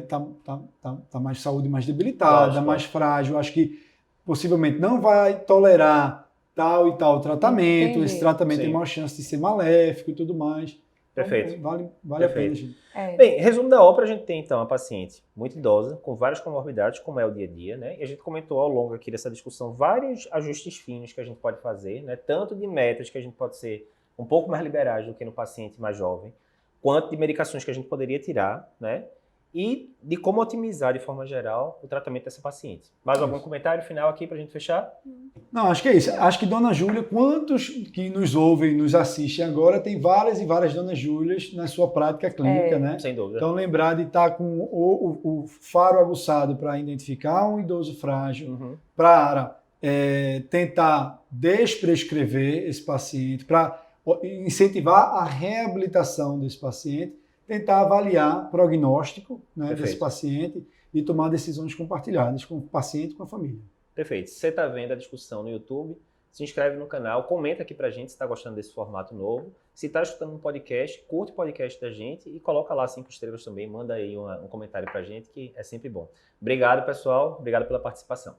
tá mais saúde mais debilitada, mais frágil, acho que possivelmente não vai tolerar tal e tal tratamento, esse tratamento tem maior chance de ser maléfico e tudo mais. Perfeito. Então, vale a pena, gente. Bem, resumo da ópera, a gente tem então uma paciente muito idosa, com várias comorbidades, como é o dia a dia, né? E a gente comentou ao longo aqui dessa discussão vários ajustes finos que a gente pode fazer, né? Tanto de metas que a gente pode ser um pouco mais liberais do que no paciente mais jovem, quanto de medicações que a gente poderia tirar, né? E de como otimizar de forma geral o tratamento dessa paciente. Mais algum comentário final aqui para a gente fechar? Não, acho que é isso. Acho que Dona Júlia, quantos que nos ouvem, nos assistem agora, tem várias e várias Dona Júlias na sua prática clínica, né? Sem dúvida. Então lembrar de estar com o faro aguçado para identificar um idoso frágil, para tentar desprescrever esse paciente, para incentivar a reabilitação desse paciente, tentar avaliar prognóstico, né, desse paciente e tomar decisões compartilhadas com o paciente e com a família. Perfeito. Se você está vendo a discussão no YouTube, se inscreve no canal, comenta aqui pra gente se está gostando desse formato novo. Se está escutando um podcast, curte o podcast da gente e coloca lá 5 estrelas também, manda aí um comentário pra gente que é sempre bom. Obrigado, pessoal. Obrigado pela participação.